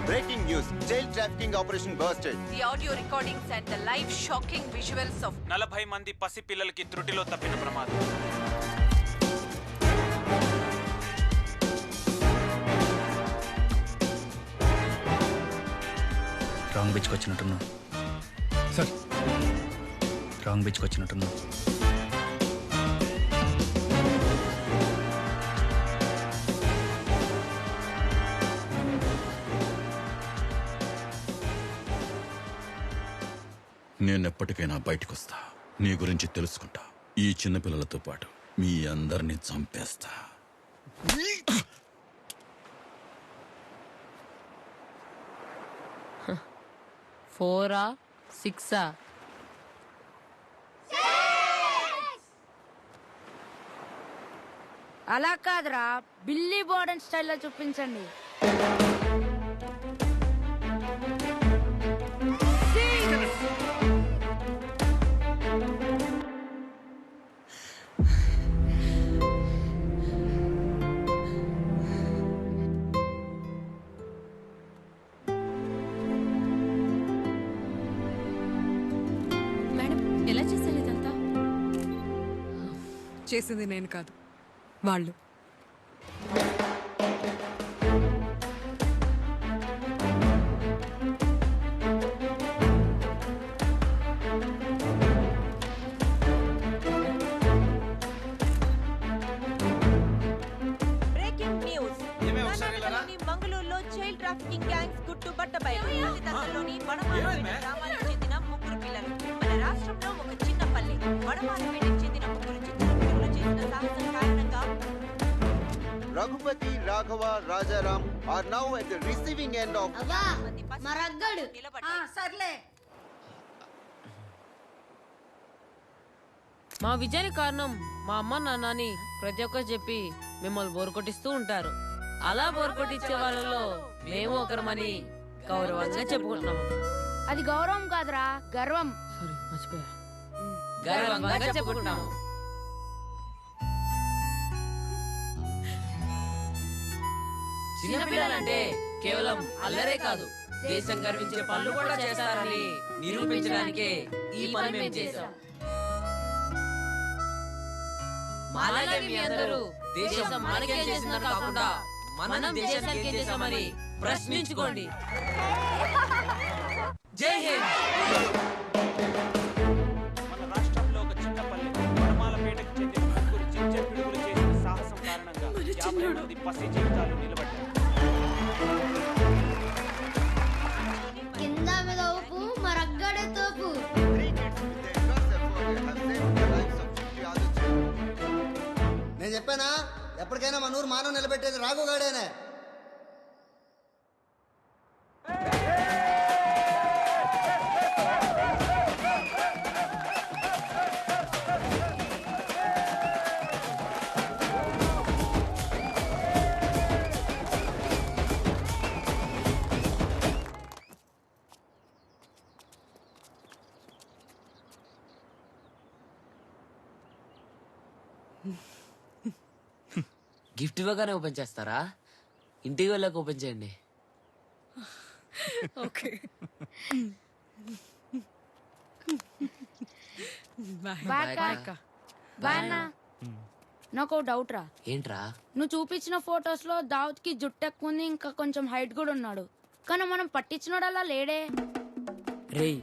[SPEAKER 17] Breaking news. Jail trafficking operation busted.
[SPEAKER 1] The audio recordings and the live shocking visuals of
[SPEAKER 5] 40 మంది పసి పిల్లలకి త్రుటిలో తప్పిన ప్రమాదం.
[SPEAKER 12] రాంగ్ బీచ్కి వచ్చినట్టున్నావు.
[SPEAKER 8] సార్
[SPEAKER 12] రాంగ్ బీచ్కి వచ్చినట్టున్నావు.
[SPEAKER 18] నేనెప్పటికైనా బయటకు వస్తా, నీ గురించి తెలుసుకుంటా. ఈ చిన్నపిల్లలతో పాటు మీ అందరినీ చంపేస్తా.
[SPEAKER 13] ఫోరా సిక్సా?
[SPEAKER 3] అలా కాదురా, బిల్లీ బోర్డన్ స్టైల్లో చూపించండి.
[SPEAKER 7] చేసింది నేను కాదు, వాళ్ళు.
[SPEAKER 19] Breaking news. కర్ణాటకలోని మంగళూరులో చైల్డ్ ట్రాఫికింగ్ గ్యాంగ్స్ గుట్టు బట్టబయలు. తల్లిదండ్రుల్లోని వడమాలపేట గ్రామానికి చెందిన 3 పిల్లలు. మన రాష్ట్రంలో ఒక చిన్న పల్లె వడమాలపేటకు చెందిన 3 చిత్రపిల్లలు చేసిన సాహసం కారణంగా
[SPEAKER 17] Raghupati, Raghava, Rajaram are now at the receiving end of
[SPEAKER 3] సర్లే.
[SPEAKER 13] మా విజయానికి కారణం మా అమ్మ నాన్నని ప్రతి ఒక్కరు చెప్పి మిమ్మల్ని బోరు కొట్టిస్తూ ఉంటారు. అలా బోరు కొట్టించే వాళ్ళలో మేము ఒకరమని గౌరవంగా చెప్పుకుంటున్నాము.
[SPEAKER 3] అది గౌరవం కాదురా, గర్వం.
[SPEAKER 13] సారీ, మర్చిపోయా. గర్వంగా చెప్పుకుంటున్నాము. చిన్నపిల్లలంటే కేవలం అల్లరే కాదు, దేశం గర్వించే పనులు కూడా చేస్తారని నిరూపించడానికే ఈ పని మేము చేశాం. అలాగే మీ అందరూ దేశం మనకేం చేసిందని కాకుండా మనం దేశానికి ఏం చేశామని ప్రశ్నించుకోండి. జై హింద్.
[SPEAKER 20] మన రాష్ట్రంలో ఒక చిన్న పల్లె వడమాలపేటకు చెందిన 3 చిచ్చపిడుగులు చేసిన సాహసం కారణంగా 50 మంది పసి జీవితాలు నిలబడ్డాయి.
[SPEAKER 3] కింద మీద ఊపు, మరగ్గడే తోపు.
[SPEAKER 23] నేను చెప్పానా, ఎప్పటికైనా మన ఊరు మానవ నిలబెట్టేది రాఘుగాడేనే.
[SPEAKER 13] గిఫ్ట్ ఇవ్వగానే ఓపెన్ చేస్తారా? ఇంటికి వెళ్ళాక ఓపెన్ చేయండి.
[SPEAKER 7] ఓకే.
[SPEAKER 3] బాయ్ అన్న. నాకు డౌట్ రా.
[SPEAKER 13] ఏంట్రా?
[SPEAKER 3] నువ్వు చూపించిన ఫొటోస్ లో దావుద్ కి జుట్టు ఎక్కువ ఉంది, ఇంకా కొంచెం హైట్ కూడా ఉన్నాడు. కానీ మనం పట్టించినోడల్లా లేడే.
[SPEAKER 13] రేయ్,